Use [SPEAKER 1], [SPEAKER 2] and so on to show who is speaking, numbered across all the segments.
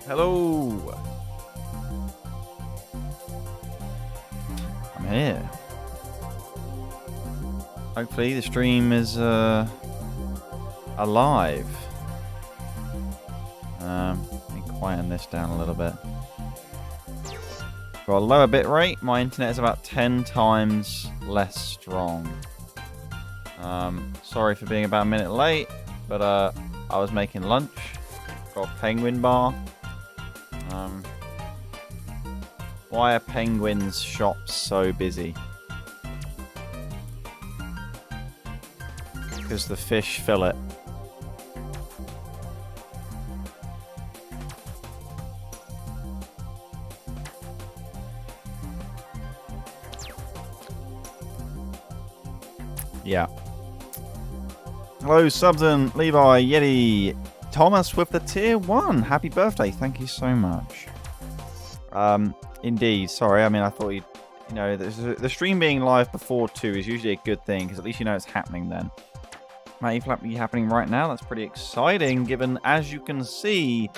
[SPEAKER 1] Hello. I'm here. Hopefully the stream is alive. Let me quieten this down a little bit. Got a lower bit rate. My internet is about 10 times less strong. Sorry for being about a minute late, but I was making lunch. Got a penguin bar. Why are penguins' shops so busy? Because the fish fill it. Yeah. Hello, Subden, Levi, Yeti, Thomas with the tier 1. Happy birthday. Thank you so much. Indeed. Sorry. I mean, I thought you know, the stream being live before 2 is usually a good thing because at least you know it's happening then. Might be happening right now. That's pretty exciting given, as you can see,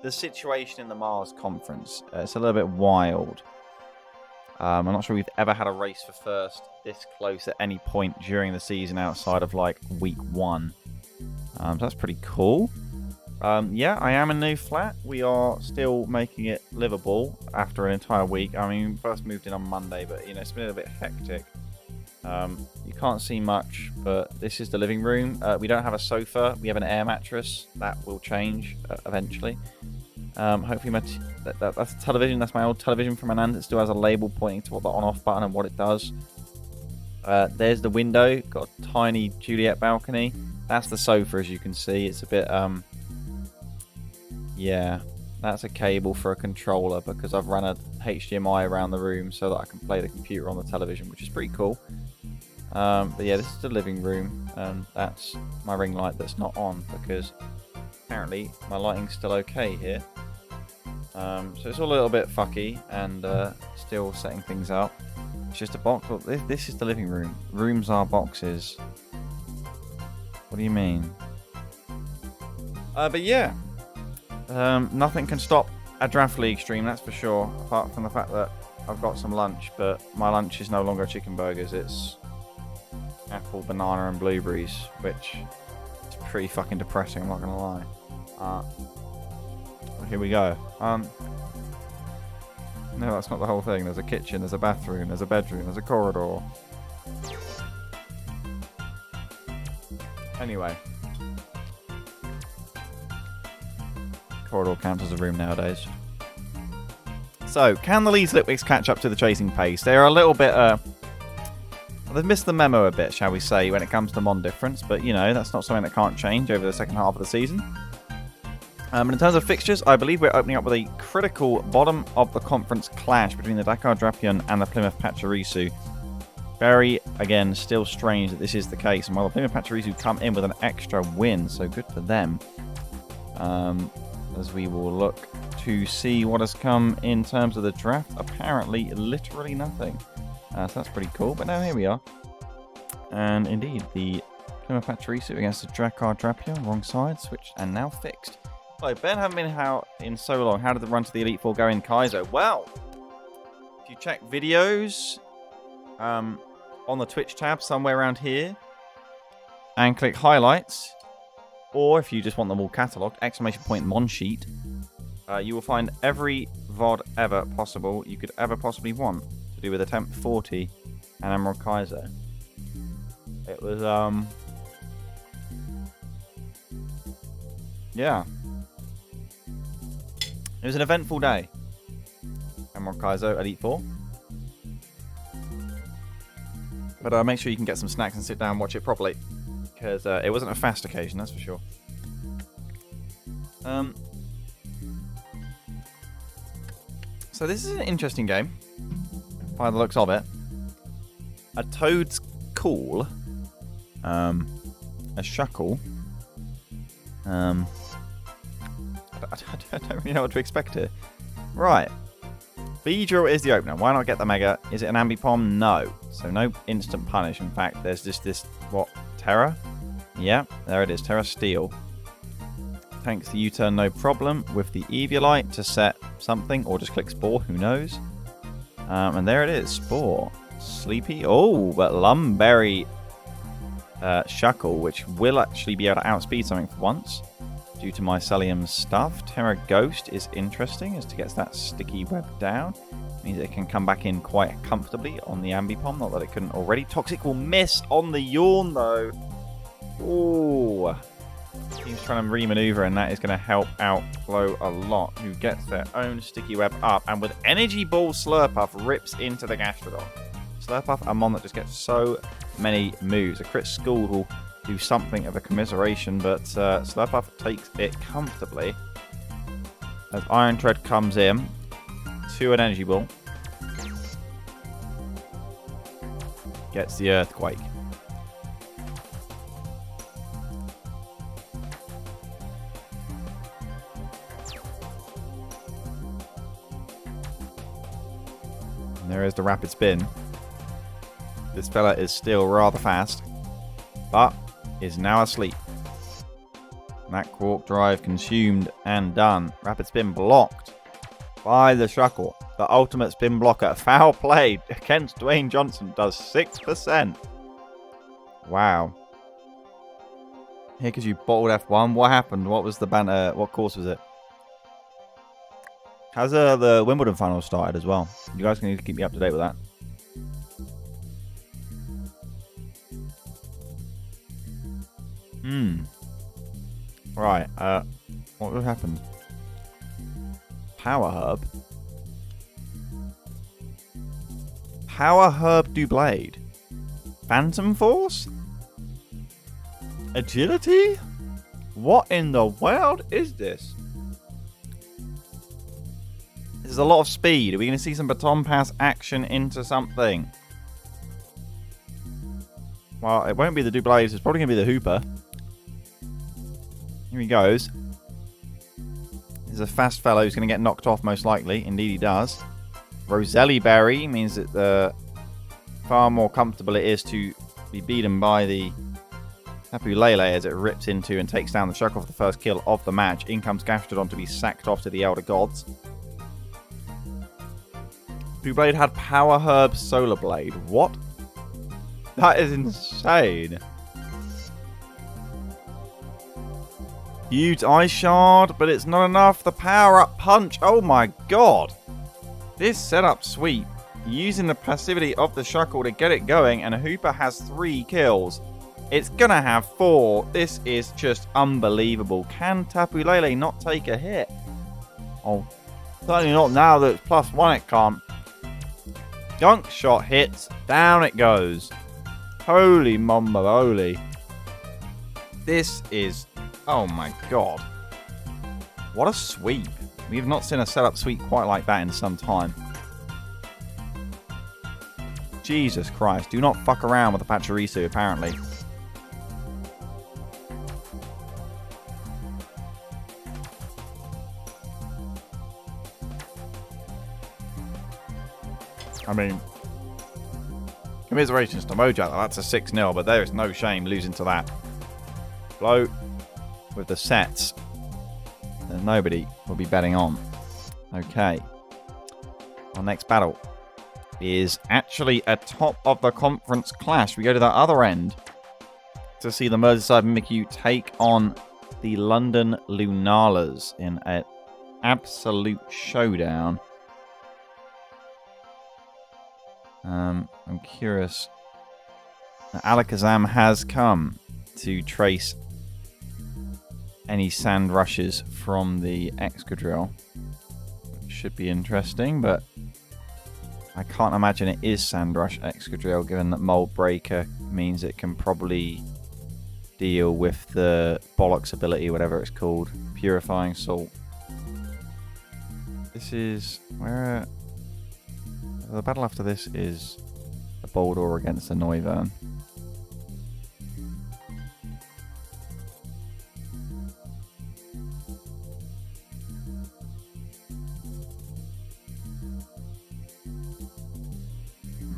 [SPEAKER 1] the situation in the Mars conference. It's a little bit wild. I'm not sure we've ever had a race for first this close at any point during the season outside of like week 1. So that's pretty cool. Yeah, I am in new flat. We are still making it livable after an entire week. I mean, we first moved in on Monday, but you know, it's been a little bit hectic. You can't see much, but this is the living room. We don't have a sofa. We have an air mattress. That will change eventually. Hopefully that's a television. That's my old television from my nan. It still has a label pointing to what the on-off button and what it does. There's the window. Got a tiny Juliet balcony. That's the sofa, as you can see. It's a bit, yeah. That's a cable for a controller because I've run a HDMI around the room so that I can play the computer on the television, which is pretty cool. But yeah, this is the living room, and that's my ring light that's not on because apparently my lighting's still okay here. So it's all a little bit fucky and still setting things up. It's just a box. Look, this is the living room. Rooms are boxes. What do you mean? But yeah. Nothing can stop a Draft League stream, that's for sure. Apart from the fact that I've got some lunch, but my lunch is no longer chicken burgers. It's apple, banana, and blueberries, which is pretty fucking depressing, I'm not going to lie. Here we go. No, that's not the whole thing. There's a kitchen, there's a bathroom, there's a bedroom, there's a corridor. Anyway. Corridor counts as a room nowadays. So, can the Leeds Litwicks catch up to the chasing pace? They're a little bit, they've missed the memo a bit, shall we say, when it comes to Mon difference, but, you know, that's not something that can't change over the second half of the season. And in terms of fixtures, I believe we're opening up with a critical bottom of the conference clash between the Dakar Drapion and the Plymouth Pachirisu. Very, again, still strange that this is the case. And while the Plymouth Pachirisu come in with an extra win, so good for them. As we will look to see what has come in terms of the draft. Apparently, literally nothing. So that's pretty cool. But now here we are. And indeed, the Plymouth Pachirisu against the Dakar Drapion. Wrong side, switched, and now fixed. Hello, Ben. Haven't been out in so long. How did the run to the Elite Four go in Kaizo? Well, if you check videos on the Twitch tab somewhere around here and click highlights, or if you just want them all catalogued, !Mon sheet, you will find every VOD ever possible you could ever possibly want to do with Attempt 40 and Emerald Kaizo. It was, yeah. It was an eventful day. Emerald Kaizo, Elite Four. But make sure you can get some snacks and sit down and watch it properly. Because it wasn't a fast occasion, that's for sure. So this is an interesting game. By the looks of it. A Toad's Call. A Shuckle. I don't really know what to expect here. Right. Beedrill is the opener. Why not get the Mega? Is it an Ambipom? No. So no instant punish. In fact, there's just this, what, Terra? Yeah, there it is. Terra Steel. Thanks to U-turn, no problem, with the Eviolite to set something, or just click Spore, who knows. And there it is, Spore. Sleepy. Oh, but Lumberry Shuckle, which will actually be able to outspeed something for once, due to Mycelium's stuff. Terra Ghost is interesting, as to get that sticky web down. Means it can come back in quite comfortably on the Ambipom, not that it couldn't already. Toxic will miss on the Yawn, though. Ooh. He's trying to re-maneuver, and that is going to help out Flo a lot, who gets their own sticky web up, and with Energy Ball, Slurpuff rips into the Gastrodon. Slurpuff, a mon that just gets so many moves. A crit Scald will do something of a commiseration, but Slurpuff takes it comfortably. As Iron Tread comes in to an Energy Ball. Gets the Earthquake. And there is the Rapid Spin. This fella is still rather fast, but is now asleep. That Quark Drive consumed and done. Rapid Spin blocked by the Shuckle. The ultimate spin blocker. Foul play against Dwayne Johnson does 6%. Wow. Here, because you bottled F1. What happened? What was the banner? What course was it? How's the Wimbledon final started as well? You guys can keep me up to date with that. Right. What happened? Power Herb. Power Herb Doublade. Phantom Force? Agility? What in the world is this? This is a lot of speed. Are we going to see some Baton Pass action into something? Well, it won't be the Doublades. It's probably going to be the Hoopa. Here he goes. He's a fast fellow who's going to get knocked off most likely. Indeed he does. Roselli Berry means that the far more comfortable it is to be beaten by the Tapu Lele as it rips into and takes down the Shuckle for the first kill of the match. In comes Gastrodon to be sacked off to the Elder Gods. Doublade had Power Herb Solar Blade. What? That is insane. Huge Ice Shard, but it's not enough. The Power Up Punch. Oh my god. This setup sweep, using the passivity of the Shuckle to get it going, and Hoopa has 3 kills. It's gonna have 4. This is just unbelievable. Can Tapu Lele not take a hit? Oh, certainly not now that it's +1 it can't. Gunk Shot hits. Down it goes. Holy Mamba holy. This is... oh my god. What a sweep. We've not seen a setup sweep quite like that in some time. Jesus Christ. Do not fuck around with the Pachirisu, apparently. I mean, commiserations to Mojo. That's a 6-0, but there is no shame losing to that. Blow with the sets that nobody will be betting on. Okay. Our next battle is actually a top of the conference clash. We go to the other end to see the Merseyside Mimikyu take on the London Lunalas in an absolute showdown. I'm curious. Alakazam has come to trace any sand rushes from the Excadrill. Should be interesting, but I can't imagine it is Sand Rush Excadrill, given that Mold Breaker means it can probably deal with the Bollocks ability, whatever it's called. Purifying Salt. This is... where... the battle after this is a Boldore against a Noivern.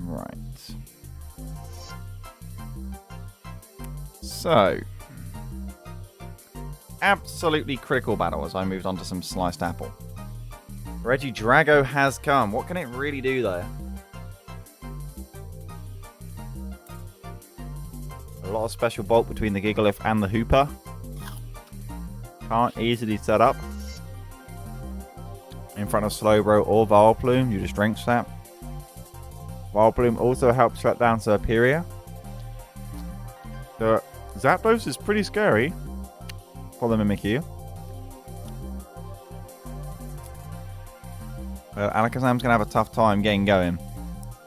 [SPEAKER 1] Right. So, absolutely critical battle as I moved on to some sliced apple. Regidrago has come. What can it really do, though? A lot of special bulk between the Gigalith and the Hoopa. Can't easily set up. In front of Slowbro or Vileplume, you just Strength Sap. Vileplume also helps shut down Serperior. The Zapdos is pretty scary for the Mimikyu. Alakazam's going to have a tough time getting going,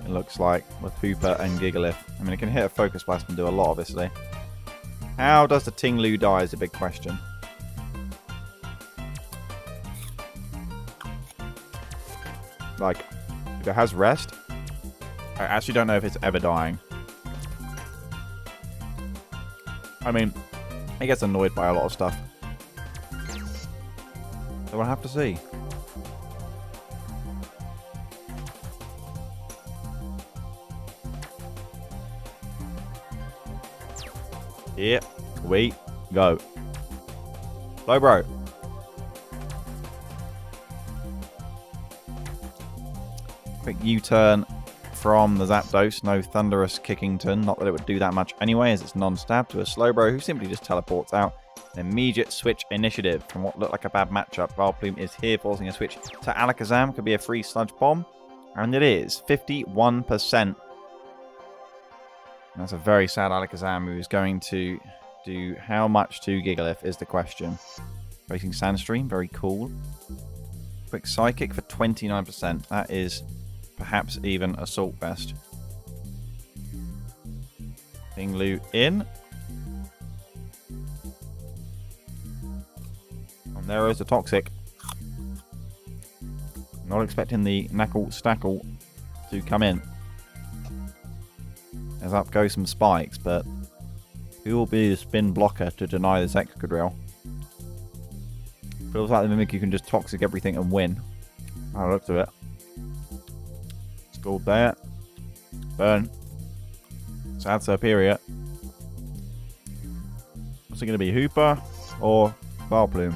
[SPEAKER 1] it looks like, with Hoopa and Gigalith. I mean, it can hit a Focus Blast and do a lot, obviously. How does the Tinglu die is a big question. Like, if it has Rest, I actually don't know if it's ever dying. I mean, it gets annoyed by a lot of stuff. So we'll have to see. Here we go. Slowbro. Quick U-turn from the Zapdos. No Thunderous Kickington. Not that it would do that much anyway, as it's non-stab to a Slowbro who simply just teleports out. An immediate switch initiative from what looked like a bad matchup. Vileplume is here, forcing a switch to Alakazam. Could be a free Sludge Bomb. And it is 51%. That's a very sad Alakazam who is going to do how much to Gigalith is the question. Racing Sandstream, very cool. Quick Psychic for 29%. That is perhaps even Assault Vest. Tinglu in. And there is the Toxic. Not expecting the Knackle Stackle to come in. As up go some spikes, but who will be the spin blocker to deny this Excadrill? Feels like the Mimikyu can just Toxic everything and win. I looked at it. Scored there. Burn. Sad Serperior. What's it going to be? Hoopa or Vileplume?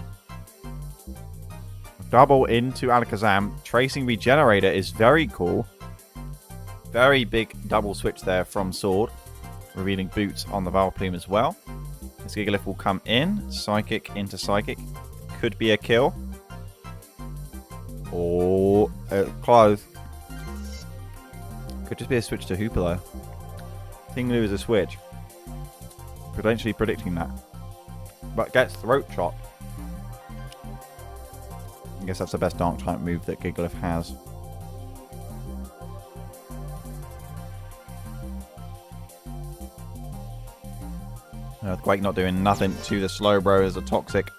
[SPEAKER 1] Double into Alakazam. Tracing Regenerator is very cool. Very big double switch there from Sword. Revealing Boots on the Vileplume as well. This Gigalith will come in. Psychic into Psychic. Could be a kill. Or close. Could just be a switch to Hoopa though. Tinglu is a switch. Potentially predicting that. But gets Throat Chop. I guess that's the best Dark type move that Gigalith has. Earthquake not doing nothing to the Slowbro as a Toxic.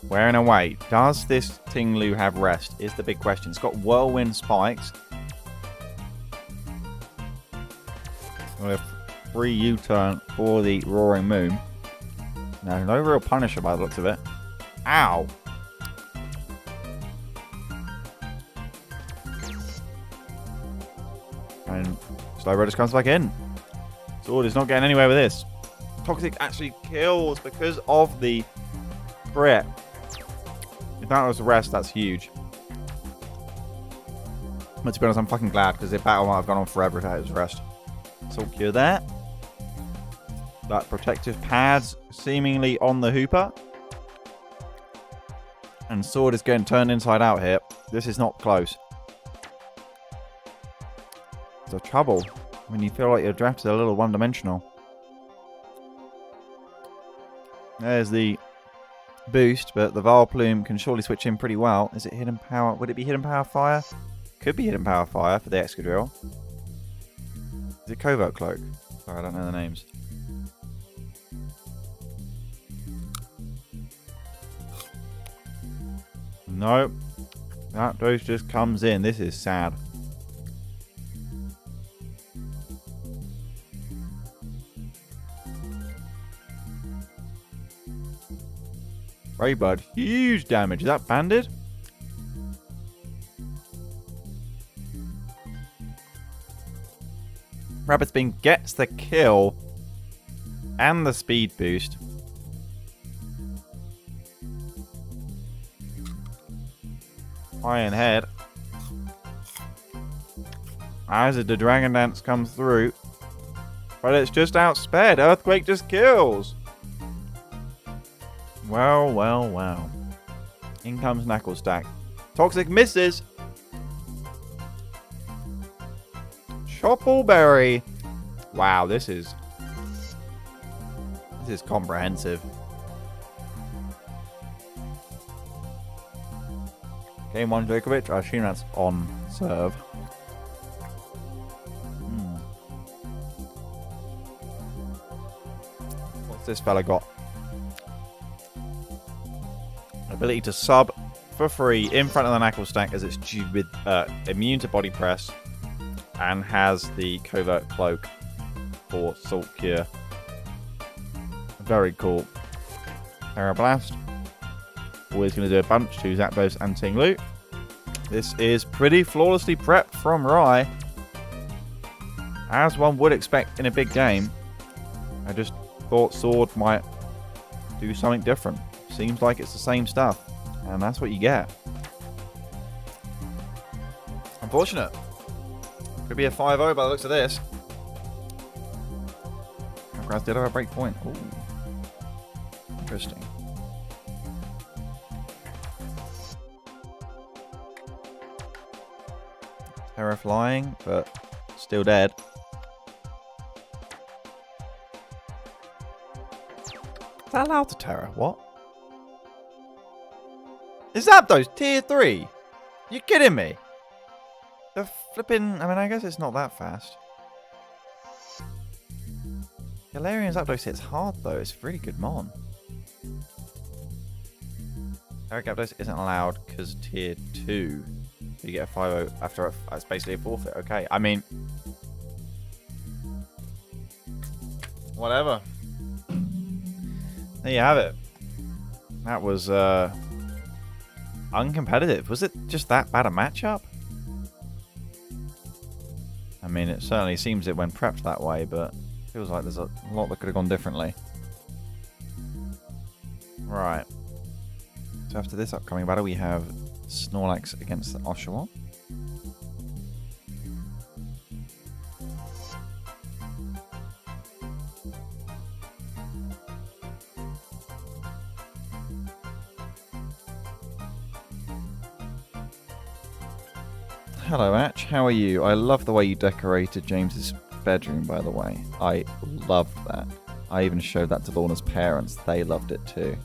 [SPEAKER 1] Wearing away. Does this Tinglu have Rest? Is the big question. It's got Whirlwind Spikes. With free U-turn for the Roaring Moon. No real Punisher by the looks of it. Ow! And Slowbro just comes back in. Sword is not getting anywhere with this. Toxic actually kills because of the crit. If that was the Rest, that's huge. But to be honest, I'm fucking glad because the battle might have gone on forever if that was Rest. Salt Cure there. That protective pads seemingly on the Hoopa. And Sword is getting turned inside out here. This is not close. It's a trouble when you feel like your draft is a little one-dimensional. There's the boost, but the Vileplume can surely switch in pretty well. Is it Hidden Power? Would it be Hidden Power Fire? Could be Hidden Power Fire for the Excadrill. Is it Covert Cloak? Sorry, I don't know the names. Nope. That dose just comes in. This is sad. Raybud, huge damage. Is that banded? Rabbitspin gets the kill and the speed boost. Iron Head. As the Dragon Dance comes through. But it's just outsped. Earthquake just kills. Well, well, well. In comes Knuckle Stack. Toxic misses. Choppleberry. Wow, this is comprehensive. Game 1 Djokovic. I assume that's on serve. What's this fella got? Ability to sub for free in front of the Knuckle Stack as it's with immune to body press and has the covert cloak for Salt Cure. Very cool. Terra Blast. Always going to do a bunch to Zapdos and Tinglu. This is pretty flawlessly prepped from Rai. As one would expect in a big game. I just thought Sword might do something different. Seems like it's the same stuff. And that's what you get. Unfortunate. Could be a 5-0 by the looks of this. Grass did have a break point. Ooh. Interesting. Terra flying, but still dead. Is that allowed to Terra? What? Is Zapdos tier 3? You kidding me? The flipping... I mean, I guess it's not that fast. Galarian Zapdos hits hard though. It's a really good mon. Eric Zapdos isn't allowed because tier 2. You get a 5-0 after it's basically a forfeit. Okay, I mean... Whatever. There you have it. That was uncompetitive. Was it just that bad a matchup? I mean, it certainly seems it when prepped that way, but it feels like there's a lot that could have gone differently. Right. So after this upcoming battle, we have Snorlax against the Oshawott. Hello, Atch. How are you? I love the way you decorated James's bedroom, by the way. I loved that. I even showed that to Lorna's parents. They loved it too.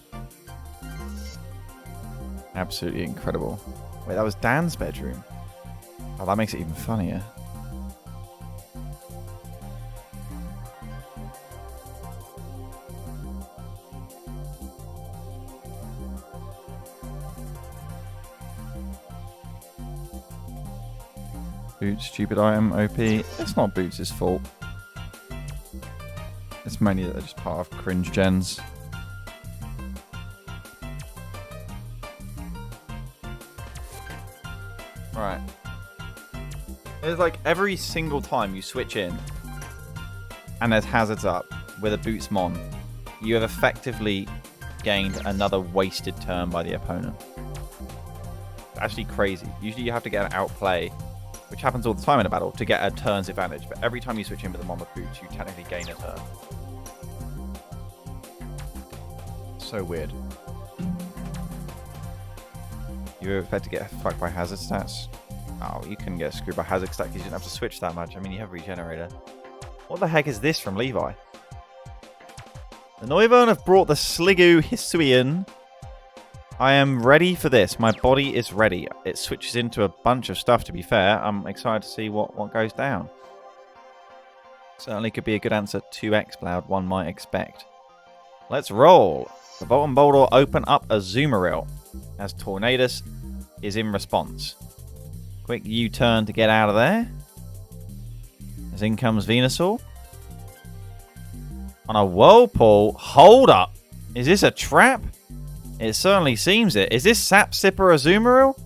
[SPEAKER 1] Absolutely incredible. Wait, that was Dan's bedroom. Oh, that makes it even funnier. Boots, stupid item, OP. It's not Boots' fault. It's mainly that they're just part of cringe gens. Right. It's like every single time you switch in and there's hazards up with a Boots Mon, you have effectively gained another wasted turn by the opponent. It's actually crazy. Usually you have to get an outplay, which happens all the time in a battle, to get a turn's advantage. But every time you switch in with a Mon with Boots, you technically gain a turn. So weird. You expect to get fucked by hazard stats? Oh, you couldn't get screwed by hazard stats because you didn't have to switch that much. I mean, you have Regenerator. What the heck is this from Levi? The Noivern have brought the Sliggoo Hisuian. I am ready for this. My body is ready. It switches into a bunch of stuff, to be fair. I'm excited to see what goes down. Certainly could be a good answer to X-Cloud, one might expect. Let's roll. The Bolt and Boldore open up a Azumarill as Tornadus is in response. Quick U-turn to get out of there. As in comes Venusaur. On a Whirlpool. Hold up. Is this a trap? It certainly seems it. Is this Sap Sipper Azumarill?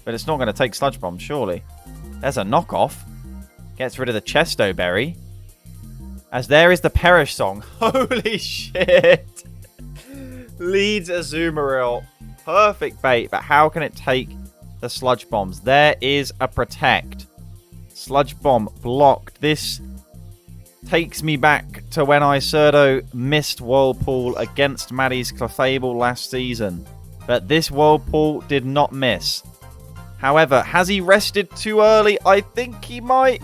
[SPEAKER 1] But it's not going to take Sludge Bomb, surely. There's a knockoff. Gets rid of the Chesto Berry. As there is the Perish Song. Holy shit. Leads Azumarill. Perfect bait, but how can it take the Sludge Bombs. There is a Protect. Sludge Bomb blocked. This takes me back to when Isurdo missed Whirlpool against Maddie's Clefable last season. But this Whirlpool did not miss. However, has he rested too early? I think he might.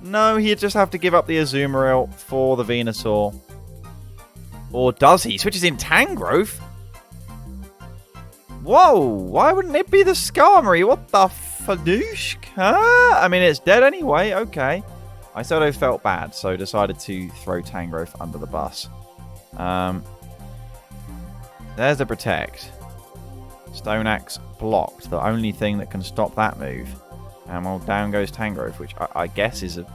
[SPEAKER 1] No, he'd just have to give up the Azumarill for the Venusaur. Or does he? Switches in Tangrowth? Whoa, why wouldn't it be the Skarmory? What the fadoosh? Huh? I mean, it's dead anyway. Okay. Isurdo felt bad, so decided to throw Tangrowth under the bus. There's the Protect. Stone Axe blocked. The only thing that can stop that move. And well, down goes Tangrowth, which I guess is a...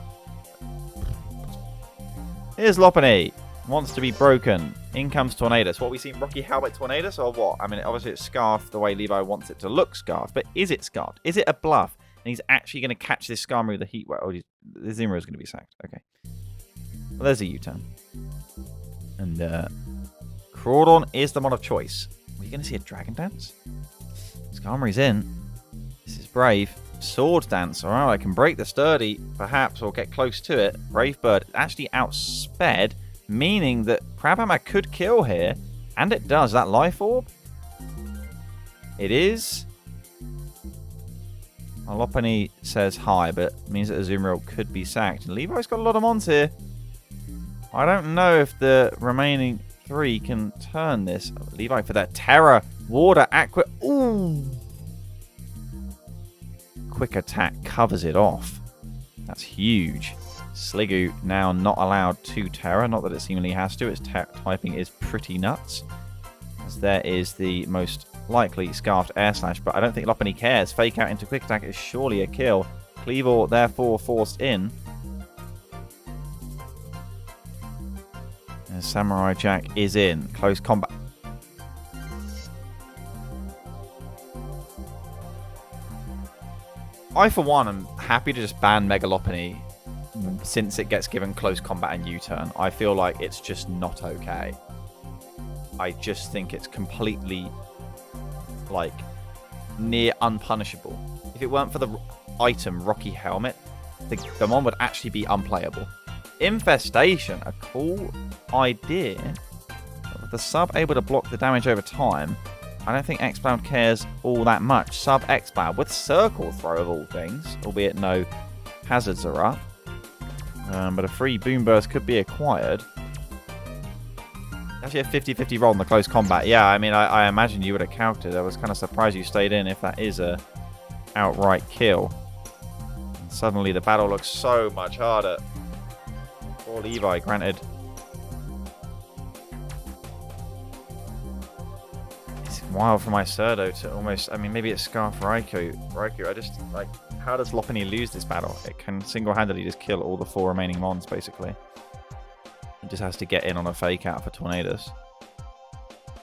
[SPEAKER 1] Here's Lopunny. Wants to be broken. In comes Tornadus. What, we seen Rocky Helmet Tornadus or what? I mean, obviously it's Scarf the way Levi wants it to look Scarf, but is it Scarfed? Is it a bluff? And he's actually going to catch this Skarmory with the Heat Wave. Oh, the Azumarill is going to be sacked. Okay. Well, there's a U-turn. And Crawdon is the mod of choice. Are you going to see a Dragon Dance? Skarmory's in. This is brave. Sword Dance. Alright, I can break the Sturdy, perhaps, or get close to it. Brave Bird actually outsped, meaning that Crabhammer could kill here. And it does. That Life Orb? It is. Lopunny says hi, but means that Azumarill could be sacked. And Levi's got a lot of mons here. I don't know if the remaining 3 can turn this. Levi for that Terra, Water, Aqua. Ooh! Quick Attack covers it off. That's huge. Sliggoo now not allowed to Terra. Not that it seemingly has to. Its typing is pretty nuts. As there is the most likely Scarfed Air Slash, but I don't think Lopunny cares. Fake Out into Quick Attack is surely a kill. Cleavor therefore forced in. And Samurai Jack is in. Close combat. I, for one, am happy to just ban Mega Lopunny since it gets given close combat and U-turn. I feel like it's just not okay. I just think it's completely, like, near unpunishable. If it weren't for the item Rocky Helmet, the mon would actually be unplayable. Infestation, a cool idea. But with the sub able to block the damage over time, I don't think X-Cloud cares all that much. Sub X-Cloud with Circle Throw of all things, albeit no hazards are up. But a free Boom Burst could be acquired. Actually a 50-50 roll in the close combat. Yeah, I mean, I imagine you would have counted. I was kind of surprised you stayed in if that is a outright kill. And suddenly the battle looks so much harder. Poor Levi, granted. It's wild for my Surdo to almost... I mean, maybe it's Scarf Raikou. I just, like... How does Lopunny lose this battle? It can single-handedly just kill all the 4 remaining mons, basically. It just has to get in on a fake out for Tornadus.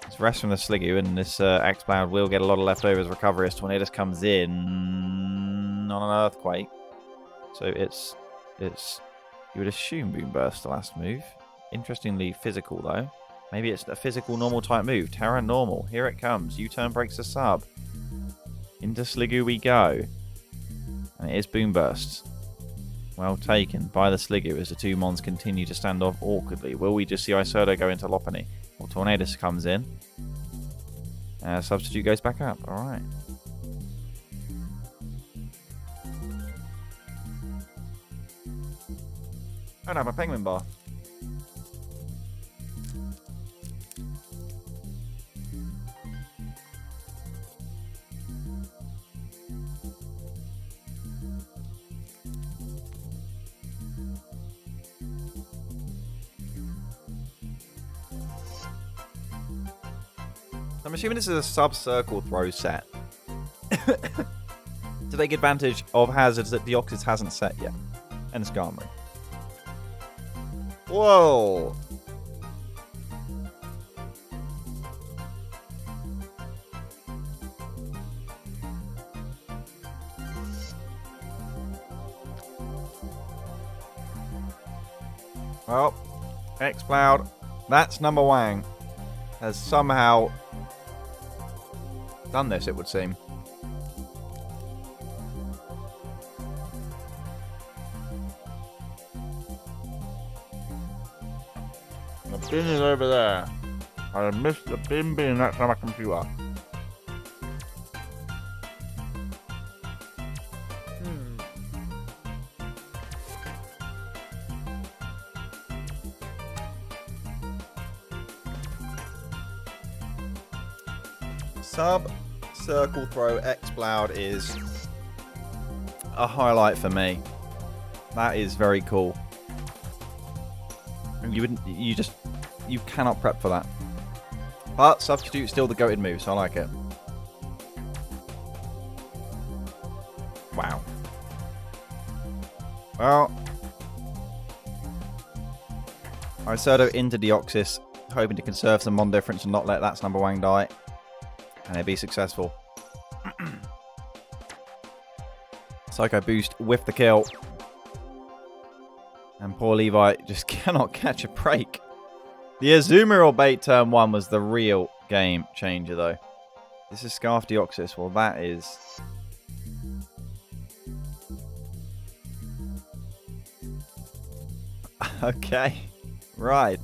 [SPEAKER 1] It's rest from the Sliggoo, and this X-Cloud will get a lot of leftovers recovery as Tornadus comes in on an Earthquake. So it's you would assume Boom Burst the last move. Interestingly physical, though. Maybe it's a physical normal type move. Terra normal. Here it comes. U-turn breaks the sub. Into Sliggoo we go. And it is Boom Burst. Well taken by the Sliggoo as the 2 mons continue to stand off awkwardly. Will we just see Isurdo go into Lopunny? Well, Tornadus comes in. Substitute goes back up. Alright. Oh no, my Penguin Bar. I'm assuming this is a sub-circle throw set. To take advantage of hazards that Deoxys hasn't set yet. And Skarmory. Whoa! Well, X-Cloud, that's number Wang, has somehow done this, it would seem. bin is over there. I missed the bin that's on my computer. Sub Circle Throw X-Bloud is a highlight for me. That is very cool. You cannot prep for that. But Substitute's still the goated move, so I like it. Wow. Well, Isoto into Deoxys, hoping to conserve some Mon difference and not let that Slumber Wang die. And they'll be successful. Psycho Boost with the kill. And poor Levi just cannot catch a break. The Azumarill bait turn 1 was the real game changer, though. This is Scarf Deoxys. Well, that is... Okay. Right.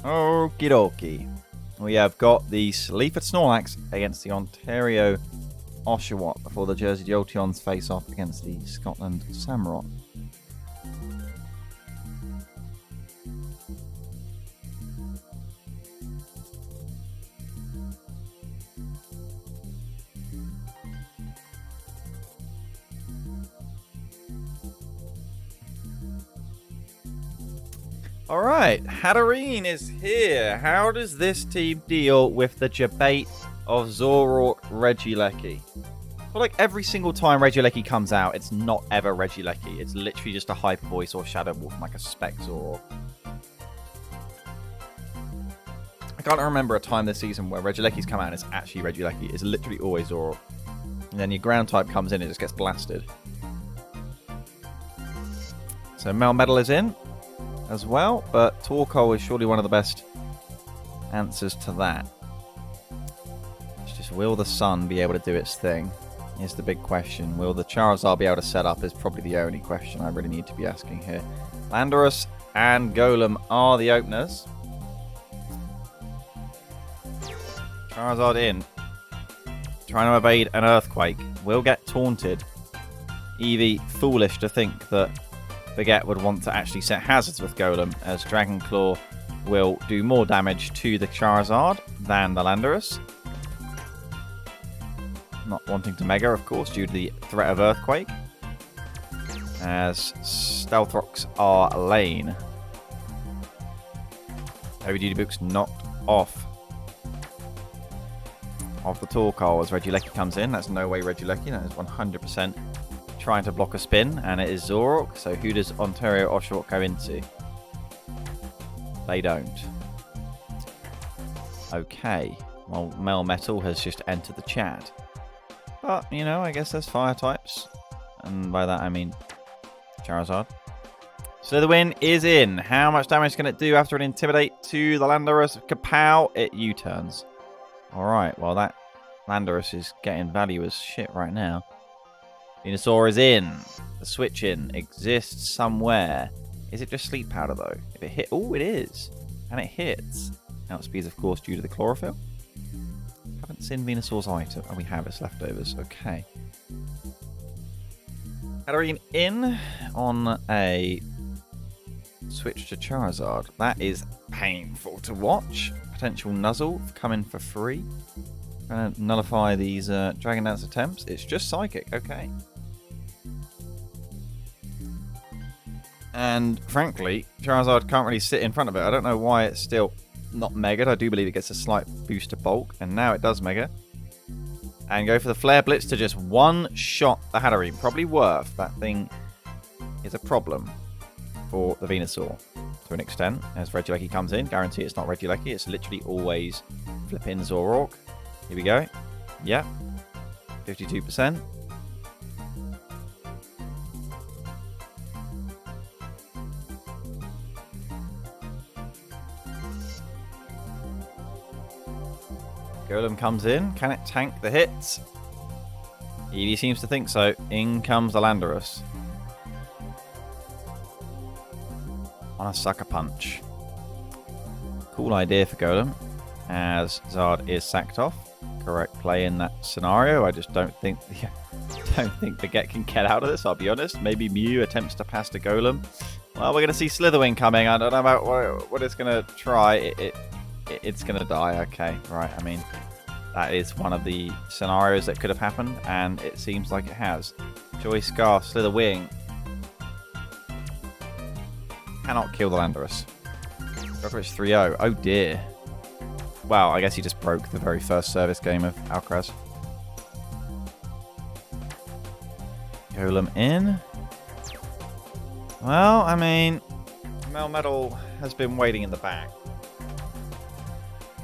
[SPEAKER 1] Okie dokie. We have got the Sleaford Snorlax against the Ontario Oshawott before the Jersey Jolteons face off against the Scotland Samurott. Alright, Hatterene is here. How does this team deal with the debate of Zoroark Regieleki? I feel like every single time Regieleki comes out, it's not ever Regieleki. It's literally just a Hyper Voice or Shadow Wolf from like a Spec Zoroark. I can't remember a time this season where Regieleki's come out and it's actually Regieleki. It's literally always Zoroark. And then your ground type comes in and it just gets blasted. So Melmetal is in as well, but Torkoal is surely one of the best answers to that. It's just, will the sun be able to do its thing? Is the big question. Will the Charizard be able to set up is probably the only question I really need to be asking here. Landorus and Golem are the openers. Charizard in. Trying to evade an Earthquake. Will get taunted. Eevee foolish to think that Baguette would want to actually set hazards with Golem, as Dragon Claw will do more damage to the Charizard than the Landorus. Not wanting to Mega, of course, due to the threat of Earthquake. As Stealth Rocks are lane. Heavy Duty Boots knocked off the Torkoal as Regieleki comes in. That's no way Regieleki, that is 100% trying to block a spin, and it is Zoroark. So who does Ontario Oshawott go into? They don't. Okay. Well, Melmetal has just entered the chat. But, you know, I guess there's fire types. And by that I mean Charizard. So the win is in. How much damage can it do after an Intimidate to the Landorus? Kapow! It U-turns. Alright, well that Landorus is getting value as shit right now. Venusaur is in. The switch in exists somewhere. Is it just Sleep Powder though? If it hit, oh, it is, and it hits. Outspeeds, of course, due to the chlorophyll. Haven't seen Venusaur's item. Oh, we have. It's leftovers. Okay. Hatterene in on a switch to Charizard. That is painful to watch. Potential Nuzzle coming for free. Gonna nullify these Dragon Dance attempts. It's just Psychic. Okay. And frankly, Charizard can't really sit in front of it. I don't know why it's still not Mega'd. I do believe it gets a slight boost to bulk. And now it does Mega. And go for the Flare Blitz to just one-shot the Hatterene. Probably worth. That thing is a problem for the Venusaur to an extent. As Regieleki comes in. Guarantee it's not Regieleki. It's literally always flipping Zoroark. Here we go. Yeah. 52%. Golem comes in. Can it tank the hits? Eevee seems to think so. In comes the Landorus. on a Sucker Punch. Cool idea for Golem, as Zard is sacked off. Correct play in that scenario. I just don't think Baguette can get out of this, I'll be honest. Maybe Mew attempts to pass to Golem. Well, we're going to see Slitherwing coming. I don't know about what it's going to try. It's going to die. Okay, right. I mean, that is one of the scenarios that could have happened, and it seems like it has. Joy Scarf, Slitherwing. Cannot kill the Landorus. Djokovic 3-0. Oh dear. Wow, I guess he just broke the very first service game of Alcaraz. Golem in. Well, I mean, Melmetal has been waiting in the back.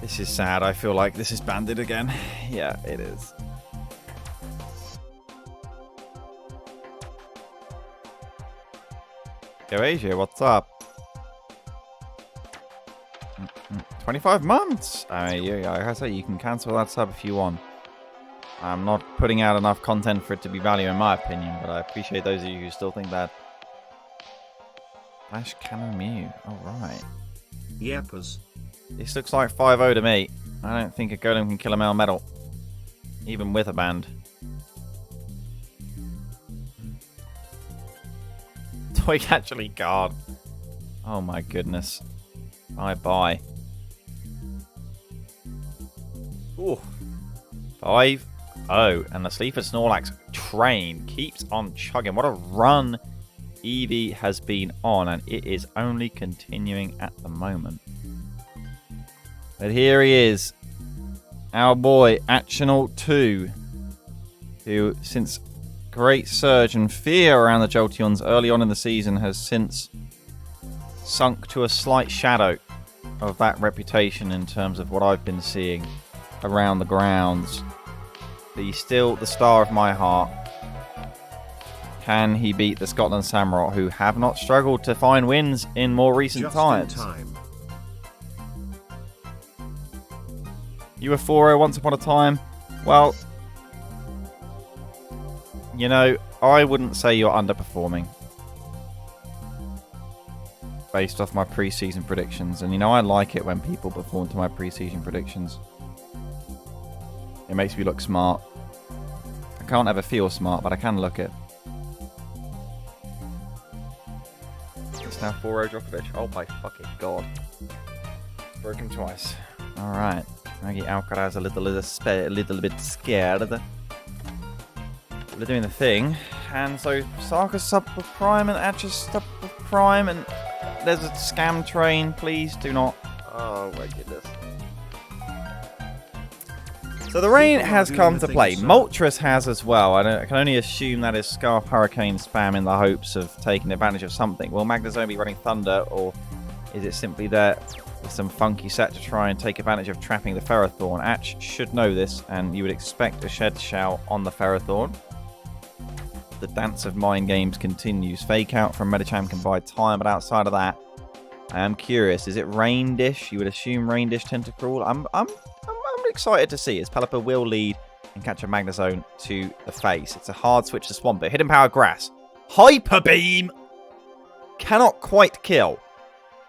[SPEAKER 1] This is sad. I feel like this is banded again. Yeah, it is. Yo, Asia, what's up? 25 months! Yeah, I say you can cancel that sub if you want. I'm not putting out enough content for it to be value in my opinion, but I appreciate those of you who still think that. Flash Cannon Mew. Alright.
[SPEAKER 2] Yappers.
[SPEAKER 1] This looks like 5-0 to me. I don't think a Golem can kill a Melmetal. Even with a band. Twig actually guard. Oh my goodness. Bye-bye. Ooh. 5-0. And the Sleaford Snorlax train keeps on chugging. What a run Eevee has been on. And it is only continuing at the moment. But here he is. Our boy, Actional 2. Who, since great surge and fear around the Jolteons early on in the season, has since sunk to a slight shadow of that reputation in terms of what I've been seeing around the grounds. But he's still the star of my heart. Can he beat the Scotland Samurott, who have not struggled to find wins in more recent times? You were 4-0 once upon a time. Well, you know, I wouldn't say you're underperforming based off my preseason predictions. And, you know, I like it when people perform to my preseason predictions. It makes me look smart. I can't ever feel smart, but I can look it. It's now 4-0 Djokovic. Oh my fucking god. Broken twice. Alright. Maggie Alcaraz a little bit scared. They're doing the thing. And so Sarka's sub with Prime and Atcha's sub with Prime, and there's a scam train. Please do not. Oh my goodness. So the rain has come to play. Moltres has as well. I can only assume that is Scarf Hurricane spam in the hopes of taking advantage of something. Will Magnezone be running Thunder, or is it simply there with some funky set to try and take advantage of trapping the Ferrothorn? Atch should know this, and you would expect a Shed Shell on the Ferrothorn. The dance of mind games continues. Fake Out from Medicham can buy time, but outside of that, I am curious. Is it Rain Dish? You would assume Rain Dish Tentacruel. I'm excited to see as Pelipper will lead and catch a Magnezone to the face. It's a hard switch to Swampert. Hidden Power Grass. Hyper Beam! Cannot quite kill.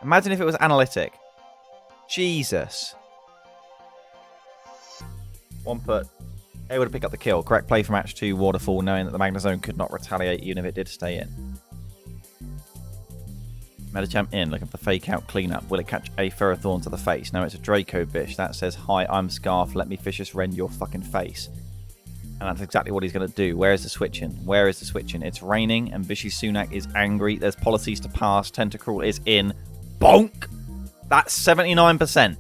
[SPEAKER 1] Imagine if it was Analytic. Jesus. Swampert able to pick up the kill. Correct play from Match 2 Waterfall, knowing that the Magnezone could not retaliate even if it did stay in. Medicham in, looking for the Fake Out cleanup. Will it catch a Ferrothorn to the face? No, it's a Draco Bish. That says, hi, I'm Scarf. Let me Vicious Rend your fucking face. And that's exactly what he's going to do. Where is the switching? Where is the switching? It's raining, and Vishy Sunak is angry. There's policies to pass. Tentacruel is in. Bonk! That's 79%.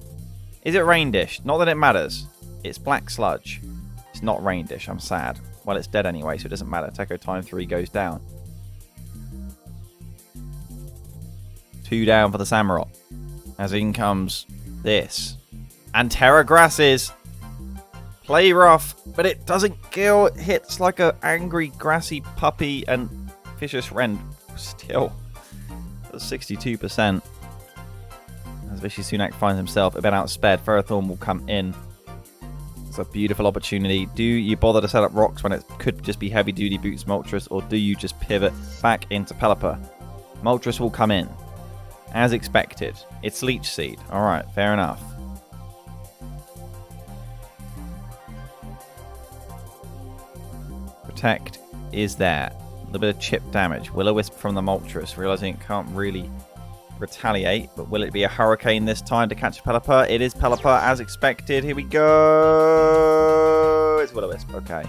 [SPEAKER 1] Is it Rain Dish? Not that it matters. It's Black Sludge. It's not Rain Dish. I'm sad. Well, it's dead anyway, so it doesn't matter. Techo Time 3 goes down. 2 down for the Samurott. As in comes this. And Terra Grasses. Play rough, but it doesn't kill. It hits like an angry, grassy puppy, and Vicious Rend still. That's 62%. As Vishy Sunak finds himself a bit outsped, Ferrothorn will come in. It's a beautiful opportunity. Do you bother to set up rocks when it could just be heavy duty boots Moltres, or do you just pivot back into Pelipper? Moltres will come in. as expected. It's Leech Seed. Alright, fair enough. Protect is there. A little bit of chip damage. Will-O-Wisp from the Moltres, realizing it can't really retaliate, but will it be a Hurricane this time to catch Pelipper? It is Pelipper as expected. Here we go. It's Will-O-Wisp. Okay.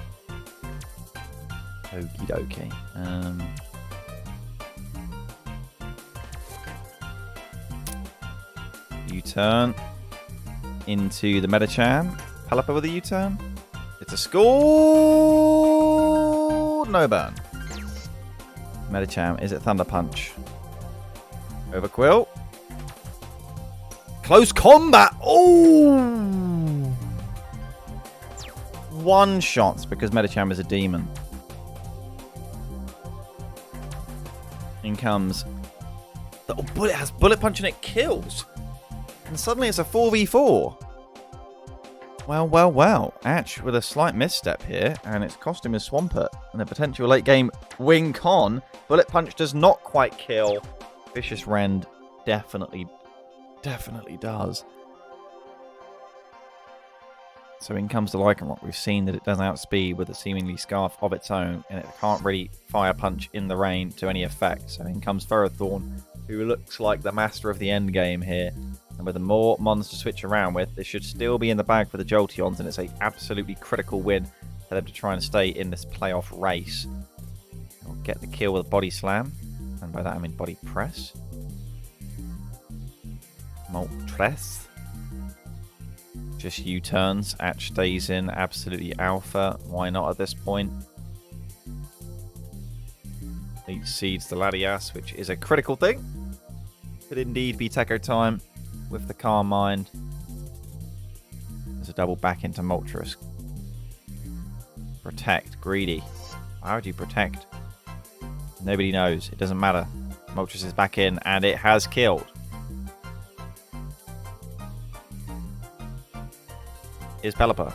[SPEAKER 1] Okie dokie. U-turn into the Medicham. Pelipper with a U-turn. It's a score. No burn. Medicham. Is it Thunder Punch? Overquill. Close combat. Oh! One shots because Medicham is a demon. In comes. Oh, Bullet has Bullet Punch and it kills. And suddenly it's a 4v4. Well, well, well. Atch with a slight misstep here, and it's cost him his Swampert. And a potential late game win con. Bullet Punch does not quite kill. Vicious Rend definitely does. So in comes the Lycanroc. We've seen that it does outspeed with a seemingly Scarf of its own, and it can't really Fire Punch in the rain to any effect. So in comes Ferrothorn, who looks like the master of the end game here. And with more mons to switch around with, this should still be in the bag for the Jolteons, and it's an absolutely critical win for them to try and stay in this playoff race. They'll get the kill with a Body Slam, and by that I mean Body Press. Moltres. Just U-turns. Atch stays in. Absolutely alpha. Why not at this point? Leech Seeds the Latias, which is a critical thing. Could indeed be Techo time with the Calm Mind. There's a double back into Moltres. Protect. Greedy. Why would you protect? Nobody knows. It doesn't matter. Moltres is back in, and it has killed. Is Pelipper.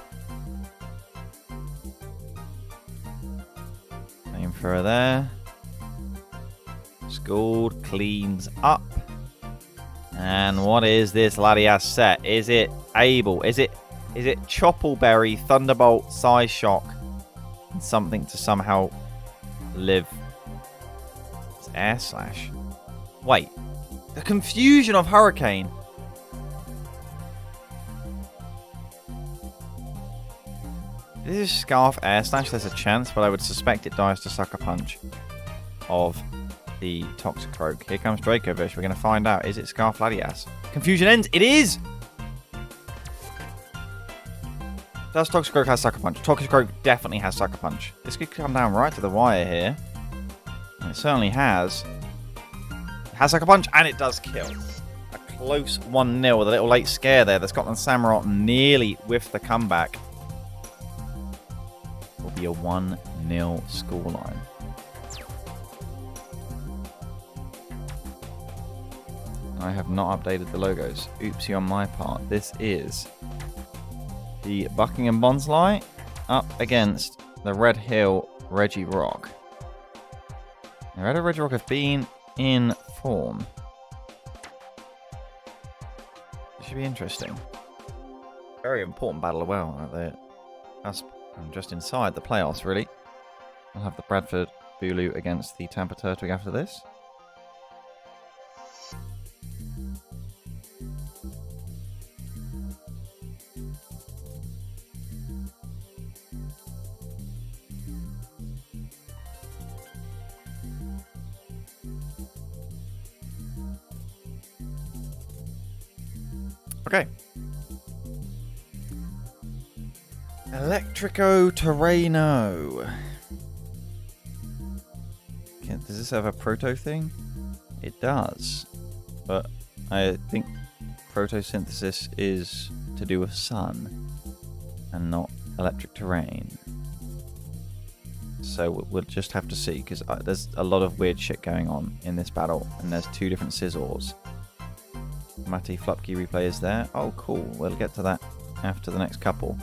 [SPEAKER 1] Aim for her there. Scored. Cleans up. And what is this Latias set? Is it able? Is it Choppleberry, Thunderbolt, Size Shock, and something to somehow live? It's Air Slash. Wait. The confusion of Hurricane. This is Scarf Air Slash. There's a chance, but I would suspect it dies to Sucker Punch of the Toxicroak. Here comes Dracovish. We're going to find out. Is it Scarf Latias? Confusion ends. It is! Does Toxicroak have Sucker Punch? Toxicroak definitely has Sucker Punch. This could come down right to the wire here. And it certainly has. It has Sucker Punch, and it does kill. A close 1-0 with a little late scare there. The Scotland Samurott nearly whiffed the comeback. Will be a 1-0 scoreline. I have not updated the logos. Oopsie on my part. This is the Buckingham Bonsly up against the Red Hill Regirock. The Red Hill Regirock have been in form. This should be interesting. Very important battle as well. Us just inside the playoffs, really. I'll have the Bradford Bulu against the Tampa Turtwig after this. Okay. Electrico Terreno. Does this have a proto thing? It does. But I think photosynthesis is to do with sun and not electric terrain. So we'll just have to see, because there's a lot of weird shit going on in this battle, and there's 2 different Scizors. Matty Flupkey replay is there. Oh, cool. We'll get to that after the next couple.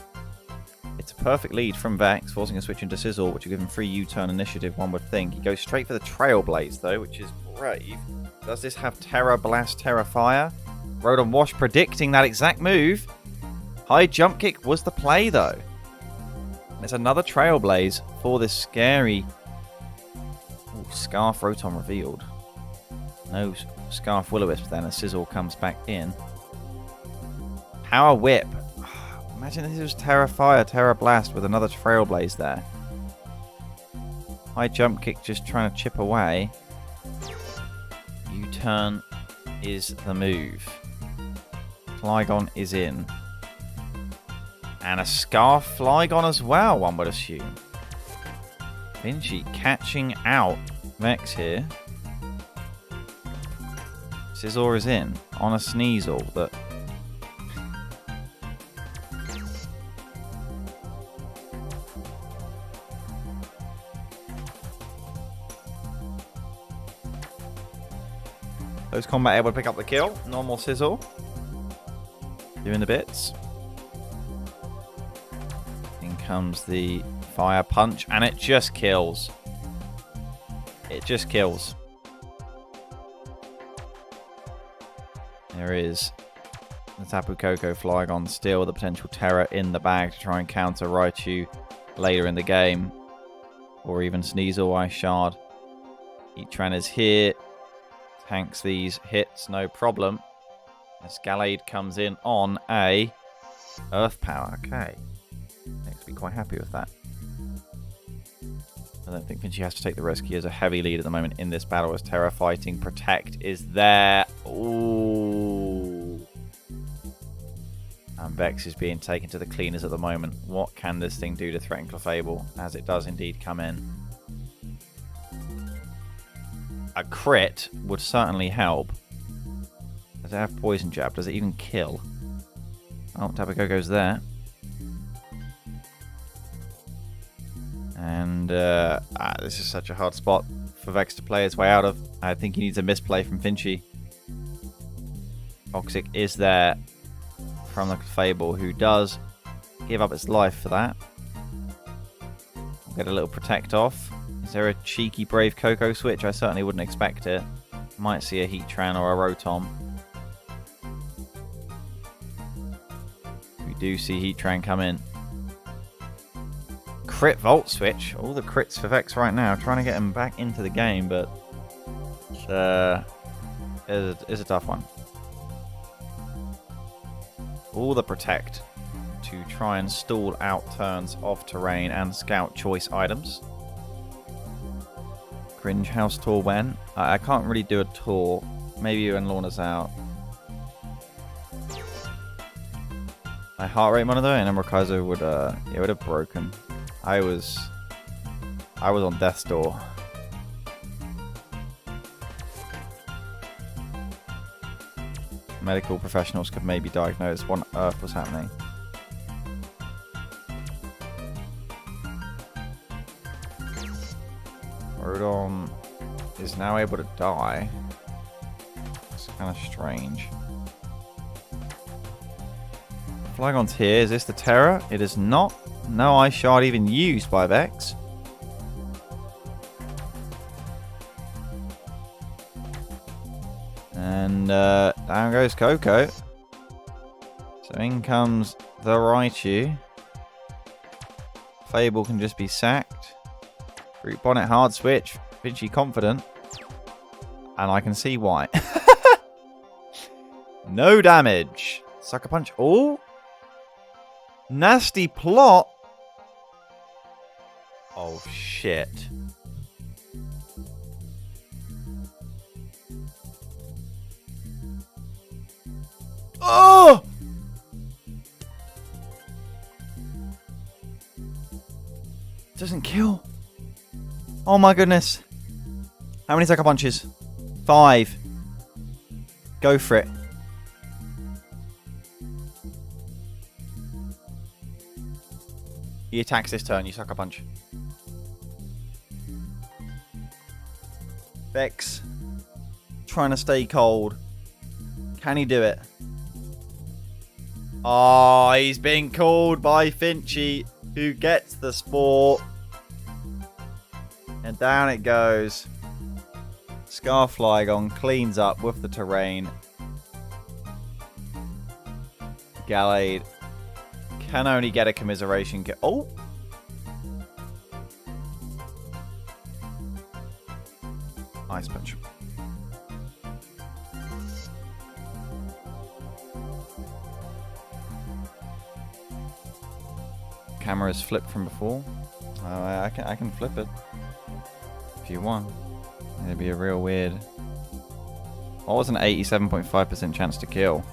[SPEAKER 1] It It's a perfect lead from Vex, forcing a switch into Sizzle, which will give him free U-turn initiative, one would think. He goes straight for the Trailblaze, though, which is brave. Does this have Terra Blast, Terra Fire? Rotom Wash predicting that exact move. High Jump Kick was the play, though. There's another Trailblaze for this scary... Ooh, Scarf Rotom revealed. No Scarf Will-O-Wisp then, as Sizzle comes back in. Power Whip. Imagine this was Terra Fire, Terra Blast with another Trailblaze there. High Jump Kick just trying to chip away. U-turn is the move. Flygon is in. And a Scarf Flygon as well, one would assume. Vinci catching out Vex here. Scizor is in on a Sneasel that... Close Combat able to pick up the kill. Normal Sizzle. Doing the bits. In comes the Fire Punch, and it just kills. It just kills. There is the Tapu Koko Flygon still the potential Terra in the bag to try and counter Raichu later in the game. Or even Sneasel, Ice Shard. Heatran is here. Tanks these hits, no problem. As Gallade comes in on a Earth Power. Okay. Next, be quite happy with that. I don't think Vinci has to take the risk. He has a heavy lead at the moment in this battle as Terra Fighting Protect is there. Ooh. And Vex is being taken to the cleaners at the moment. What can this thing do to threaten Clefable? As it does indeed come in. A crit would certainly help. Does it have Poison Jab? Does it even kill? Oh, Tapu Koko's there. And this is such a hard spot for Vex to play his way out of. I think he needs a misplay from Vinci. Toxic is there from the Fable, who does give up its life for that. We'll get a little Protect off. Is there a cheeky Brave Coco switch? I certainly wouldn't expect it. Might see a Heatran or a Rotom. We do see Heatran come in. Crit Volt switch. All the crits for Vex right now. Trying to get him back into the game, but it's a tough one. All the Protect to try and stall out turns off terrain and scout choice items. Cringe House Tour when? I can't really do a tour. Maybe when Lorna's out. My heart rate monitor and Emrakaizo would it would have broken. I was on death's door. Medical professionals could maybe diagnose what on earth was happening. Rotom is now able to die. It's kind of strange. Flygon's here. Is this the Terra? It is not. No Ice Shard even used by Vex. And down goes Coco. So in comes the Raichu. Fable can just be sacked. Fruit Bonnet hard switch. Vinci confident. And I can see why. No damage. Sucker Punch. Oh. Nasty plot. Oh, shit. Oh! Doesn't kill. Oh my goodness. How many Sucker Punches? 5. Go for it. He attacks this turn, you Sucker Punch. Vex. Trying to stay cold. Can he do it? Oh, he's being called by Finchie. who gets the spore. And down it goes. Scarflygon cleans up with the terrain. Gallade can only get a commiseration kill. Oh! Ice Punch. Camera's flipped from before. I can flip it if you want. It'd be a real weird. What was an 87.5% chance to kill?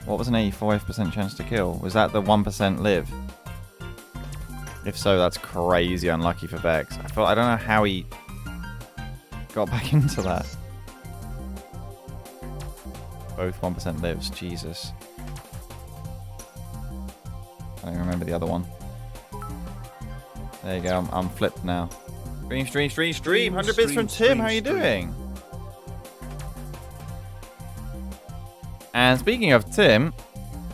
[SPEAKER 1] What was an 85% chance to kill? Was that the 1% live? If so, that's crazy unlucky for Vex. I don't know how he got back into that. Both 1% lives. Jesus. I don't remember the other one. There you go. I'm flipped now. Stream. 100 bits from Tim. How you doing? And speaking of Tim,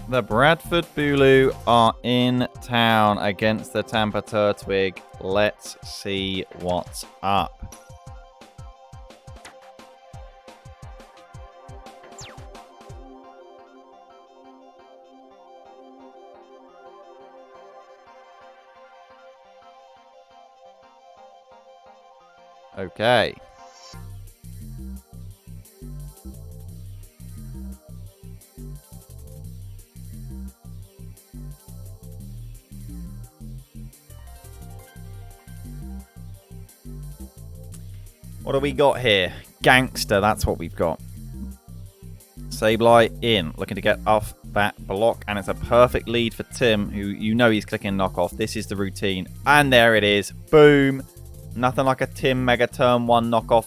[SPEAKER 1] the Bradford Bulu are in town against the Tampa Turtwig. Let's see what's up. Okay. What do we got here? Gangster, that's what we've got. Sableye in, looking to get off that block, and it's a perfect lead for Tim, who you know he's clicking knockoff. This is the routine, and there it is. Boom. Nothing like a Tim Mega Turn 1 knockoff.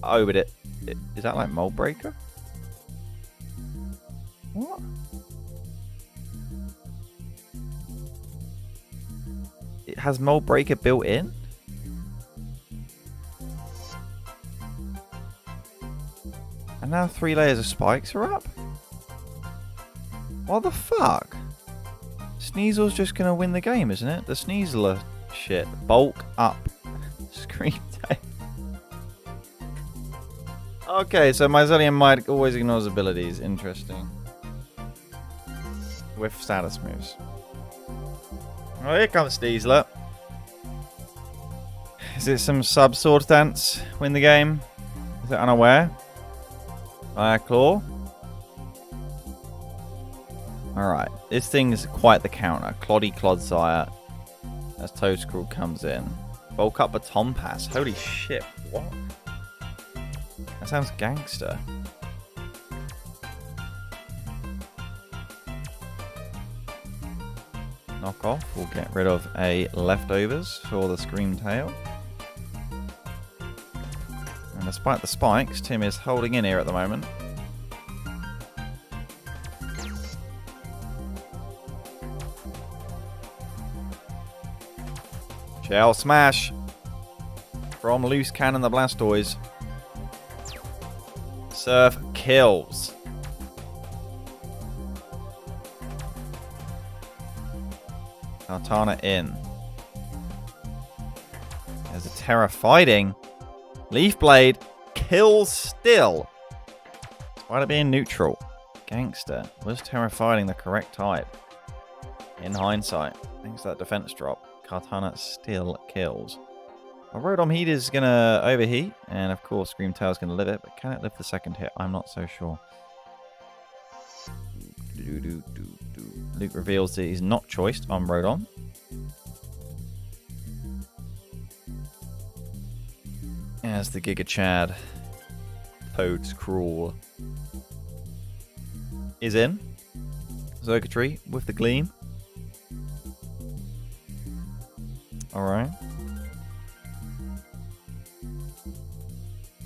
[SPEAKER 1] Oh, but is that like Mold Breaker? What? It has Mold Breaker built in? And now 3 layers of spikes are up? What the fuck? Sneasel's just going to win the game, isn't it? The Sneasler shit. Bulk up. Scream tail. Okay, so Mycelium Might always ignores abilities. Interesting. With status moves. Oh, here comes Sneasler. Is it some sub-sword dance? Win the game? Is it unaware? Fire Claw. Alright, this thing is quite the counter. Cloddy Clodsire as Toedscruel comes in. Bulk up Baton Pass. Holy shit, what? That sounds gangster. Knock off. We'll get rid of a leftovers for the Scream Tail. And despite the spikes, Tim is holding in here at the moment. Shell Smash from Loose Cannon the Blastoise. Surf kills. Kartana in. There's a Terra fighting. Leaf Blade kills still. Despite it being neutral. Gangster. Was Terra fighting the correct type? In hindsight. Thanks to that defense drop. Kartana still kills. Well, Rotom Heat is going to overheat. And of course, Scream Tail is going to live it. But can it live the second hit? I'm not so sure. Luke reveals that he's not choiced on Rotom. As the Giga Chad Toedscruel is in. Xurkitree with the Gleam. Alright.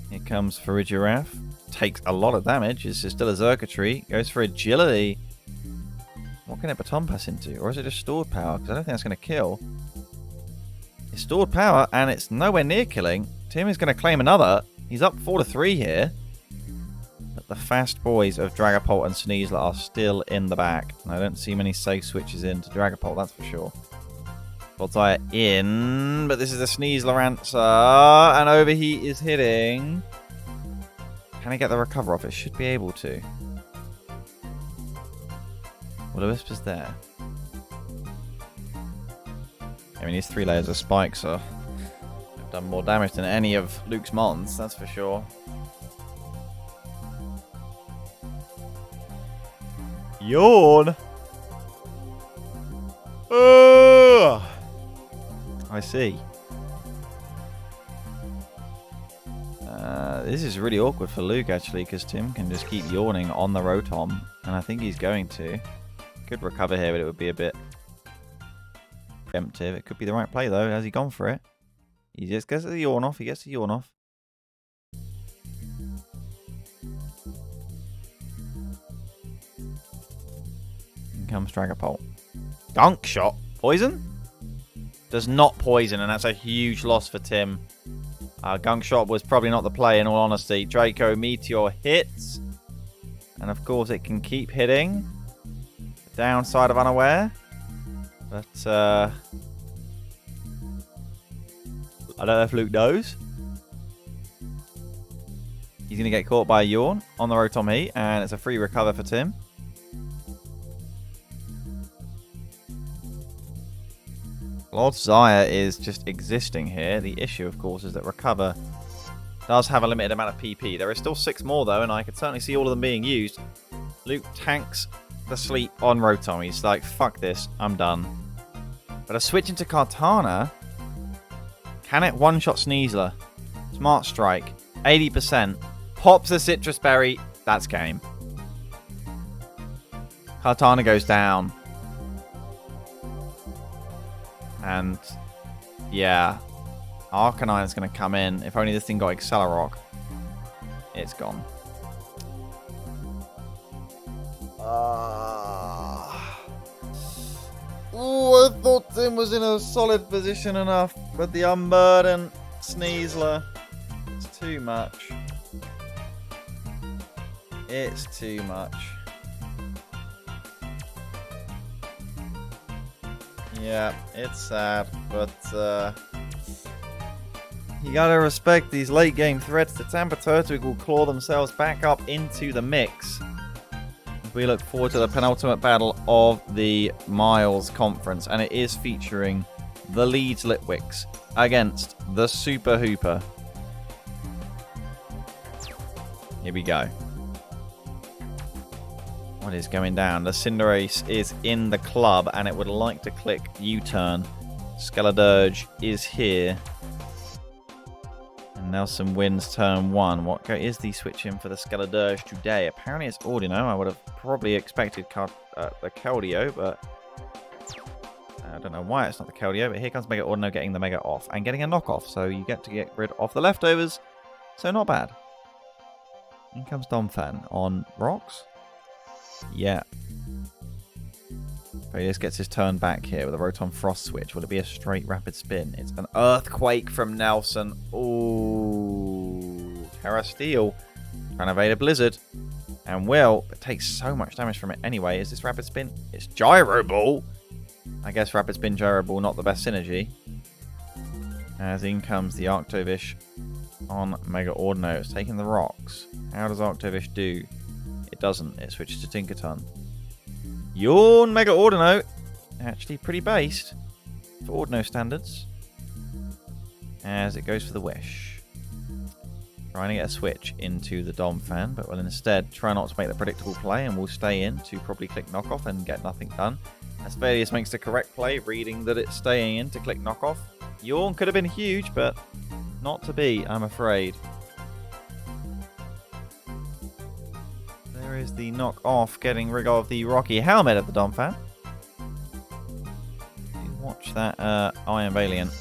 [SPEAKER 1] Here comes Farigiraf. Takes a lot of damage. It's still a Xurkitree. Goes for Agility. What What can it baton pass into? Or is it just stored power? Because I don't think that's going to kill. It's stored power, and it's nowhere near killing. Tim is going to claim another. He's up 4-3 here. But the fast boys of Dragapult and Sneasler are still in the back. And I don't see many safe switches into Dragapult, that's for sure. Voltire in, but this is a Sneasler answer. And Overheat is hitting. Can I get the recover off? It should be able to. Well, the Wisp is there. I mean, these 3 layers of spikes have done more damage than any of Luke's Mons, that's for sure. Yawn! I see. This is really awkward for Luke, actually, because Tim can just keep yawning on the Rotom, and I think he's going to. Could recover here, but it would be a bit preemptive. It could be the right play, though. Has he gone for it? He just gets the yawn off. He gets the yawn off. In comes Dragapult. Gunk Shot. Poison? Does not poison, and that's a huge loss for Tim. Gunk Shot was probably not the play, in all honesty. Draco Meteor hits. And, of course, it can keep hitting. The downside of Unaware. But, I don't know if Luke knows. He's going to get caught by a Yawn on the Rotom Heat, and it's a free recover for Tim. Lord Zaya is just existing here. The issue, of course, is that Recover does have a limited amount of PP. There is still 6 more, though, and I can certainly see all of them being used. Luke tanks the sleep on Rotom. He's like, fuck this, I'm done. But a switch into Kartana. Can it one-shot Sneasler? Smart Strike. 80%. Pops a Citrus Berry. That's game. Kartana goes down. And, yeah. Arcanine's going to come in. If only this thing got Accelerock. It's gone. Oh, I thought Tim was in a solid position enough, but the Unburden Sneasler, it's too much. It's too much. Yeah, it's sad, but you gotta respect these late game threats. The Tampa Turtwig will claw themselves back up into the mix. We look forward to the penultimate battle of the Miles Conference, and it is featuring the Leeds Litwicks against the Super Hoopa. Here we go. What is going down? The Cinderace is in the club, and it would like to click U-turn. Skeledirge is here. And Nelson wins turn 1. What is the switch in for the Skeledirge today? Apparently it's Audino. I would have probably expected the Keldeo, but I don't know why it's not the Keldeo. But here comes Mega Audino getting the Mega off and getting a knockoff. So you get to get rid of the leftovers. So not bad. In comes Donphan on rocks. Yeah. So he just gets his turn back here with a Rotom Frost switch. Will it be a straight Rapid Spin? It's an Earthquake from Nelson. Ooh. Terra Steel. Trying to evade a Blizzard. And will, but takes so much damage from it anyway. Is this Rapid Spin? It's Gyro Ball. I guess Rapid Spin, Gyro Ball, not the best synergy. As in comes the Arctovish on Mega Audino. It's taking the rocks. How does Arctovish do? It doesn't. It switches to Tinkaton. Yawn Mega Audino. Actually pretty based for Audino standards. As it goes for the Wish. Trying to get a switch into the Donphan, but will instead try not to make the predictable play and will stay in to probably click knockoff and get nothing done. Asphalius makes the correct play, reading that it's staying in to click knockoff. Yawn could have been huge, but not to be, I'm afraid. There is the knock off, getting rid of the Rocky Helmet at the Donphan. Watch that Iron Valiant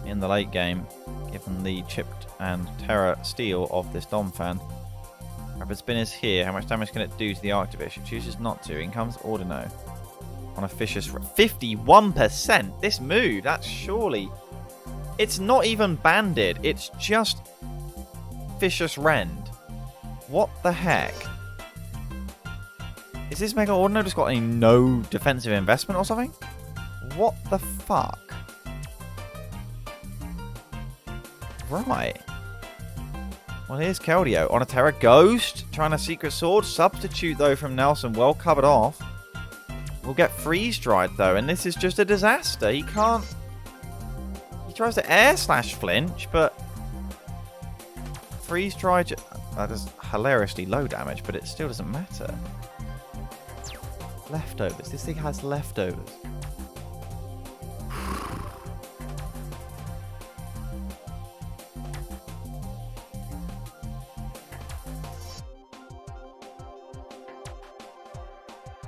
[SPEAKER 1] in the late game, given the chipped and Terra Steel of this Donphan. Rapid Spin is here. How much damage can it do to the Arctovish? It chooses not to. In comes Audino. on a Vicious... 51%? This move, that's surely... It's not even banded. It's just Vicious Rend. What the heck? Is this Mega Ordino just got no defensive investment or something? What the fuck? Right. Well, here's Keldeo. On a Terra Ghost. Trying a Secret Sword. Substitute, though, from Nelson. Well covered off. We'll get Freeze Dried, though. And this is just a disaster. He can't... He tries to air slash flinch, but... Freeze Dried... That is hilariously low damage, but it still doesn't matter. Leftovers. This thing has leftovers.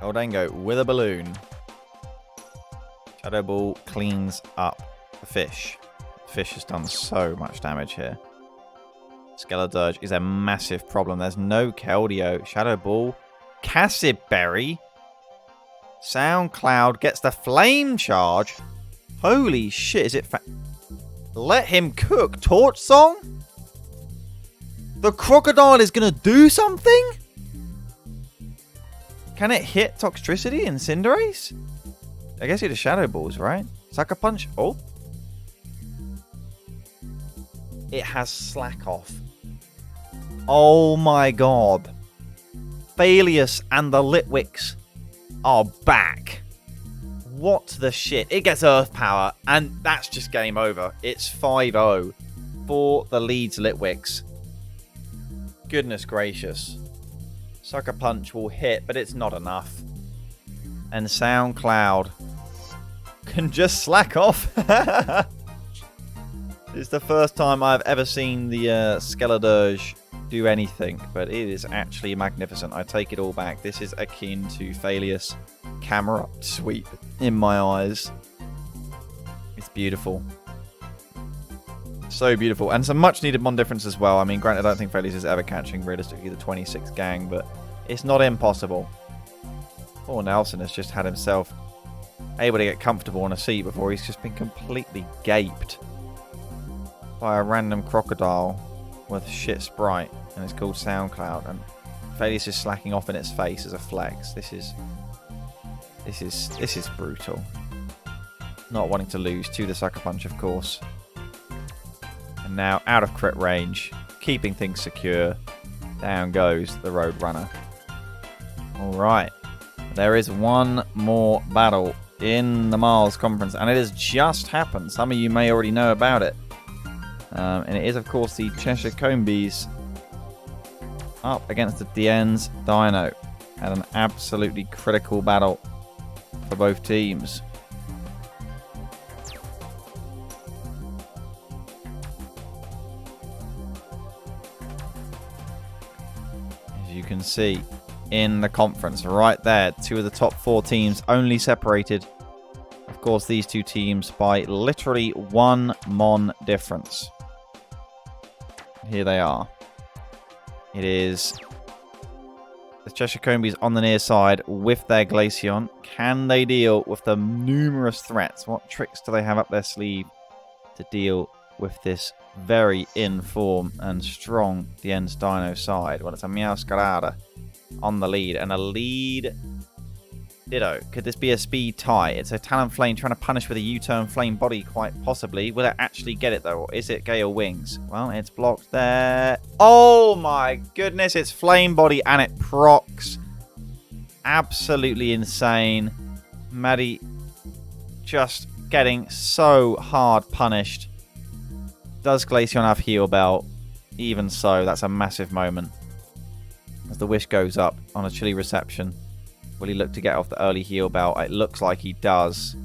[SPEAKER 1] Eldango with a balloon. Shadow Ball cleans up the fish. The fish has done so much damage here. Skeledirge is a massive problem. There's no Keldeo. Shadow Ball. Cassid Berry. SoundCloud gets the flame charge. Holy shit, is it Let him cook. Torch Song? The crocodile is going to do something? Can it hit Toxtricity in Cinderace? I guess it is Shadow Balls, right? Sucker Punch. Oh. It has Slack Off. Oh my god. Phalius and the Litwicks are back. What the shit? It gets Earth Power, and that's just game over. It's 5-0 for the Leeds Litwicks. Goodness gracious. Sucker Punch will hit, but it's not enough. And SoundCloud can just slack off. It's the first time I've ever seen the Skeledirge do anything, but it is actually magnificent. I take it all back. This is akin to Phalius camera sweep in my eyes. It's beautiful. So beautiful. And some much needed mon difference as well. I mean, granted, I don't think Phalius is ever catching realistically the 26 gang, but it's not impossible. Poor Nelson has just had himself able to get comfortable on a seat before he's just been completely gaped by a random crocodile with shit sprite, and it's called SoundCloud, and Phalius is slacking off in its face as a flex. This is brutal. Not wanting to lose to the Sucker Punch, of course. And now out of crit range, keeping things secure. Down goes the Roadrunner. Alright. There is one more battle in the Miles Conference, and it has just happened. Some of you may already know about it. And it is, of course, the Cheshire Combees up against the Dien's Deino. At an absolutely critical battle for both teams. As you can see in the conference right there, two of the top 4 teams only separated, of course, these two teams by literally 1 mon difference. Here they are. It is the Cheshire Combees on the near side with their Glaceon. Can they deal with the numerous threats? What tricks do they have up their sleeve to deal with this very in-form and strong Dien's Deino side? Well, it's a Meowscarada on the lead, and a lead Ditto. Could this be a speed tie? It's a Talonflame trying to punish with a U-turn flame body, quite possibly. Will it actually get it, though? Or is it Gale Wings? Well, it's blocked there. Oh, my goodness. It's flame body, and it procs. Absolutely insane. Maddie just getting so hard punished. Does Glaceon have Heal Bell? Even so, that's a massive moment. As the wish goes up on a chilly reception. Will he look to get off the early heal belt? It looks like he does.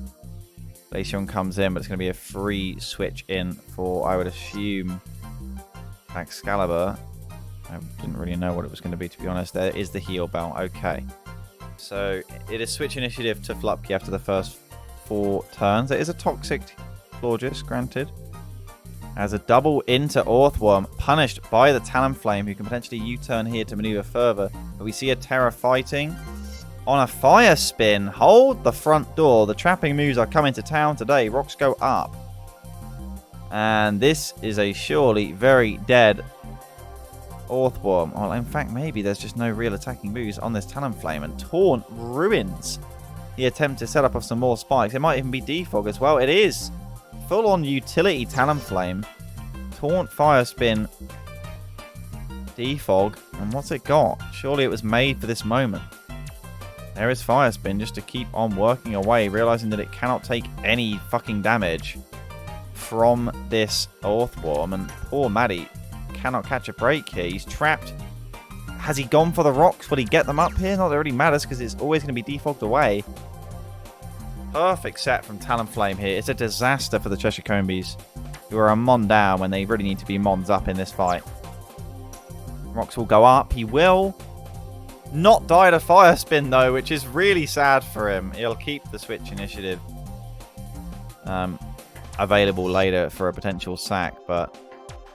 [SPEAKER 1] Glaceon comes in, but it's going to be a free switch in for, I would assume, Excalibur. I didn't really know what it was going to be honest. There is the heal belt. Okay. So it is switch initiative to Flupkey after the first 4 turns. It is a toxic Florges, granted. As a double into Orthworm, punished by the Talonflame, who can potentially U-turn here to maneuver further. But we see a Terra fighting. on a fire spin. Hold the front door. The trapping moves are coming to town today. Rocks go up. And this is a surely very dead Orthworm. Well, in fact, maybe there's just no real attacking moves on this Talonflame. And Taunt ruins the attempt to set up of some more spikes. It might even be Defog as well. It is. Full-on utility Talonflame. Taunt, Fire Spin, Defog. And what's it got? Surely it was made for this moment. There is Fire Spin just to keep on working away, realizing that it cannot take any fucking damage from this Orthworm. And poor Maddie cannot catch a break here. He's trapped. Has he gone for the rocks? Will he get them up here? Not that it really matters because it's always going to be defogged away. Perfect set from Talonflame here. It's a disaster for the Cheshire Combees, who are a mon down when they really need to be mons up in this fight. Rocks will go up. He will not die to Fire Spin though, which is really sad for him. He'll keep the switch initiative available later for a potential sack, but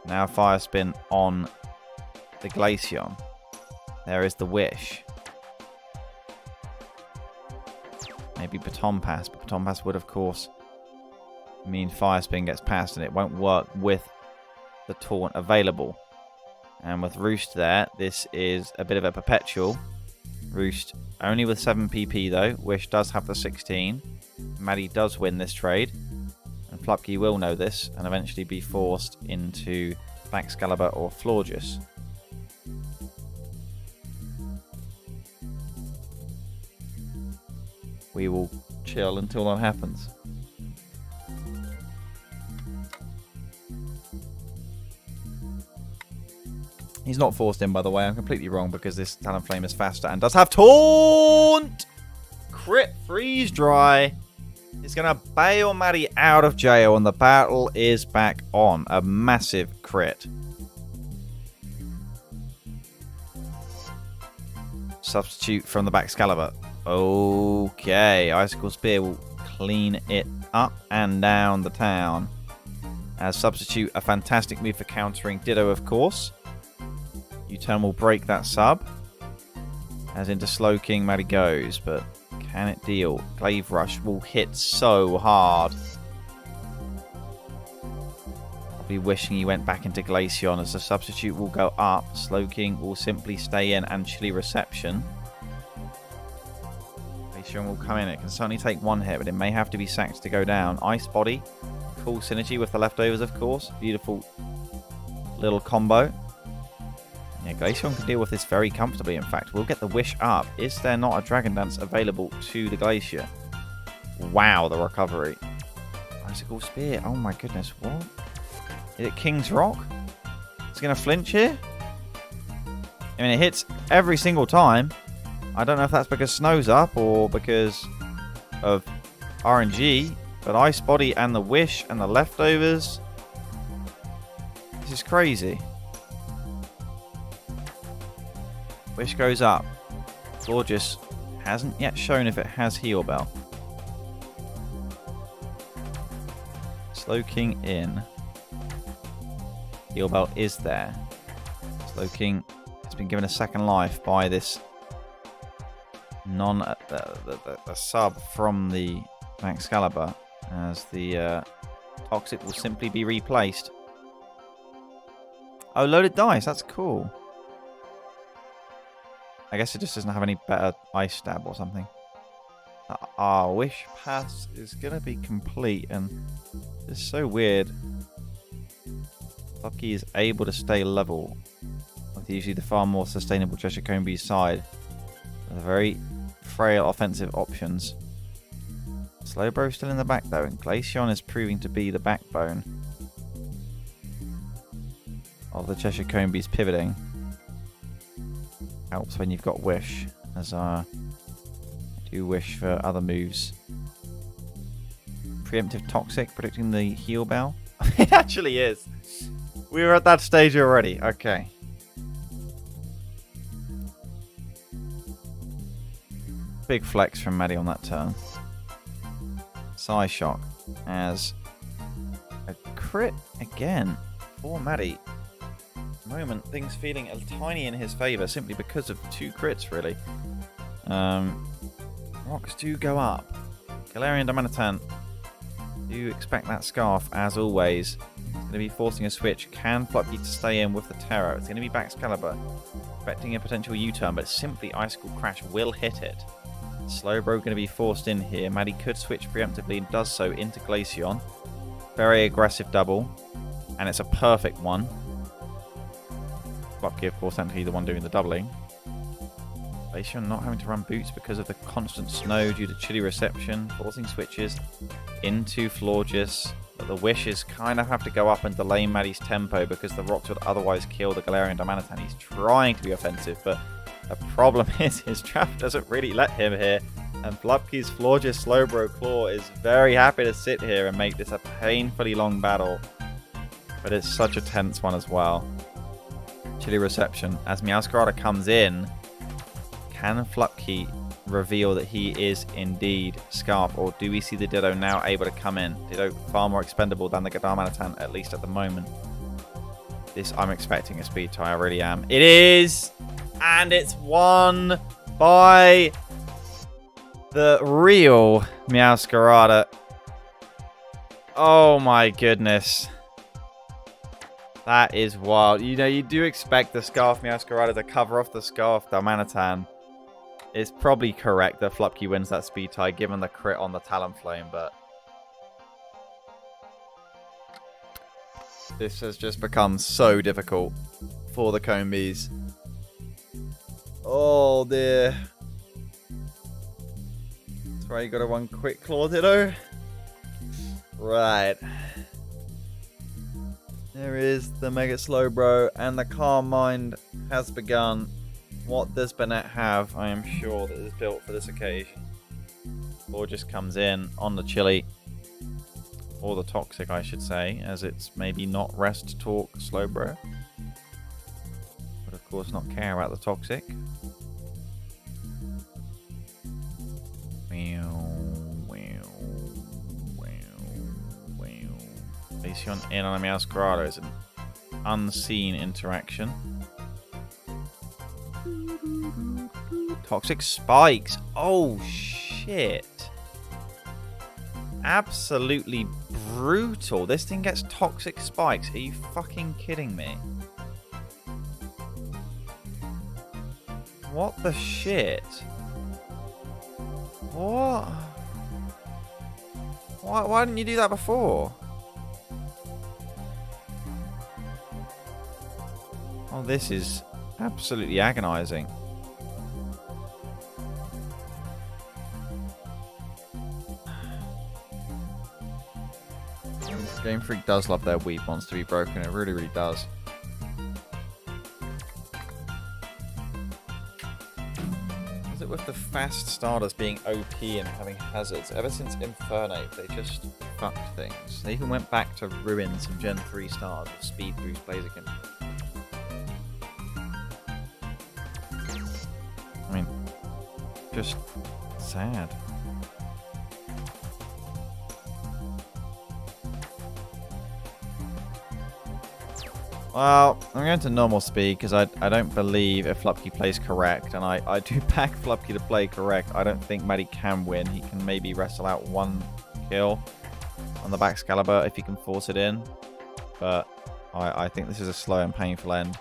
[SPEAKER 1] now Fire Spin on the Glaceon. There is the Wish. Maybe Baton Pass, but Baton Pass would, of course, mean Fire Spin gets passed and it won't work with the Taunt available. And with Roost there, this is a bit of a perpetual. Roost only with 7 PP though. Wish does have the 16. Maddie does win this trade. And Flupkey will know this and eventually be forced into Baxcalibur or Florges. We will chill until that happens. He's not forced in, by the way. I'm completely wrong because this Talonflame is faster and does have Taunt! Crit Freeze Dry. It's going to bail Maddie out of jail and the battle is back on. A massive crit. Substitute from the Baxcalibur. Okay, Icicle Spear will clean it up and down the town. As Substitute, a fantastic move for countering Ditto, of course. U-turn will break that sub. As into Slowking, Maddie goes, but can it deal? Glaive Rush will hit so hard. I'll be wishing he went back into Glaceon as the Substitute will go up. Slowking will simply stay in and Chilly Reception. Glaceon will come in. It can certainly take one hit, but it may have to be sacked to go down. Ice Body. Cool synergy with the leftovers, of course. Beautiful little combo. Yeah, Glaceon can deal with this very comfortably, in fact. We'll get the Wish up. Is there not a Dragon Dance available to the Glacier? Wow, the recovery. Icicle Spear. Oh my goodness, what? Is it King's Rock? Is it going to flinch here? I mean, it hits every single time. I don't know if that's because Snow's up or because of RNG, but Ice Body and the Wish and the leftovers. This is crazy. Wish goes up. Florges hasn't yet shown if it has Heal Bell. Slowking in. Heal Bell is there. Slowking has been given a second life by this the sub from the Baxcalibur, as the Toxic will simply be replaced. Oh, loaded dice. That's cool. I guess it just doesn't have any better Ice Stab or something. Our Wish Pass is going to be complete, and it's so weird. Lucky is able to stay level with usually the far more sustainable Cheshire Combees side. With very frail offensive options. Slowbro still in the back though, and Glaceon is proving to be the backbone of the Cheshire Combees pivoting. Helps when you've got Wish, as I do wish for other moves. Preemptive Toxic, predicting the Heal Bell. It actually is. We were at that stage already. Okay. Big flex from Maddie on that turn. Psyshock as a crit again for Maddie. Moment, things feeling a tiny in his favour simply because of 2 crits, really. Rocks do go up. Galarian Darmanitan. Do expect that Scarf, as always. It's going to be forcing a switch. Can Flupkey to stay in with the Terror. It's going to be Baxcalibur. Expecting a potential U-turn, but simply Icicle Crash will hit it. Slowbro going to be forced in here. Maddie could switch preemptively and does so into Glaceon. Very aggressive double. And it's a perfect one. Flupkey, of course, technically the one doing the doubling. Glaceon not having to run boots because of the constant snow due to chilly reception. Forcing switches into Florges. But the wishes kind of have to go up and delay Maddie's tempo because the rocks would otherwise kill the Galarian Darmanitan. He's trying to be offensive, but the problem is his trap doesn't really let him here. And Flupkey's Florges Slowbro Claw is very happy to sit here and make this a painfully long battle. But it's such a tense one as well. Chilly reception. As Meowscarada comes in, can Flupkey reveal that he is indeed Scarf, or do we see the Ditto now able to come in? Ditto far more expendable than the Darmanitan, at least at the moment. This, I'm expecting a speed tie, I really am. It is! And it's won by the real Meowscarada. Oh my goodness. That is wild. You know, you do expect the Scarf Meowscarada to cover off the Scarf Darmanitan. It's probably correct that Flupkey wins that speed tie given the crit on the Talonflame, but this has just become so difficult for the Combees. Oh dear. That's why you got to run quick Claw Ditto. Right. There is the Mega Slowbro, and the Calm Mind has begun. What does Bennett have? I am sure that is built for this occasion. Or just comes in on the Chilly. Or the Toxic, I should say, as it's maybe not Rest Talk Slowbro. But of course not care about the Toxic. Glaceon in on a Meowscarada is an unseen interaction. Toxic Spikes. Oh, shit. Absolutely brutal. This thing gets Toxic Spikes. Are you fucking kidding me? What the shit? What? Why didn't you do that before? Oh, this is absolutely agonizing. Game Freak does love their weapons to be broken. It really, really does. Is it with the fast starters being OP and having hazards? Ever since Infernape, they just fucked things. They even went back to ruin some Gen 3 stars with Speed Boost Blaziken. I mean, just sad. Well, I'm going to normal speed because I don't believe if Flupkey plays correct, and I do back Flupkey to play correct. I don't think Maddie can win. He can maybe wrestle out one kill on the Baxcalibur if he can force it in, but I think this is a slow and painful end.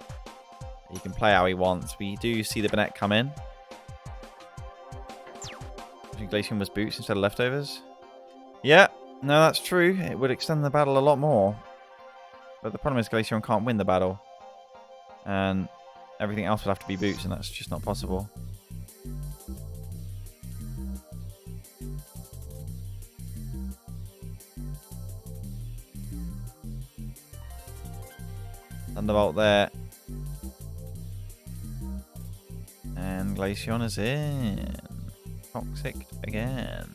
[SPEAKER 1] He can play how he wants. We do see the Bennett come in. Glaceon was boots instead of leftovers. Yeah, no, that's true. It would extend the battle a lot more. But the problem is Glaceon can't win the battle. And everything else would have to be boots, and that's just not possible. Thunderbolt there. And Glaceon is in. Toxic again.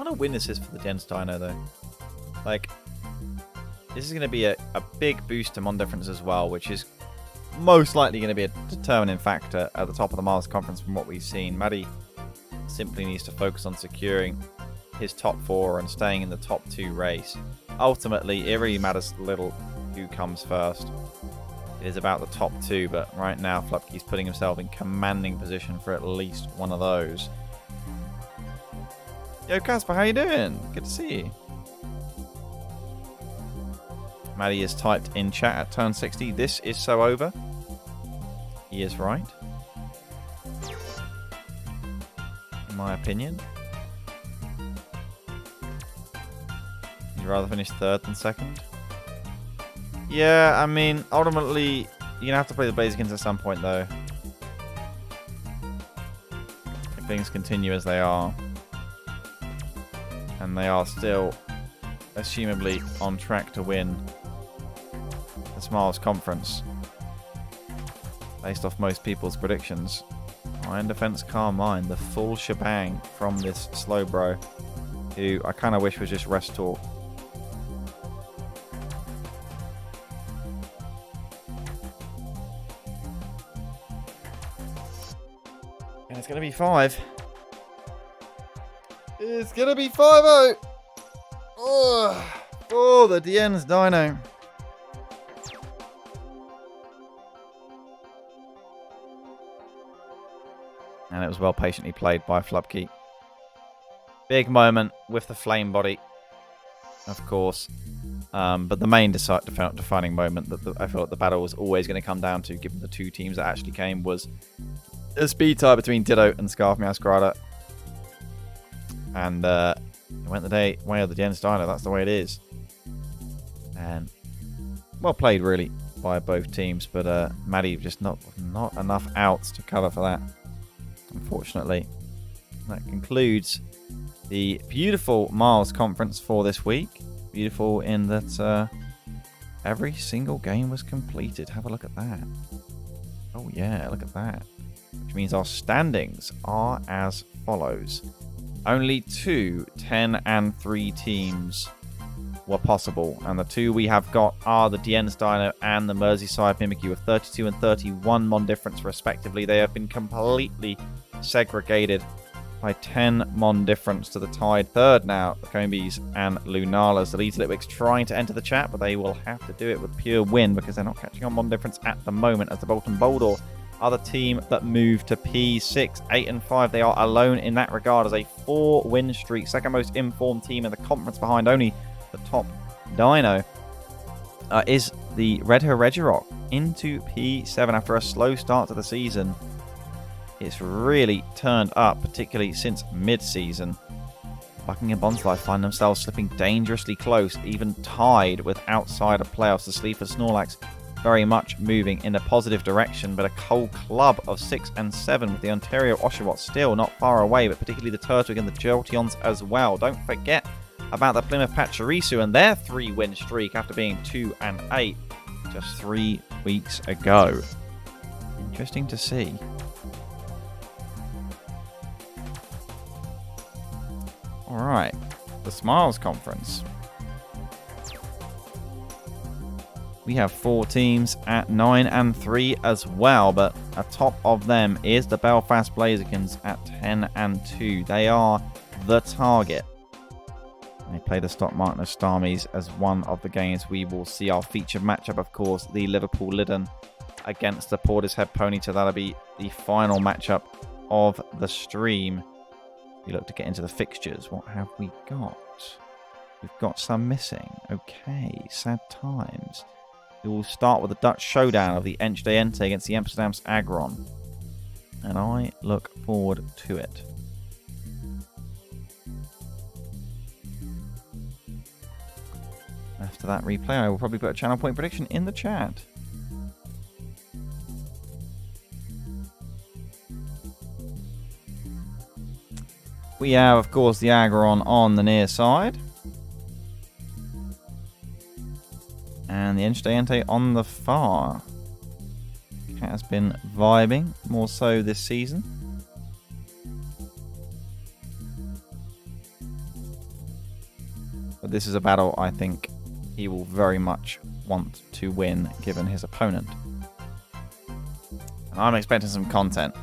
[SPEAKER 1] kind of win this is for the Gens Dino, though. Like, this is going to be a big boost to Mon difference as well, which is most likely going to be a determining factor at the top of the Mars Conference from what we've seen. Maddie simply needs to focus on securing his top 4 and staying in the top 2 race. Ultimately, it really matters little who comes first. It is about the top 2, but right now Flupkey's putting himself in commanding position for at least one of those. Yo, Casper, how you doing? Good to see you. Maddie has typed in chat at turn 60. This is so over. He is right. In my opinion. You'd rather finish 3rd than 2nd? Yeah, I mean, ultimately, you're going to have to play the Blazikens at some point, though. If things continue as they are. And they are still, assumably, on track to win the Smiles Conference. Based off most people's predictions. Iron Defense, Carmine, the full shebang from this Slowbro, who I kind of wish was just Rest Talk. And it's going to be 5. It's going to be 5-0. Oh, the Gens Dino. And it was well patiently played by Flupkey. Big moment with the flame body, of course. But the main defining moment that I felt the battle was always going to come down to, given the 2 teams that actually came, was a speed tie between Ditto and Scarf Meowscarada. And it went the way of the Gens Dino. That's the way it is. And well played, really, by both teams. But Maddie just not enough outs to cover for that. Unfortunately, that concludes the beautiful Miles Conference for this week. Beautiful in that every single game was completed. Have a look at that. Oh yeah, look at that. Which means our standings are as follows. Only 2 10 and 3 teams were possible, and the 2 we have got are the Gens Dino and the Merseyside Mimikyu with 32 and 31 Mon difference respectively. They have been completely segregated by 10 Mon difference to the tied 3rd now, the Combees and Lunalas. The Gallades Litwicks trying to enter the chat, but they will have to do it with pure win because they're not catching on Mon difference at the moment, as the Bolton Boldore are the team that move to P6, 8 and 5. They are alone in that regard as a 4-win streak, second most informed team in the conference behind only the top Dino. Is the Red Regirock into P7 after a slow start to the season. It's really turned up, particularly since mid-season. Bucking and Bonsly find themselves slipping dangerously close, even tied with outside of playoffs. The Sleeper Snorlax very much moving in a positive direction, but a cold club of 6 and 7 with the Ontario Oshawott still not far away, but particularly the Turtwig and the Jolteons as well. Don't forget about the Plymouth Pachirisu and their 3-win streak after being 2 and 8 just 3 weeks ago. Interesting to see. Alright, the Smiles Conference. We have 4 teams at 9 and 3 as well, but atop of them is the Belfast Blazikens at 10 and 2. They are the target. They play the stock market of Starmies as one of the games we will see. Our featured matchup, of course, the Liverpool Litten against the Portishead Ponyta. That'll be the final matchup of the stream. We look to get into the fixtures. What have we got? We've got some missing. Okay, sad times. We will start with the Dutch showdown of the Jolteon Entei against the Amsterdam's Aggron. And I look forward to it. After that replay, I will probably put a channel point prediction in the chat. We have, of course, the Aggron on the near side. And the Jolteon Entei on the far. Cat has been vibing, more so this season. But this is a battle I think he will very much want to win, given his opponent. And I'm expecting some content.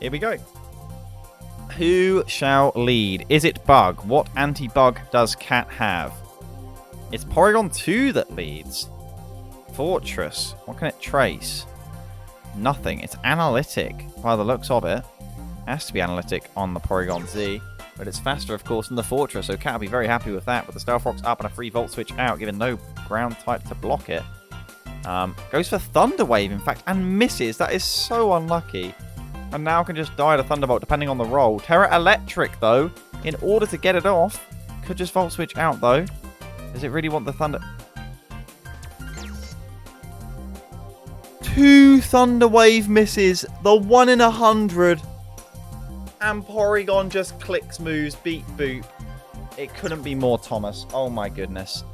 [SPEAKER 1] Here we go. Who shall lead? Is it Bug? What anti-bug does Cat have? It's Porygon 2 that leads. Fortress. What can it trace? Nothing. It's Analytic by the looks of it. Has to be Analytic on the Porygon Z. But it's faster, of course, than the Fortress, so Cat will be very happy with that. With the Stealth Rocks up and a free Volt Switch out, giving no ground type to block it. Goes for Thunder Wave, in fact, and misses. That is so unlucky. And now can just die to Thunderbolt, depending on the roll. Terra Electric, though, in order to get it off. Could just Volt Switch out, though. Does it really want the Thunder? 2 Thunder Wave misses. The 1 in 100. And Porygon just clicks moves, beat boop. It couldn't be more Thomas. Oh my goodness.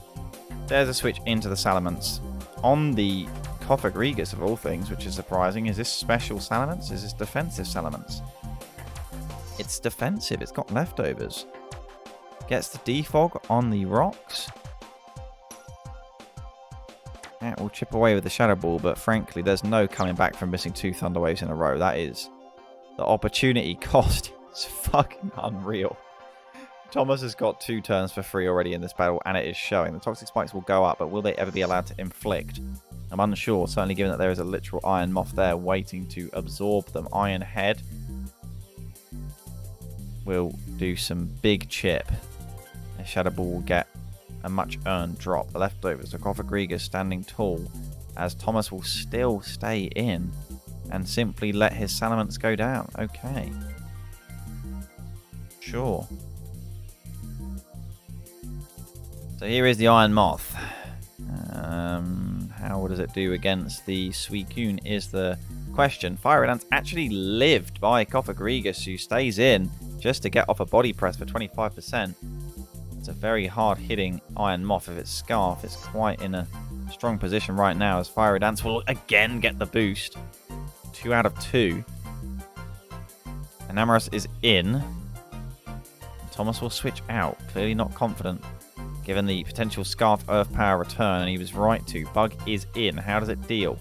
[SPEAKER 1] There's a switch into the Salamence. On the Cofagrigus of all things, which is surprising. Is this special Salamence? Is this defensive Salamence? It's defensive. It's got leftovers. Gets the Defog on the rocks. That will chip away with the Shadow Ball, but frankly, there's no coming back from missing 2 Thunder Waves in a row. That is... the opportunity cost is fucking unreal. Thomas has got 2 turns for free already in this battle, and it is showing. The Toxic Spikes will go up, but will they ever be allowed to inflict? I'm unsure, certainly given that there is a literal Iron Moth there waiting to absorb them. Iron Head will do some big chip. The Shadow Ball will get a much earned drop. The leftovers, the Cofagrigus standing tall, as Thomas will still stay in and simply let his Salamence go down. Okay. Sure. So here is the Iron Moth. How does it do against the Suicune is the question. Fire Dance actually lived by Cofagrigus, who stays in just to get off a body press for 25%. It's a very hard-hitting Iron Moth. If it's Scarf, it's quite in a strong position right now, as Fire Dance will again get the boost. 2 out of 2. And Amorous is in. Thomas will switch out. Clearly not confident, given the potential Scarf Earth Power return, and he was right to. Bug is in. How does it deal?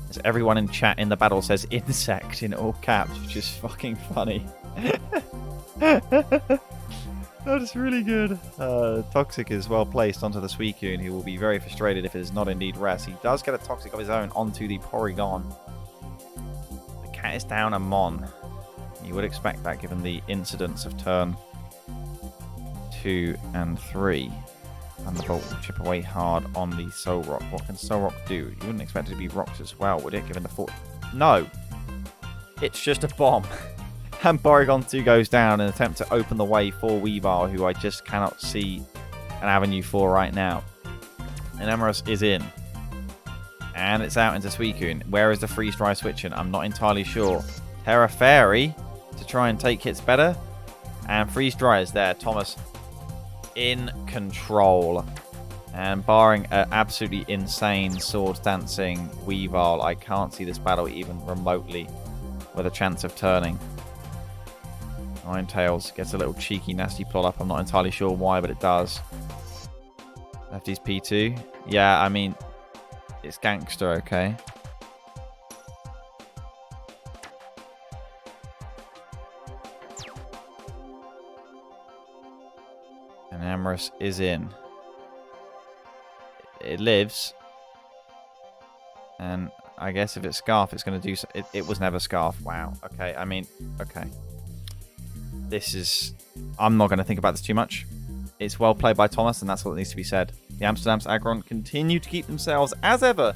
[SPEAKER 1] As everyone in chat in the battle says insect in all caps, which is fucking funny. That is really good. Toxic is well placed onto the Suicune, who will be very frustrated if it is not indeed rest. He does get a Toxic of his own onto the Porygon. The Cat is down a Mon. You would expect that given the incidents of turn 2 and 3. Thunderbolt will chip away hard on the Solrock. What can Solrock do? You wouldn't expect it to be rocks as well, would it? Given the fort. No! It's just a bomb. And Porygon 2 goes down in an attempt to open the way for Weavile, who I just cannot see an avenue for right now. And Amorous is in. And it's out into Suicune. Where is the Freeze Dry switching? I'm not entirely sure. Terra Fairy to try and take hits better. And Freeze Dry is there. Thomas in control. And barring an absolutely insane sword dancing Weavile, I can't see this battle even remotely with a chance of turning. Ninetales gets a little cheeky, nasty plot up. I'm not entirely sure why, but it does. Lefty's P2. Yeah, I mean, it's gangster, okay? And Amorous is in. It lives. And I guess if it's Scarf, it's going to do... It was never Scarf. Wow. Okay, I mean, okay. This is... I'm not going to think about this too much. It's well played by Thomas, and that's what needs to be said. The Amsterdam's Aggron continue to keep themselves, as ever,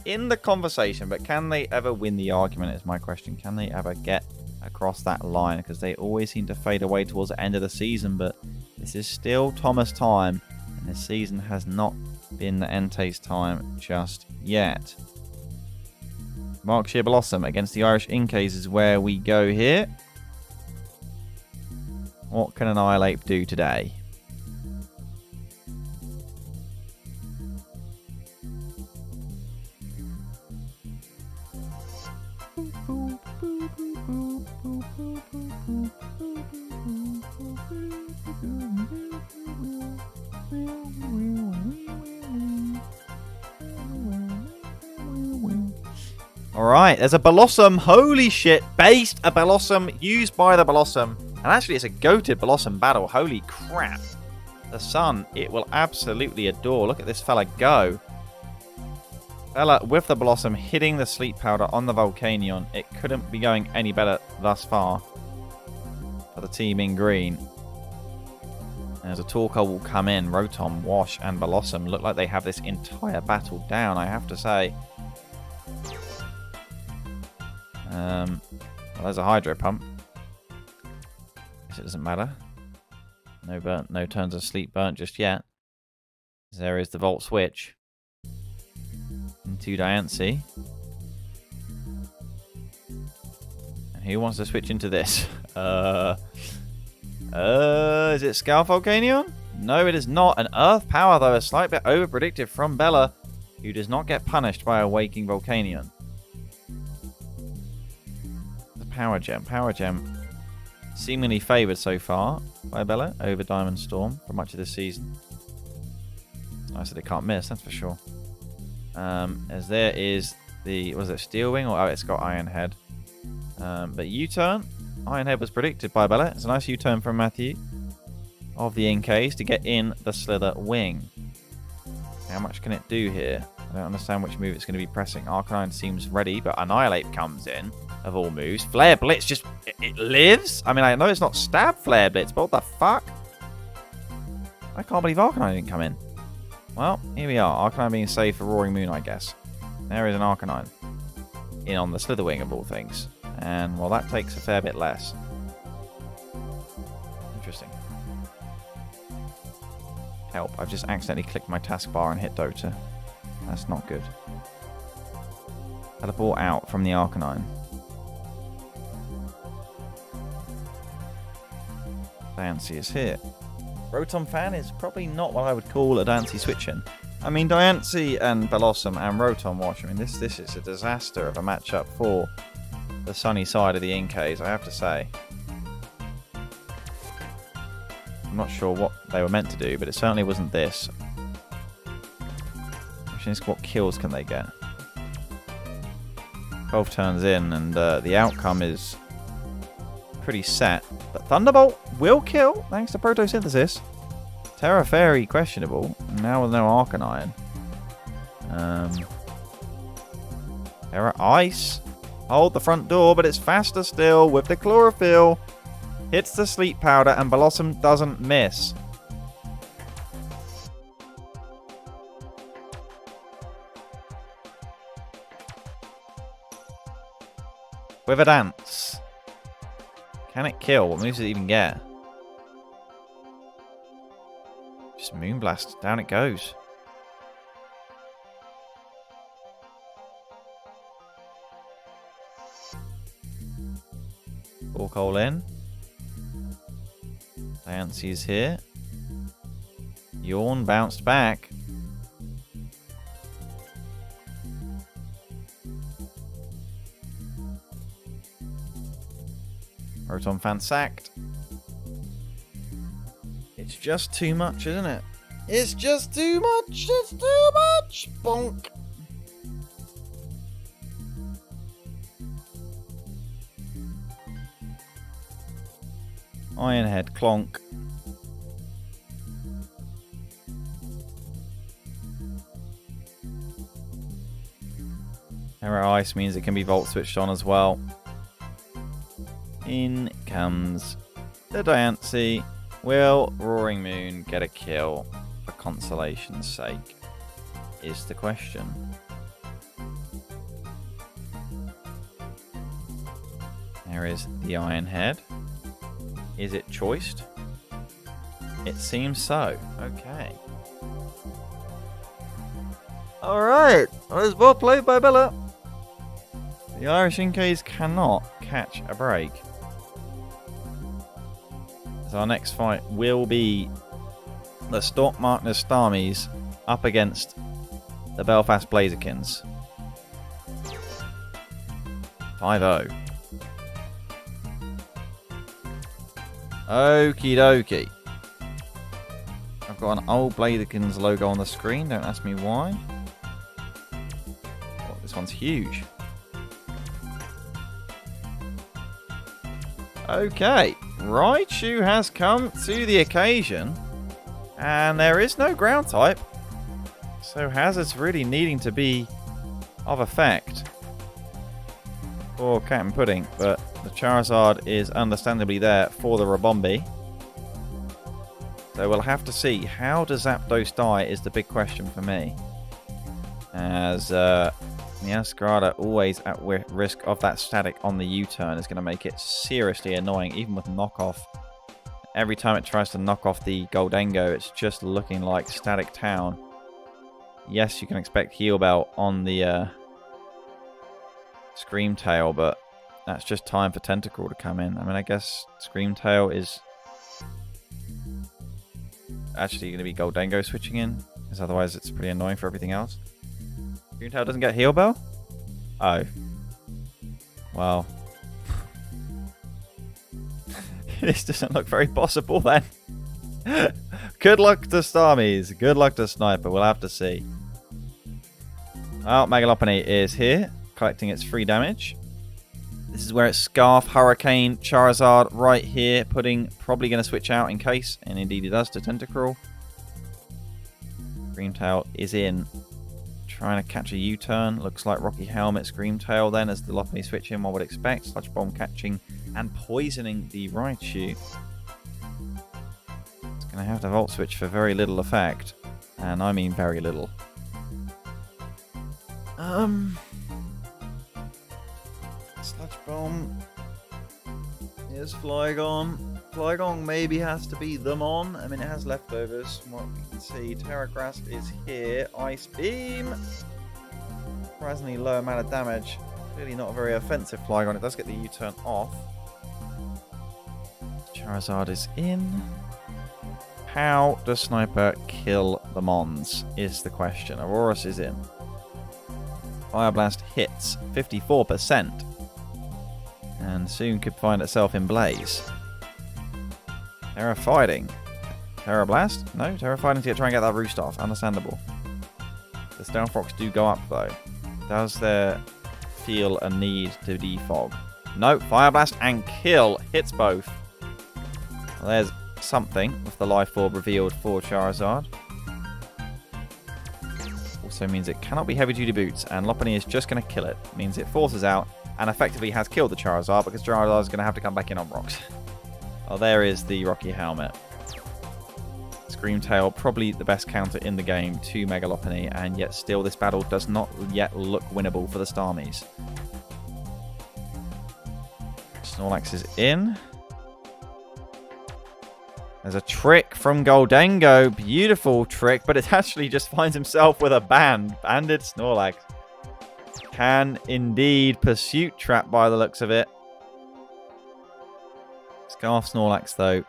[SPEAKER 1] in the conversation. But can they ever win the argument, is my question. Can they ever get across that line? Because they always seem to fade away towards the end of the season. But this is still Thomas' time. And this season has not been the Entei's time just yet. Berkshire Bellossom against the Irish Inkays is where we go here. What can Annihilate do today? Alright, there's a Bellossom. Holy shit. Based a Bellossom used by the Bellossom. And actually, it's a goated Bellossom battle. Holy crap. The sun, it will absolutely adore. Look at this fella go. Fella with the Bellossom hitting the sleep powder on the Volcanion. It couldn't be going any better thus far for the team in green. As a Torkoal will come in, Rotom, Wash, and Bellossom look like they have this entire battle down, I have to say. Well, there's a Hydro Pump. Guess it doesn't matter. No turns of sleep burnt just yet. There is the Volt Switch. Into Diancie. And who wants to switch into this? Is it Scout Volcanion? No, it is not. An Earth Power, though, a slight bit over-predictive from Bella, who does not get punished by a Waking Volcanion. The Power Gem. Power Gem seemingly favoured so far by Bella over Diamond Storm for much of this season. Nice that it can't miss, that's for sure. As there is the, was it Steel Wing? Or, oh, it's got Iron Head. But U-turn. Iron Head was predicted by Bella. It's a nice U-turn from Matthew of the Inkays to get in the Slither Wing. How much can it do here? I don't understand which move it's going to be pressing. Arcanine seems ready, but Annihilate comes in, of all moves. Flare Blitz just, it lives? I mean, I know it's not Stab Flare Blitz, but what the fuck? I can't believe Arcanine didn't come in. Well, here we are. Arcanine being saved for Roaring Moon, I guess. There is an Arcanine in on the Slither Wing, of all things. And, well, that takes a fair bit less. Interesting. Help. I've just accidentally clicked my taskbar and hit Dota. That's not good. Teleport out from the Arcanine. Diancie is here. Rotom fan is probably not what I would call a Diancie switch-in. I mean, Diancie and Bellossom and Rotom Wash, I mean, this is a disaster of a matchup for the sunny side of the Inkays, I have to say. I'm not sure what they were meant to do, but it certainly wasn't this. What kills can they get? 12 turns in, and the outcome is pretty set. But Thunderbolt will kill, thanks to Photosynthesis. Terra Fairy, questionable. Now with no Arcanine. Terra Ice. Hold the front door, but it's faster still with the Chlorophyll. Hits the Sleep Powder, and Bellossom doesn't miss. With a Dance. Can it kill? What moves does it even get? Just Moonblast. Down it goes. Torkoal in. Diancie's here. Yawn bounced back. Rotom fan sacked. It's just too much, isn't it? It's just too much. It's too much. Bonk. Iron Head, clonk. Terra Ice means it can be Volt switched on as well. In comes the Diancie. Will Roaring Moon get a kill for consolation's sake? Is the question. There is the Iron Head. Is it choiced? It seems so. Okay. Alright. That was well played by Bella. The Irish Inkays cannot catch a break. So our next fight will be the Storkmarkner Starmies up against the Belfast Blazikens. 5-0. Okie dokie. I've got an old Blazikens logo on the screen. Don't ask me why. Oh, this one's huge. Okay. Raichu has come to the occasion. And there is no ground type. So Hazard's really needing to be of effect for Captain Pudding. But the Charizard is understandably there for the Rabombi. So we'll have to see. How does Zapdos die is the big question for me. As Miascarada, always at risk of that static on the U-turn, is going to make it seriously annoying, even with knockoff. Every time it tries to knock off the Goldengo, it's just looking like Static Town. Yes, you can expect Heal Bell on the Screamtail, but that's just time for Tentacruel to come in. I mean, I guess Screamtail is actually going to be Goldengo switching in, because otherwise it's pretty annoying for everything else. Screamtail doesn't get Heal Bell? Oh. Well. This doesn't look very possible then. Good luck to Starmies. Good luck to Sniper. We'll have to see. Well, Mega Lopunny is here, collecting its free damage. This is where it's Scarf, Hurricane, Charizard right here. Pudding probably going to switch out in case, and indeed it does, to Tentacruel. Screamtail is in. Trying to catch a U-turn. Looks like Rocky Helmet, Screamtail then as the Lopunny switch in, one would expect. Sludge Bomb catching and poisoning the Raichu. It's going to have to Volt Switch for very little effect. And I mean very little. Sludge Bomb is Flygon. Flygon maybe has to be the Mon. I mean, it has leftovers from what we can see. Terra Grass is here. Ice Beam. Surprisingly low amount of damage. Clearly not a very offensive Flygon. It does get the U-turn off. Charizard is in. How does Sniper kill the Mons is the question. Aurorus is in. Fire Blast hits 54%. And soon could find itself in Blaze. Terra Fighting. Terra Blast? No, Terra Fighting to try and get that roost off. Understandable. The Stealth Rocks do go up though. Does there feel a need to defog? No, Fire Blast and Kill hits both. Well, there's something with the Life Orb revealed for Charizard. Also means it cannot be Heavy Duty Boots, and Lopunny is just going to kill it. Means it forces out and effectively has killed the Charizard because Charizard is going to have to come back in on rocks. Oh, there is the Rocky Helmet. Screamtail, probably the best counter in the game to Mega Lopunny, and yet still this battle does not yet look winnable for the Starmies. Snorlax is in. There's a trick from Goldengo. Beautiful trick, but it actually just finds himself with a band. Banded Snorlax. Can indeed Pursuit Trap by the looks of it. Scarf Snorlax, though,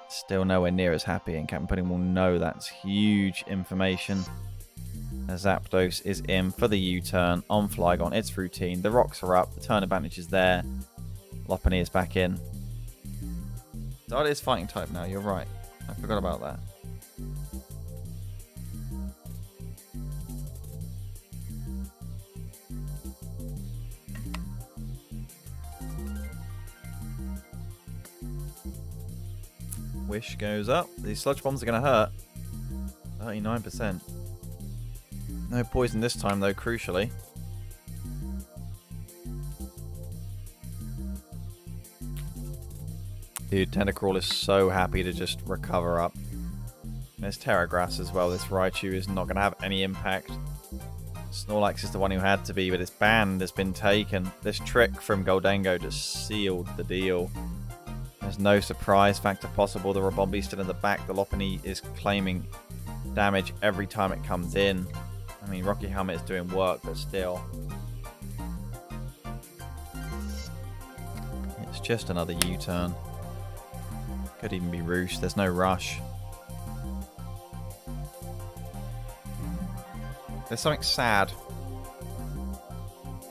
[SPEAKER 1] still nowhere near as happy, and Captain Pudding will know that's huge information. As Zapdos is in for the U-turn on Flygon. It's routine. The rocks are up. The turn advantage is there. Lopunny is back in. That is fighting type now, you're right. I forgot about that. Wish goes up. These Sludge Bombs are going to hurt. 39%. No poison this time, though, crucially. Dude, Tentacruel is so happy to just recover up. There's Terra Grass as well. This Raichu is not going to have any impact. Snorlax is the one who had to be, but its band has been taken. This trick from Goldengo just sealed the deal. There's no surprise factor possible. The Rabombi's still in the back. The Lopunny is claiming damage every time it comes in. I mean, Rocky Helmet is doing work, but still. Just another U-turn. Could even be Roosh. There's no rush. There's something sad,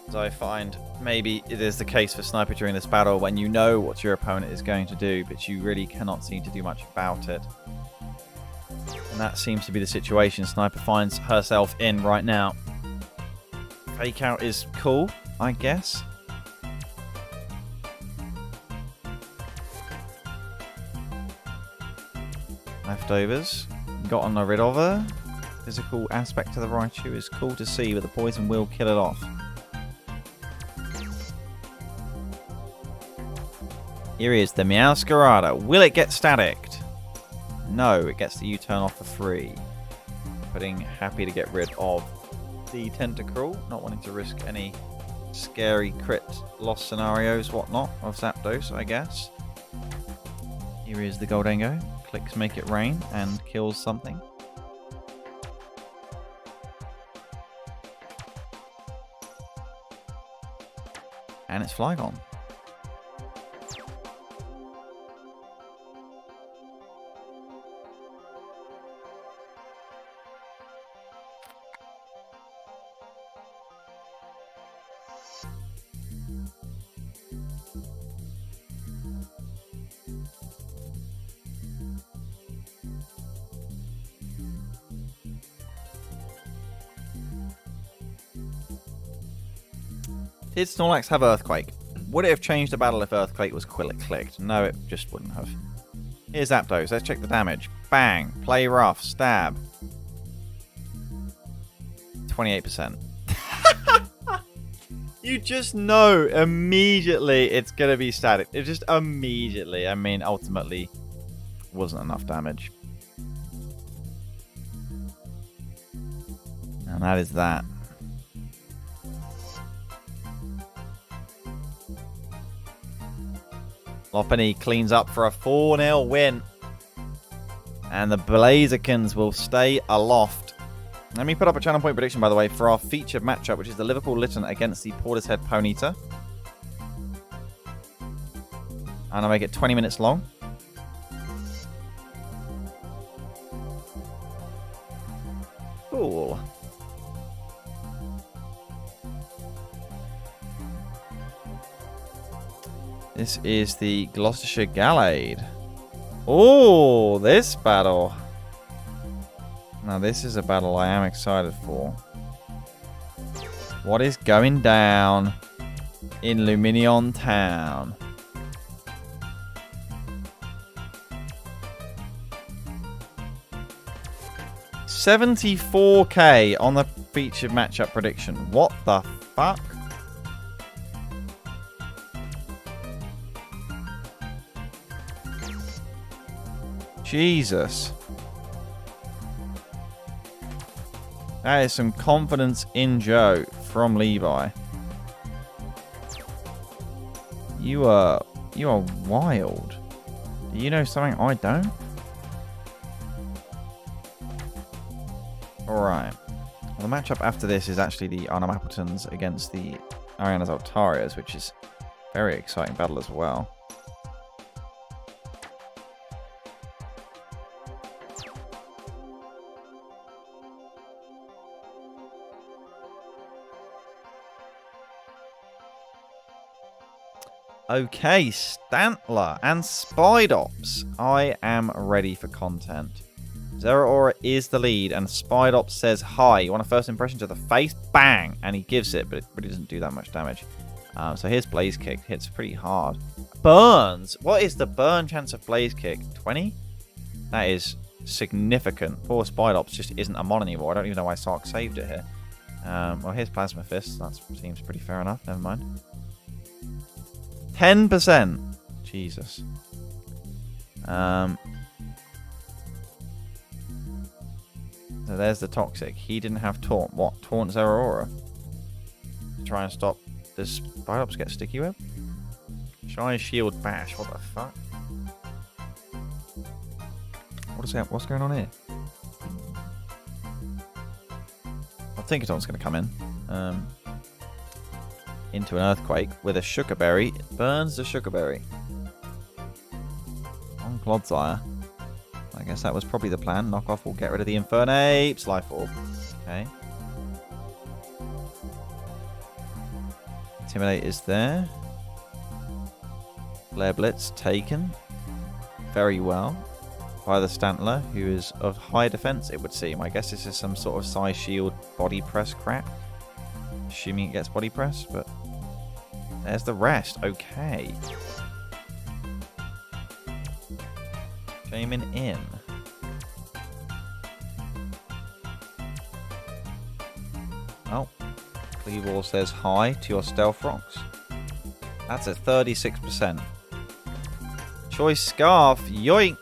[SPEAKER 1] as I find maybe it is the case for Sniper during this battle, when you know what your opponent is going to do, but you really cannot seem to do much about it. And that seems to be the situation Sniper finds herself in right now. Fake out is cool, I guess. Leftovers. Gotten rid of her. Physical aspect to the Raichu is cool to see, but the poison will kill it off. Here is the Meowscarada. Will it get staticked? No, it gets the U-turn off for free. Putting happy to get rid of the Tentacruel, not wanting to risk any scary crit loss scenarios, whatnot, of Zapdos, I guess. Here is the Goldengo. Clicks make it rain and kills something. And it's Flygon. Did Snorlax have Earthquake? Would it have changed the battle if Earthquake was clicked? No, it just wouldn't have. Here's Zapdos. Let's check the damage. Bang. Play rough. Stab. 28%. You just know immediately it's going to be static. It just immediately. I mean, ultimately, wasn't enough damage. And that is that. Lopunny cleans up for a 4-0 win. And the Blazikens will stay aloft. Let me put up a channel point prediction, by the way, for our featured matchup, which is the Liverpool Litten against the Portishead Ponyta. And I'll make it 20 minutes long. Cool. This is the Gloucestershire Gallade. Oh, this battle. Now, this is a battle I am excited for. What is going down in Lumineon Town? $74K on the featured matchup prediction. What the fuck? Jesus. That is some confidence in Joe from Levi. You are wild. Do you know something I don't? Alright. Well, the matchup after this is actually the Arnhem Appletons against the Ariana's Altarias, which is a very exciting battle as well. Okay, Stantler and Spidops. I am ready for content. Zeraora is the lead, and Spidops says hi. You want a first impression to the face? Bang! And he gives it, but it really doesn't do that much damage. So here's Blaze Kick. Hits pretty hard. Burns! What is the burn chance of Blaze Kick? 20? That is significant. Poor Spidops just isn't a mon anymore. I don't even know why Sark saved it here. Well, here's Plasma Fist. That seems pretty fair enough. Never mind. 10%. Jesus. So there's the Toxic. He didn't have Taunt. What? Taunt Zeraora? To try and stop. Does Spidops get Sticky Web? Shy Shield Bash. What the fuck? What's going on here? I think Tinkaton's going to come in. into an Earthquake with a Sugar Berry. It burns the Sugar Berry. On Clodsire. I guess that was probably the plan. Knockoff will get rid of the Infernape's Life Orb. Okay. Intimidate is there. Flare Blitz taken. Very well. By the Stantler, who is of high defense, it would seem. I guess this is some sort of Psy Shield body press crap. Assuming it gets body press, but there's the rest. Okay. Shaman in. Oh. Cleavor says hi to your Stealth Rocks. That's at 36%. Choice Scarf. Yoinked.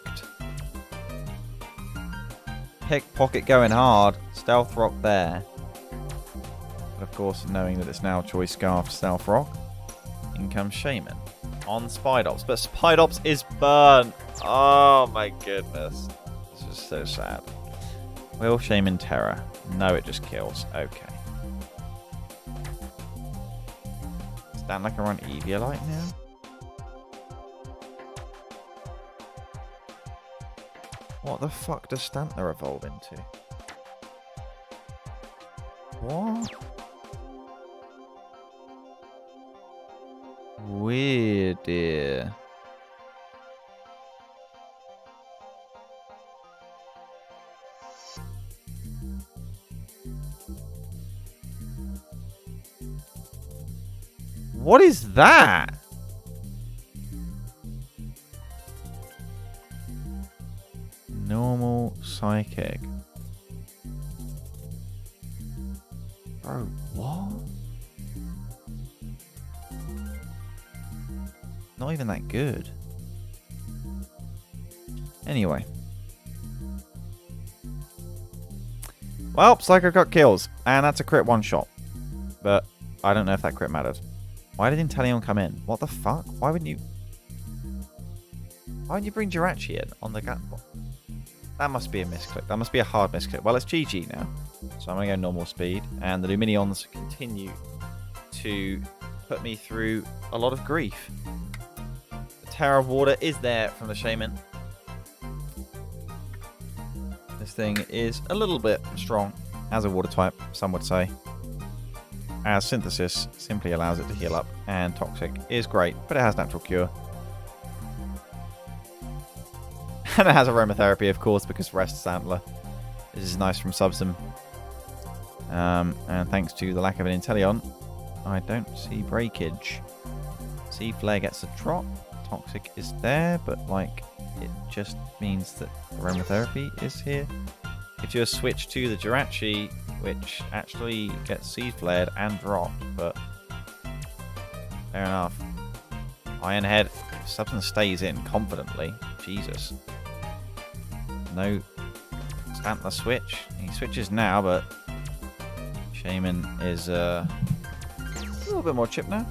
[SPEAKER 1] Pickpocket going hard. Stealth Rock there. But of course, knowing that it's now Choice Scarf, Stealth Rock. In comes Shaman. On Spidops. But Spidops is burnt. Oh my goodness. This is so sad. Will Shaman Terror? No, it just kills. Okay. Stand like around Eviolite now? What the fuck does Stantler evolve into? What? Weird, dear. What is that? Normal Psychic. Bro, what? Not even that good. Anyway. Well, Psycho got kills. And that's a crit one shot. But I don't know if that crit mattered. Why did Inteleon come in? What the fuck? Why wouldn't you bring Jirachi in on the gut? That must be a misclick. That must be a hard misclick. Well, it's GG now. So I'm going to go normal speed. And the Lumineons continue to put me through a lot of grief. The Tower of Water is there from the Shaman. This thing is a little bit strong as a water type, some would say. As Synthesis simply allows it to heal up. And Toxic is great, but it has Natural Cure. And it has Aromatherapy, of course, because Rest Stantler. This is nice from Subsim. And thanks to the lack of an Inteleon, I don't see breakage. Sea Flare gets a drop. Toxic is there, but like it just means that Aromatherapy is here. If you switch to the Jirachi, which actually gets Seed Flared and dropped, but fair enough. Iron Head, Substance stays in confidently. Jesus. No Stantler switch. He switches now, but Shaman is a little bit more chip now.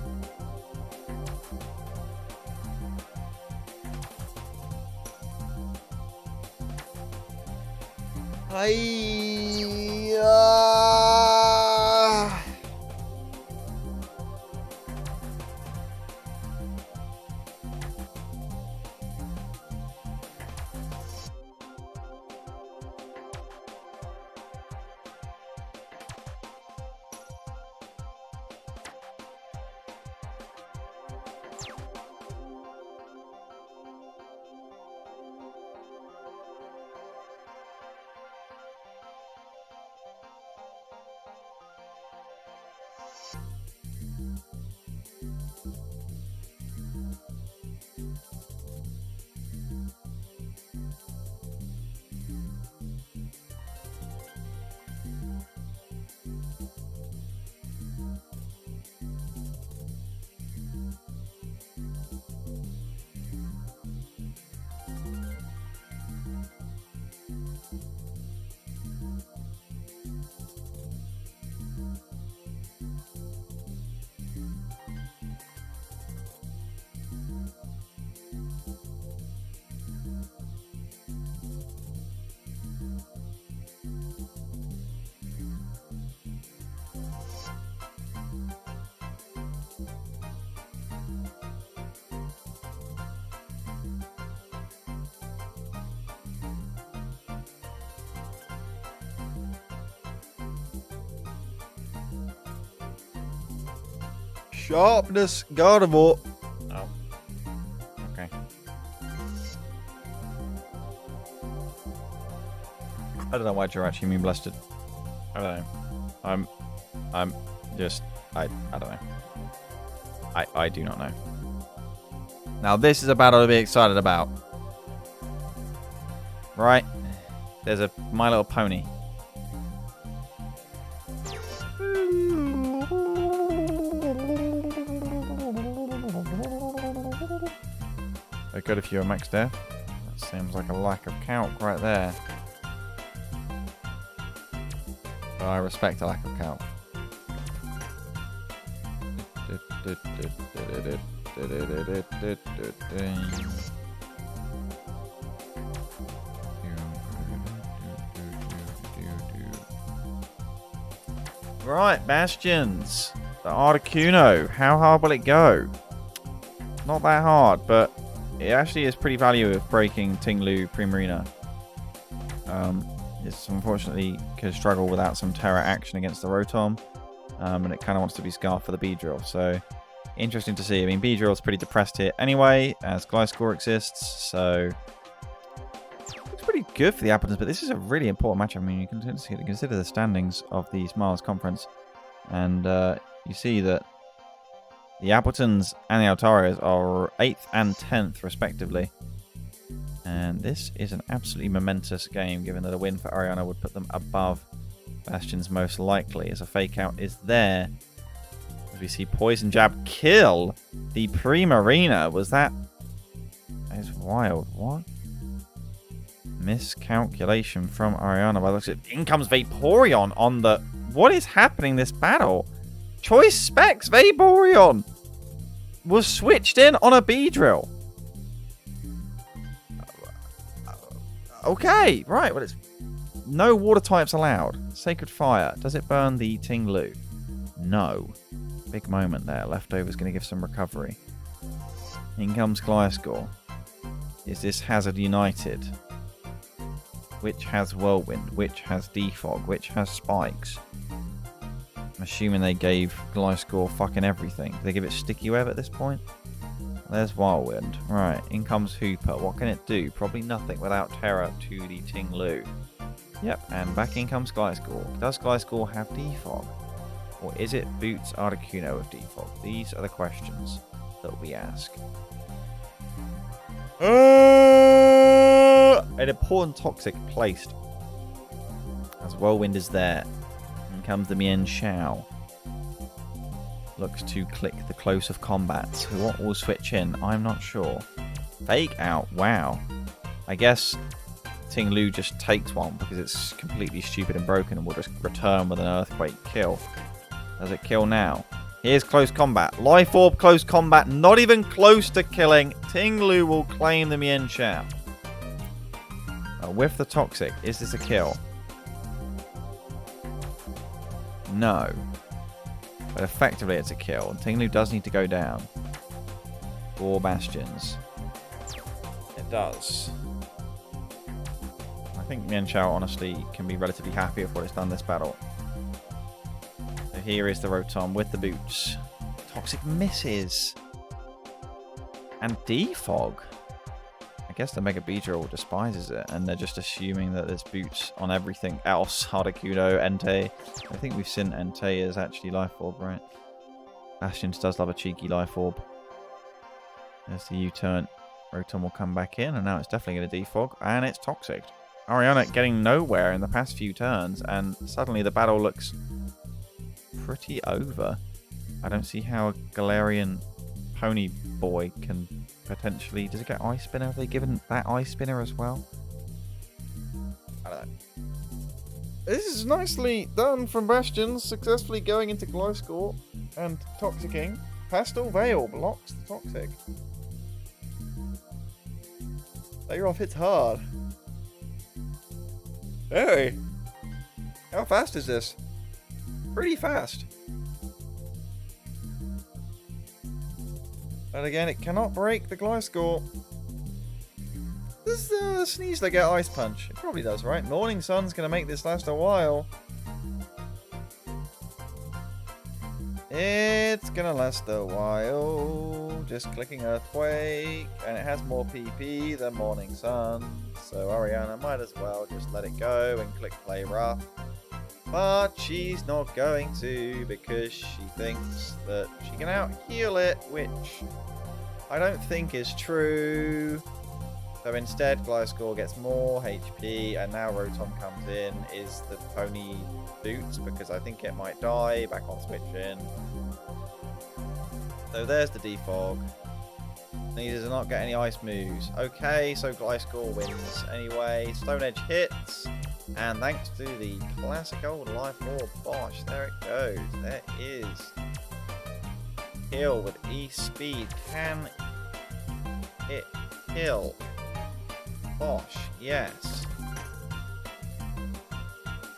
[SPEAKER 1] Sharpness Gardevoir. Oh. Okay. I don't know why you're actually mean blasted. I don't know. I'm just I don't know. I do not know. Now this is a battle to be excited about. Right? There's a My Little Pony. Very good if you're a max death. That seems like a lack of calc right there. But I respect a lack of calc. Right, Bastions. The Articuno. How hard will it go? Not that hard, but it actually is pretty valuable of breaking Tinglu Primarina. It's unfortunately could struggle without some Terra action against the Rotom. And it kind of wants to be scarfed for the Beedrill. So, interesting to see. I mean, Beedrill's pretty depressed here anyway, as Gliscor exists. So, it's pretty good for the Appletuns, but this is a really important matchup. I mean, you can consider the standings of the Smiles Conference. And you see that the Appletuns and the Altarias are 8th and 10th, respectively. And this is an absolutely momentous game, given that a win for Ariana would put them above Bastions most likely, as a fake out is there. As we see Poison Jab kill the Primarina. That is wild. What? Miscalculation from Ariana by the looks of it. In comes Vaporeon on the... What is happening this battle? Choice Specs Vaporeon was switched in on a Beedrill. Okay, right. Well, it's no water types allowed. Sacred Fire. Does it burn the Tinglu? No. Big moment there. Leftover's going to give some recovery. In comes Gliscor. Is this Hazard United? Which has Whirlwind? Which has Defog? Which has Spikes? I'm assuming they gave Gliscor fucking everything. Did they give it Sticky Web at this point? There's Whirlwind. Right, in comes Hoopa. What can it do? Probably nothing without Terra to the Tinglu. Yep, and back in comes Gliscor. Does Gliscor have Defog? Or is it Boots Articuno with Defog? These are the questions that we ask. An important Toxic placed. As Whirlwind is there. In comes the Mian Xiao. Looks to click the close of combats. What will switch in? I'm not sure. Fake out. Wow. I guess Tinglu just takes one because it's completely stupid and broken and will just return with an Earthquake kill. Does it kill now? Here's close combat. Life Orb close combat. Not even close to killing. Tinglu will claim the Mian Xiao. With the Toxic. Is this a kill? No. But effectively it's a kill. And Tinglu does need to go down. 4 Bastions. It does. I think Mian Xiao honestly can be relatively happy with what it's done this battle. So here is the Rotom with the boots. Toxic misses. And Defog. I guess the Mega Beedrill despises it, and they're just assuming that there's boots on everything else. Articuno, Entei. I think we've seen Entei as actually Life Orb, right? Bastions does love a cheeky Life Orb. There's the U-turn. Rotom will come back in, and now it's definitely going to defog, and it's Toxic. Ariana getting nowhere in the past few turns, and suddenly the battle looks pretty over. I don't see how a Galarian Pony Boy can potentially... Does it get Ice Spinner? Have they given that Ice Spinner as well? I don't know. This is nicely done from Bastions, successfully going into Gliscor and Toxicking. Pastel Veil blocks the Toxic. Layer off hits hard. Hey! How fast is this? Pretty fast. But again, it cannot break the Gliscor. Does Sneasler get Ice Punch? It probably does, right? Morning Sun's going to make this last a while. It's gonna last a while. Just clicking Earthquake, and it has more PP than Morning Sun. So Ariana might as well just let it go and click Play Rough. But she's not going to, because she thinks that she can out-heal it, which I don't think is true. So instead, Gliscor gets more HP, and now Rotom comes in. Is the pony boots, because I think it might die. Back on switching. So there's the defog. Neither does not get any ice moves. Okay, so Gliscor wins anyway. Stone Edge hits. And thanks to the classic old Life Orb Bosch, there it goes. There is. Heal with E-Speed. Can it kill? Bosch, yes.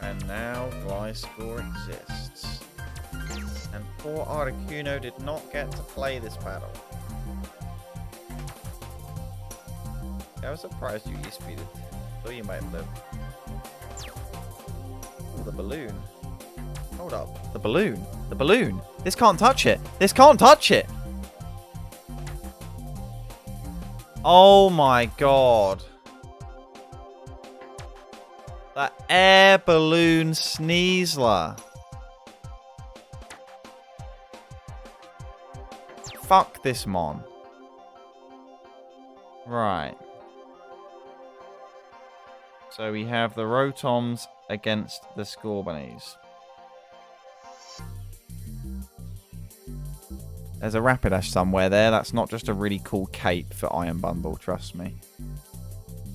[SPEAKER 1] And now Gliscor exists. And poor Articuno did not get to play this battle. I was surprised you E-Speeded. Thought you might live. Oh, the balloon. Hold up. The balloon. The balloon. This can't touch it. This can't touch it. Oh my god. That air balloon Sneasler. Fuck this mon. Right. So we have the Rotoms against the Scorbunnies. There's a Rapidash somewhere there. That's not just a really cool cape for Iron Bundle, trust me.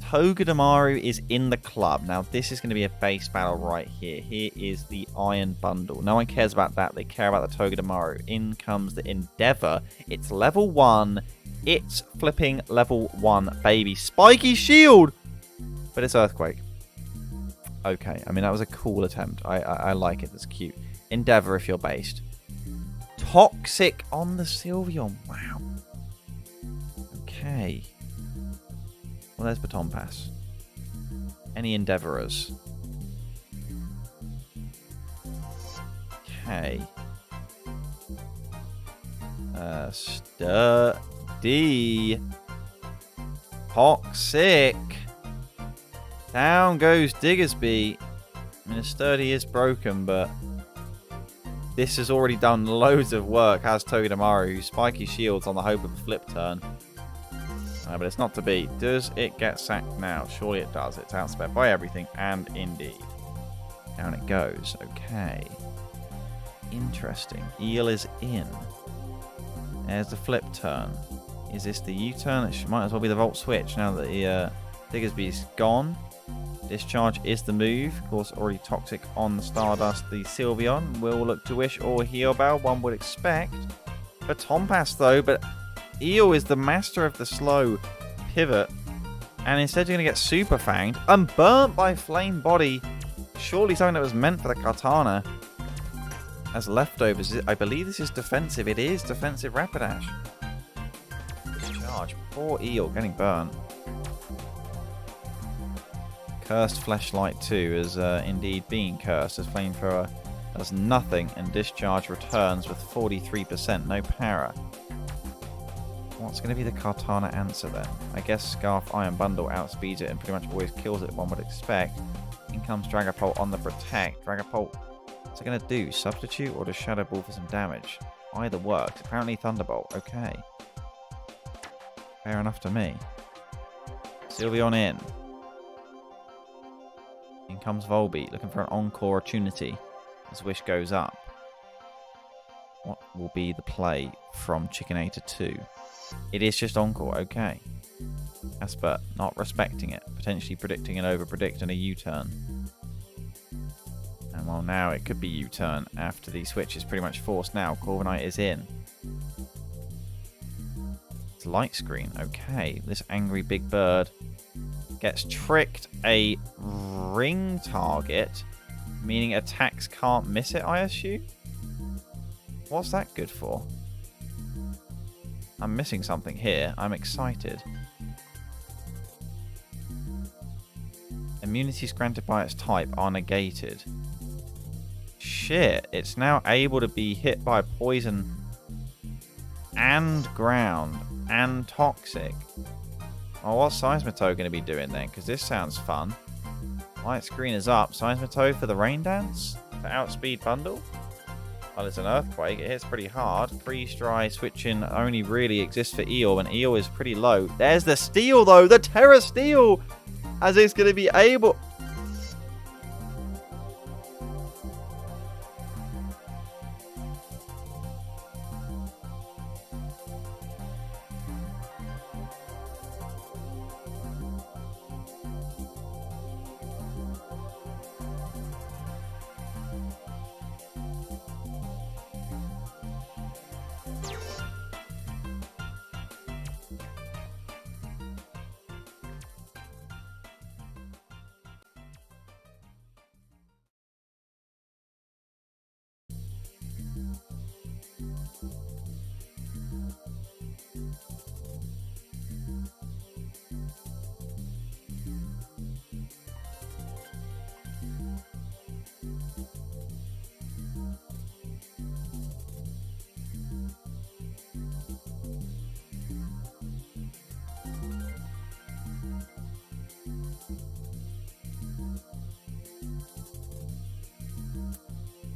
[SPEAKER 1] Togedemaru is in the club. Now, this is going to be a base battle right here. Here is the Iron Bundle. No one cares about that. They care about the Togedemaru. In comes the Endeavor. It's level 1. It's flipping level 1, baby. Spiky Shield! But it's Earthquake. Okay, I mean, that was a cool attempt. I like it. That's cute. Endeavor if you're based. Toxic on the Sylveon. Wow. Okay. Well, there's Baton Pass. Any Endeavorers? Okay. Sturdy. Toxic. Down goes Diggersby. I mean, Sturdy is broken, but this has already done loads of work, has Togedemaru. Spiky Shields on the hope of a flip turn. But it's not to be. Does it get sacked now? Surely it does. It's outsped by everything, and indeed. Down it goes. Okay. Interesting. Eel is in. There's the flip turn. Is this the U-turn? It might as well be the Volt Switch now that the Diggersby's gone. Discharge is the move. Of course, already Toxic on the Stardust. The Sylveon will look to Wish or Heal Bell, one would expect. Baton Pass, though, but Eel is the master of the slow pivot. And instead you're going to get Super Fanged and burnt by Flame Body. Surely something that was meant for the Katana. As leftovers, I believe this is defensive. It is defensive Rapidash. Discharge. Poor Eel getting burnt. Cursed Fleshlight 2 is indeed being cursed, as Flamethrower does nothing and Discharge returns with 43%, no para. What's going to be the Katana answer then? I guess Scarf Iron Bundle outspeeds it and pretty much always kills it, one would expect. In comes Dragapult on the Protect. Dragapult, what's it going to do? Substitute or does Shadow Ball for some damage? Either works. Apparently Thunderbolt. Okay. Fair enough to me. Sylveon in. In comes Volbeat, looking for an encore opportunity as Wish goes up. What will be the play from Chickenator 2? It is just encore, okay. Casper not respecting it, potentially predicting an over-predict and a U-turn. And well, now it could be U-turn after the switch is pretty much forced now. Corviknight is in. It's light screen, okay. This angry big bird gets tricked a ring target, meaning attacks can't miss it, I assume? What's that good for? I'm missing something here. I'm excited. Immunities granted by its type are negated. shit. It's now able to be hit by poison and ground and toxic. Oh, what's Seismitoad going to be doing then? Because this sounds fun. Light screen is up. Seismitoad for the Rain Dance? For Outspeed Bundle? Well, it's an Earthquake. It hits pretty hard. Freeze Dry switching only really exists for Eel, and Eel is pretty low. There's the Steel, though. The Terra Steel! As it's going to be able...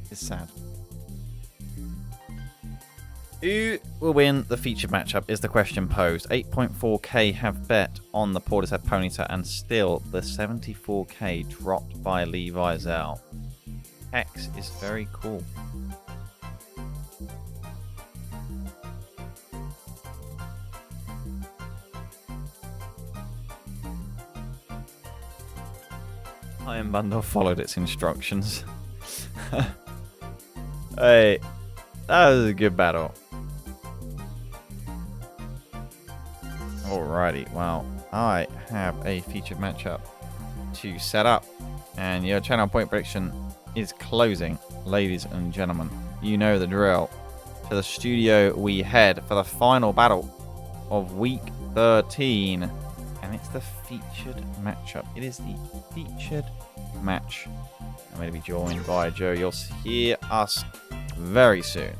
[SPEAKER 1] It's sad. Who will win the featured matchup is the question posed. 8.4k have bet on the Portishead Ponyta, and still the 74k dropped by Levi Zell. X is very cool. Iron Bundle followed its instructions. Hey, that was a good battle. Alrighty, well, I have a featured matchup to set up, and your channel point prediction is closing, ladies and gentlemen. You know the drill. To the studio we head for the final battle of week 13, and it's the featured matchup. It is the featured match. I'm going to be joined by Joe. You'll hear us very soon.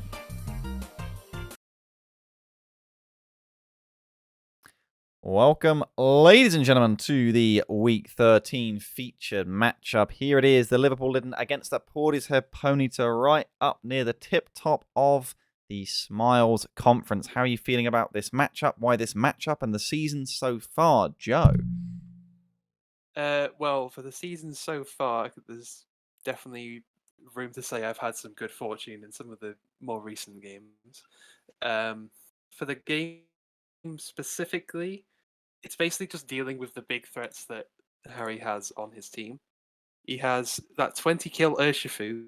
[SPEAKER 1] Welcome, ladies and gentlemen, to the Week 13 featured matchup. Here it is, the Liverpool Litten against the Portishead Ponyta, right up near the tip top of the Smiles Conference. How are you feeling about this matchup? Why this matchup and the season so far, Joe?
[SPEAKER 2] Well, for the season so far, there's definitely room to say I've had some good fortune in some of the more recent games. For the game specifically, it's basically just dealing with the big threats that Harry has on his team. He has that 20 kill Urshifu,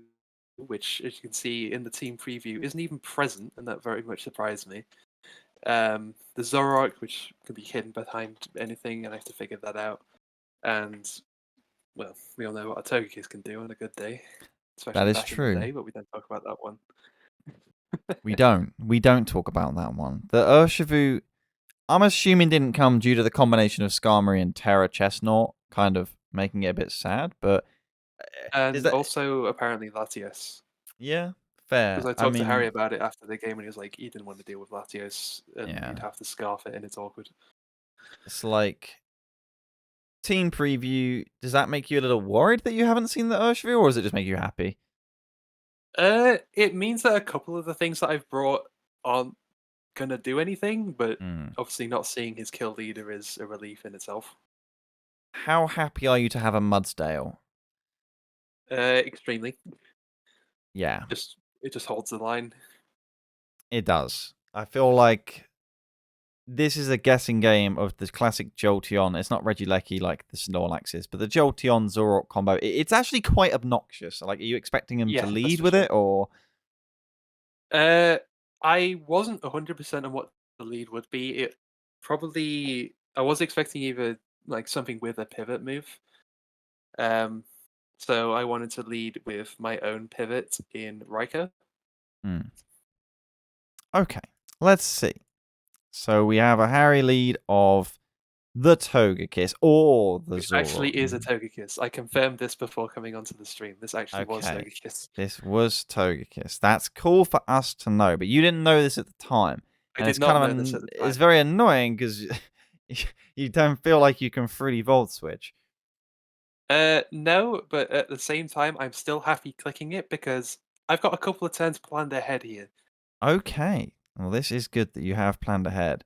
[SPEAKER 2] which, as you can see in the team preview, isn't even present, and that very much surprised me. The Zoroark, which can be hidden behind anything, and I have to figure that out. And, well, we all know what a Togekiss can do on a good day. Especially
[SPEAKER 1] That is
[SPEAKER 2] back in
[SPEAKER 1] true.
[SPEAKER 2] the day, but we don't talk about that one.
[SPEAKER 1] We don't talk about that one. The Urshifu, I'm assuming, didn't come due to the combination of Skarmory and Terra Chestnut, kind of making it a bit sad, but... is
[SPEAKER 2] And
[SPEAKER 1] that...
[SPEAKER 2] also, apparently, Latios.
[SPEAKER 1] Yeah, fair.
[SPEAKER 2] Because I
[SPEAKER 1] I
[SPEAKER 2] talked to Harry
[SPEAKER 1] mean,
[SPEAKER 2] about it after the game, and he was like, he didn't want to deal with Latios, and
[SPEAKER 1] yeah.
[SPEAKER 2] you'd have to scarf it, and it's awkward.
[SPEAKER 1] It's like... team preview, does that make you a little worried that you haven't seen the Urshifu, or does it just make you happy?
[SPEAKER 2] It means that a couple of the things that I've brought aren't gonna do anything, but obviously not seeing his kill leader is a relief in itself.
[SPEAKER 1] How happy are you to have a Mudsdale?
[SPEAKER 2] Extremely.
[SPEAKER 1] Yeah,
[SPEAKER 2] It just holds the line.
[SPEAKER 1] it does. I feel like this is a guessing game of the classic Jolteon. It's not Regirock like the Snorlax is, but the Jolteon Zoroark combo. It's actually quite obnoxious. Like, are you expecting him to
[SPEAKER 2] Yeah,
[SPEAKER 1] lead with
[SPEAKER 2] sure.
[SPEAKER 1] it, or?
[SPEAKER 2] I wasn't 100% on what the lead would be. It probably I was expecting either like something with a pivot move. So I wanted to lead with my own pivot in Raikou.
[SPEAKER 1] Okay, let's see. So we have a Harry lead of the Togekiss or the
[SPEAKER 2] It actually is a
[SPEAKER 1] Zoroark.
[SPEAKER 2] Togekiss. I confirmed this before coming onto the stream. This actually was
[SPEAKER 1] Okay,
[SPEAKER 2] Togekiss.
[SPEAKER 1] this was Togekiss. That's cool for us to know, but you didn't know this at the time,
[SPEAKER 2] I
[SPEAKER 1] and
[SPEAKER 2] did
[SPEAKER 1] it's
[SPEAKER 2] not
[SPEAKER 1] kind
[SPEAKER 2] know
[SPEAKER 1] of
[SPEAKER 2] this at the
[SPEAKER 1] it's
[SPEAKER 2] time.
[SPEAKER 1] very annoying because you don't feel like you can freely Volt Switch.
[SPEAKER 2] No, but at the same time, I'm still happy clicking it because I've got a couple of turns planned ahead here.
[SPEAKER 1] Okay, well this is good that you have planned ahead.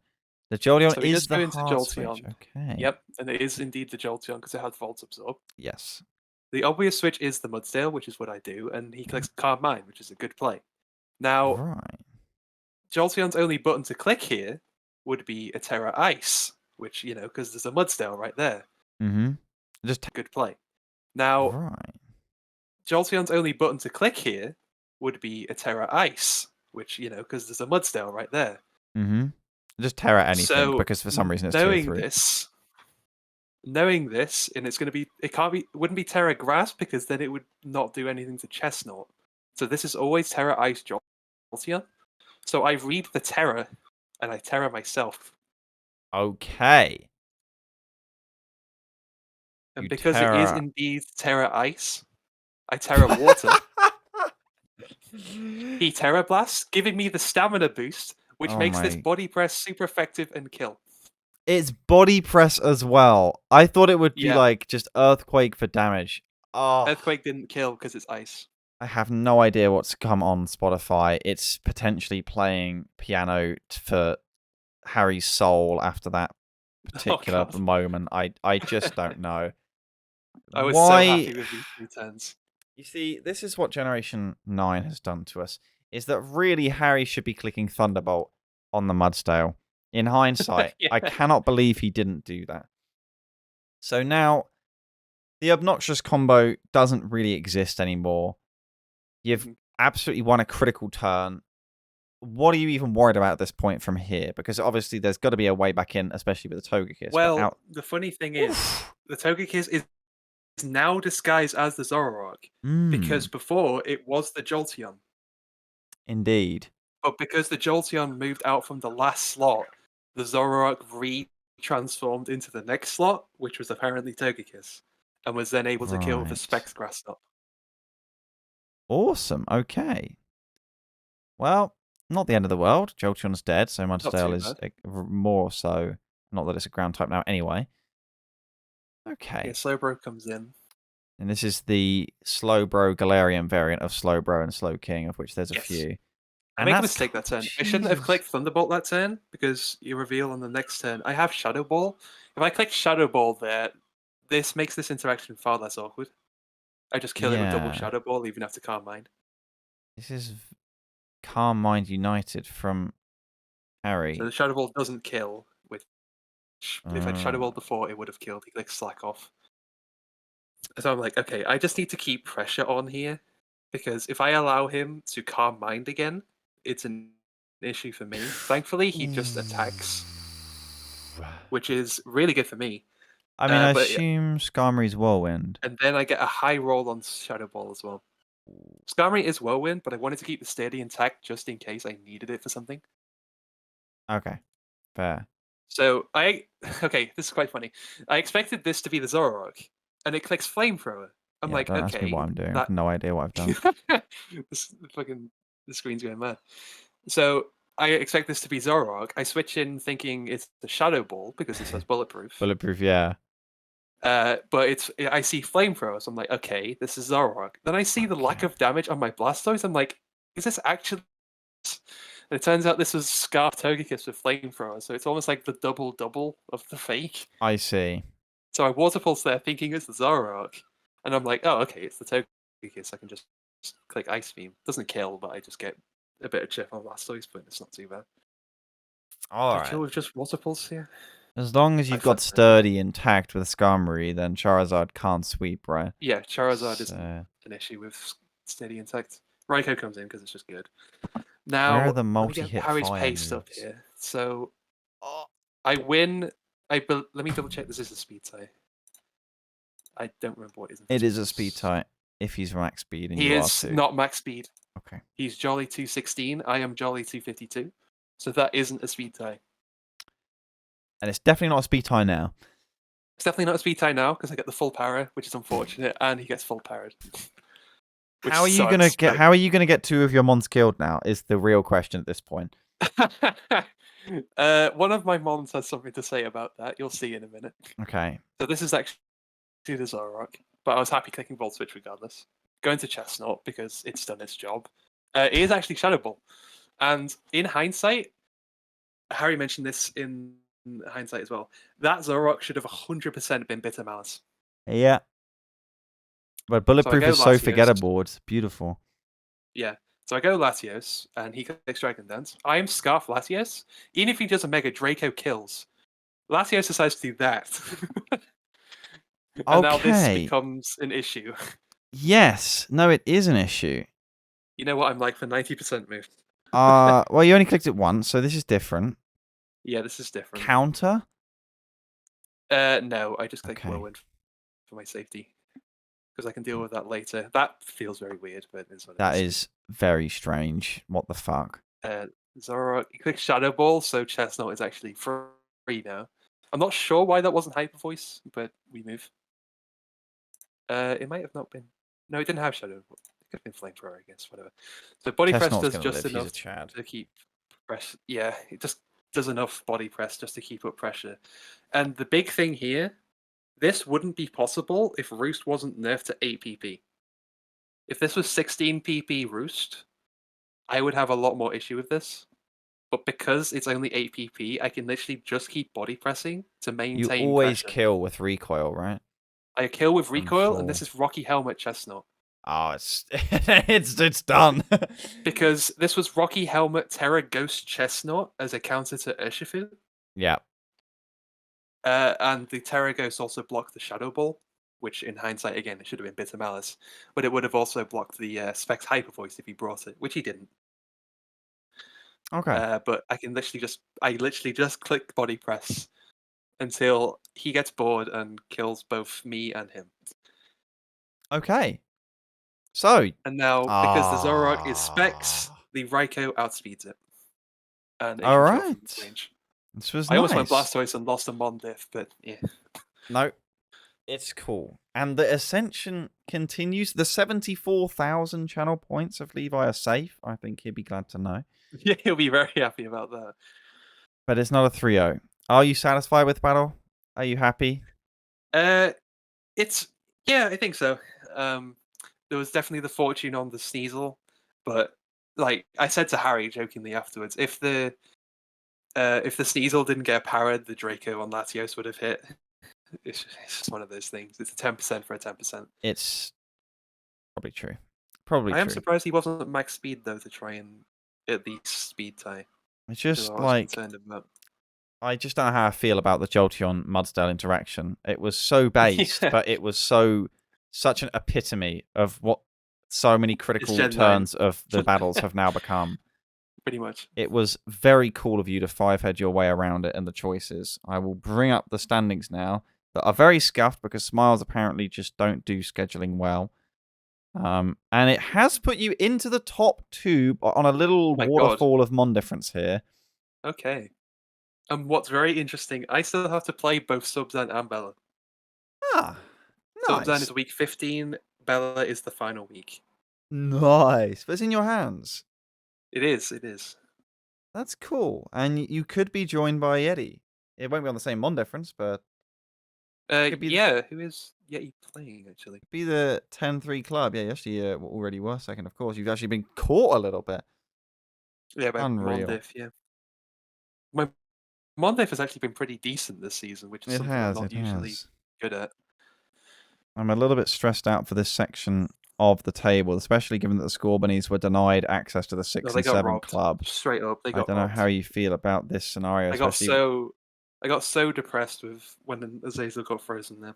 [SPEAKER 1] The Jolteon
[SPEAKER 2] So he does
[SPEAKER 1] is
[SPEAKER 2] go
[SPEAKER 1] the
[SPEAKER 2] into
[SPEAKER 1] hard switch.
[SPEAKER 2] Jolteon.
[SPEAKER 1] Okay.
[SPEAKER 2] Yep, and it is indeed the Jolteon because it has Volt Absorb.
[SPEAKER 1] Yes.
[SPEAKER 2] The obvious switch is the Mudsdale, which is what I do, and he clicks Calm Mind, which is a good play. Now,
[SPEAKER 1] Right.
[SPEAKER 2] Jolteon's only button to click here would be a Terra Ice, which, because there's a Mudsdale right there.
[SPEAKER 1] Mm-hmm. Just
[SPEAKER 2] Good play. Now,
[SPEAKER 1] right.
[SPEAKER 2] Jolteon's only button to click here would be a Terra Ice, which, because there's a Mudsdale right there.
[SPEAKER 1] Mm-hmm. Just tear at anything
[SPEAKER 2] So,
[SPEAKER 1] because for some reason it's tier
[SPEAKER 2] knowing
[SPEAKER 1] 3.
[SPEAKER 2] this, and it wouldn't be Terra Grass because then it would not do anything to Chestnut. So this is always Terra Ice Jolteon. So I read the Terra, and I Terra myself.
[SPEAKER 1] Okay.
[SPEAKER 2] And
[SPEAKER 1] You
[SPEAKER 2] because it is
[SPEAKER 1] Terra.
[SPEAKER 2] indeed Terra Ice, I Terra Water. He Terra Blast, giving me the stamina boost, which
[SPEAKER 1] Oh
[SPEAKER 2] makes this
[SPEAKER 1] my.
[SPEAKER 2] body press super effective and kill.
[SPEAKER 1] It's body press as well. I thought it would be
[SPEAKER 2] Yeah,
[SPEAKER 1] like just earthquake for damage. Oh,
[SPEAKER 2] Earthquake didn't kill because it's ice.
[SPEAKER 1] I have no idea what's come on Spotify. It's potentially playing piano for Harry's soul after that
[SPEAKER 2] Oh
[SPEAKER 1] particular
[SPEAKER 2] god.
[SPEAKER 1] moment. I just don't know.
[SPEAKER 2] I was so
[SPEAKER 1] Why?
[SPEAKER 2] happy with these 3 turns.
[SPEAKER 1] You see, this is what Generation 9 has done to us. Is that really Harry should be clicking Thunderbolt on the Mudsdale? In hindsight,
[SPEAKER 2] Yeah.
[SPEAKER 1] I cannot believe he didn't do that. So now, the obnoxious combo doesn't really exist anymore. You've absolutely won a critical turn. What are you even worried about at this point from here? Because obviously there's got to be a way back in, especially with the Togekiss.
[SPEAKER 2] Well, the funny thing is, the Togekiss is now disguised as the Zoroark because before it was the Jolteon.
[SPEAKER 1] Indeed.
[SPEAKER 2] But because the Jolteon moved out from the last slot, the Zoroark re-transformed into the next slot, which was apparently Togekiss, and was then able to kill with a
[SPEAKER 1] Right.
[SPEAKER 2] Specs Grass Knot.
[SPEAKER 1] Awesome. Okay. Well, not the end of the world. Jolteon's dead, so
[SPEAKER 2] Not
[SPEAKER 1] Mudsdale
[SPEAKER 2] too
[SPEAKER 1] is
[SPEAKER 2] bad.
[SPEAKER 1] more so. Not that it's a ground type now anyway.
[SPEAKER 2] Yeah,
[SPEAKER 1] Okay.
[SPEAKER 2] Slowbro comes in.
[SPEAKER 1] And this is the Slowbro Galarian variant of Slowbro and Slowking, of which there's a
[SPEAKER 2] Yes.
[SPEAKER 1] few.
[SPEAKER 2] I
[SPEAKER 1] And
[SPEAKER 2] make a
[SPEAKER 1] that's
[SPEAKER 2] mistake that turn. I shouldn't have
[SPEAKER 1] Jesus.
[SPEAKER 2] clicked Thunderbolt that turn because you reveal on the next turn. I have Shadow Ball. If I click Shadow Ball there, this makes this interaction far less awkward. I just kill it with double
[SPEAKER 1] Yeah.
[SPEAKER 2] Shadow Ball, even after Calm Mind.
[SPEAKER 1] This is Calm Mind United from Harry.
[SPEAKER 2] So the Shadow Ball doesn't kill. If I'd Shadow Ball before, it would have killed. He clicks Slack off. So I'm like, okay, I just need to keep pressure on here because if I allow him to Calm Mind again, it's an issue for me. Thankfully, he just attacks, which is really good for me.
[SPEAKER 1] I mean, I
[SPEAKER 2] But
[SPEAKER 1] assume Skarmory's Whirlwind.
[SPEAKER 2] and then I get a high roll on Shadow Ball as well. Skarmory is Whirlwind, but I wanted to keep the steady intact just in case I needed it for something.
[SPEAKER 1] Okay. Fair.
[SPEAKER 2] So okay, this is quite funny. I expected this to be the Zoroark, and it clicks Flamethrower. I'm
[SPEAKER 1] Yeah,
[SPEAKER 2] like,
[SPEAKER 1] don't ask me what
[SPEAKER 2] okay,
[SPEAKER 1] I'm doing. I have
[SPEAKER 2] that
[SPEAKER 1] no idea what I've done.
[SPEAKER 2] the screen's going mad. So I expect this to be Zoroark. I switch in thinking it's the Shadow Ball because this has bulletproof.
[SPEAKER 1] Bulletproof, yeah.
[SPEAKER 2] But I see Flamethrower, so I'm like, okay, this is Zoroark. Then I see the lack of damage on my Blastoise. I'm like, is this actually? And it turns out this was Scarf Togekiss with Flamethrower, so it's almost like the double of the fake.
[SPEAKER 1] I see.
[SPEAKER 2] So I Water Pulse there thinking it's the Zoroark, and I'm like, oh, okay, it's the Togekiss. I can just click Ice Beam. Doesn't kill, but I just get a bit of chip on Blastoise, but it's not too bad.
[SPEAKER 1] All
[SPEAKER 2] I
[SPEAKER 1] right.
[SPEAKER 2] kill with just Water Pulse here.
[SPEAKER 1] As long as
[SPEAKER 2] I
[SPEAKER 1] you've got
[SPEAKER 2] flip through.
[SPEAKER 1] Sturdy intact with Skarmory, then Charizard can't sweep, right?
[SPEAKER 2] Yeah, Charizard isn't
[SPEAKER 1] So,
[SPEAKER 2] an issue with Steady Intact. Raikou comes in because it's just good.
[SPEAKER 1] where
[SPEAKER 2] Now,
[SPEAKER 1] are the
[SPEAKER 2] let me get
[SPEAKER 1] multi-hit
[SPEAKER 2] Harry's
[SPEAKER 1] fire
[SPEAKER 2] pace up
[SPEAKER 1] moves?
[SPEAKER 2] here. So,
[SPEAKER 1] Oh.
[SPEAKER 2] I win. Let me double check this is a speed tie. I don't remember what it is.
[SPEAKER 1] It is a speed type if he's max speed and
[SPEAKER 2] He
[SPEAKER 1] you are
[SPEAKER 2] is
[SPEAKER 1] too.
[SPEAKER 2] not max speed.
[SPEAKER 1] Okay.
[SPEAKER 2] He's Jolly 216. I am Jolly 252. So that isn't a speed tie.
[SPEAKER 1] And it's definitely not a speed tie now.
[SPEAKER 2] It's definitely not a speed tie now because I get the full para, which is unfortunate, and he gets full parried.
[SPEAKER 1] How are you gonna get 2 of your mons killed now? Is the real question at this point.
[SPEAKER 2] One of my mons has something to say about that. You'll see in a minute.
[SPEAKER 1] Okay.
[SPEAKER 2] So this is actually the Zoroark, but I was happy clicking Volt Switch regardless. Going to Chestnut because it's done its job. It is actually Shadow Ball, and in hindsight, Harry mentioned this in hindsight as well. That Zoroark should have 100% been Bitter Malice.
[SPEAKER 1] Yeah. But Bulletproof is so forgettable. It's beautiful.
[SPEAKER 2] Yeah. So I go Latios, and he clicks Dragon Dance. I am Scarf Latios. Even if he does a Mega, Draco kills. Latios decides to do that. And now this becomes an issue.
[SPEAKER 1] Yes. No, it is an issue.
[SPEAKER 2] You know what I'm like for 90% moves.
[SPEAKER 1] Well, you only clicked it once, so this is different.
[SPEAKER 2] Yeah, this is different.
[SPEAKER 1] Counter?
[SPEAKER 2] No, I just click Whirlwind for my safety. Because I can deal with that later. That feels very weird, but it's what it is.
[SPEAKER 1] That is very strange. What the fuck?
[SPEAKER 2] Zoroark, he clicks Shadow Ball, so Chestnut is actually free now. I'm not sure why that wasn't Hyper Voice, but we move. It might have not been. No, it didn't have Shadow Ball. It could have been Flamethrower, I guess, whatever. So Body Press does just enough to keep press. Yeah, it just does enough Body Press just to keep up pressure. And the big thing here, this wouldn't be possible if Roost wasn't nerfed to 8 PP. If this was 16 PP Roost, I would have a lot more issue with this. But because it's only 8 PP, I can literally just keep body pressing to maintain
[SPEAKER 1] You always
[SPEAKER 2] pressure.
[SPEAKER 1] kill with recoil, right?
[SPEAKER 2] I kill with recoil, and this is Rocky Helmet Chestnut.
[SPEAKER 1] Oh, it's done.
[SPEAKER 2] Because this was Rocky Helmet Terra Ghost Chestnut as a counter to Urshifu.
[SPEAKER 1] Yeah.
[SPEAKER 2] And the Terra Ghost also blocked the Shadow Ball, which in hindsight, again, it should have been Bitter Malice. But it would have also blocked the Specs Hyper Voice if he brought it, which he didn't.
[SPEAKER 1] Okay.
[SPEAKER 2] But I literally just click body press until he gets bored and kills both me and him.
[SPEAKER 1] Okay. So.
[SPEAKER 2] And now, because the Zoroark is Specs, the Raikou outspeeds it. And it
[SPEAKER 1] all right.
[SPEAKER 2] Range.
[SPEAKER 1] This was
[SPEAKER 2] I almost went Blastoise and lost a Mondiff, but yeah.
[SPEAKER 1] No. It's cool. And the ascension continues. The 74,000 channel points of Levi are safe. I think he'd be glad to know.
[SPEAKER 2] Yeah, he'll be very happy about that.
[SPEAKER 1] But it's not a 3-0. Are you satisfied with battle? Are you happy?
[SPEAKER 2] Yeah, I think so. There was definitely the fortune on the Sneasel, but like I said to Harry jokingly afterwards, if the Sneasel didn't get parried, the Draco on Latios would have hit. It's just one of those things. It's a 10% for a 10%.
[SPEAKER 1] It's probably true.
[SPEAKER 2] I am surprised he wasn't at max speed though to try and at least speed tie.
[SPEAKER 1] It's just like I just don't know how I feel about the Jolteon Mudsdale interaction. It was so based, but it was such an epitome of what so many critical turns of the battles have now become.
[SPEAKER 2] Pretty much.
[SPEAKER 1] It was very cool of you to 5-head your way around it and the choices. I will bring up the standings now that are very scuffed because Smiles apparently just don't do scheduling well. And it has put you into the top 2 on a little waterfall of Mon difference here.
[SPEAKER 2] Okay. And what's very interesting, I still have to play both Subzan and Bella.
[SPEAKER 1] Ah, nice.
[SPEAKER 2] Subzan is week 15, Bella is the final week.
[SPEAKER 1] Nice. But it's in your hands.
[SPEAKER 2] It is.
[SPEAKER 1] That's cool. And you could be joined by Yeti. It won't be on the same Mon difference, but...
[SPEAKER 2] yeah, who is Yeti playing, actually?
[SPEAKER 1] Be the 10-3 club. Yeah, you actually already were second, of course. You've actually been caught a little bit.
[SPEAKER 2] Yeah, by Mondiff, yeah. My Mondiff has actually been pretty decent this season, which is something I'm not usually good at.
[SPEAKER 1] I'm a little bit stressed out for this section of the table, especially given that the Scorbunnies were denied access to the 6 and 7 club.
[SPEAKER 2] Straight up, they got
[SPEAKER 1] I don't know how you feel about this scenario.
[SPEAKER 2] I got so depressed with when Azazel got frozen there.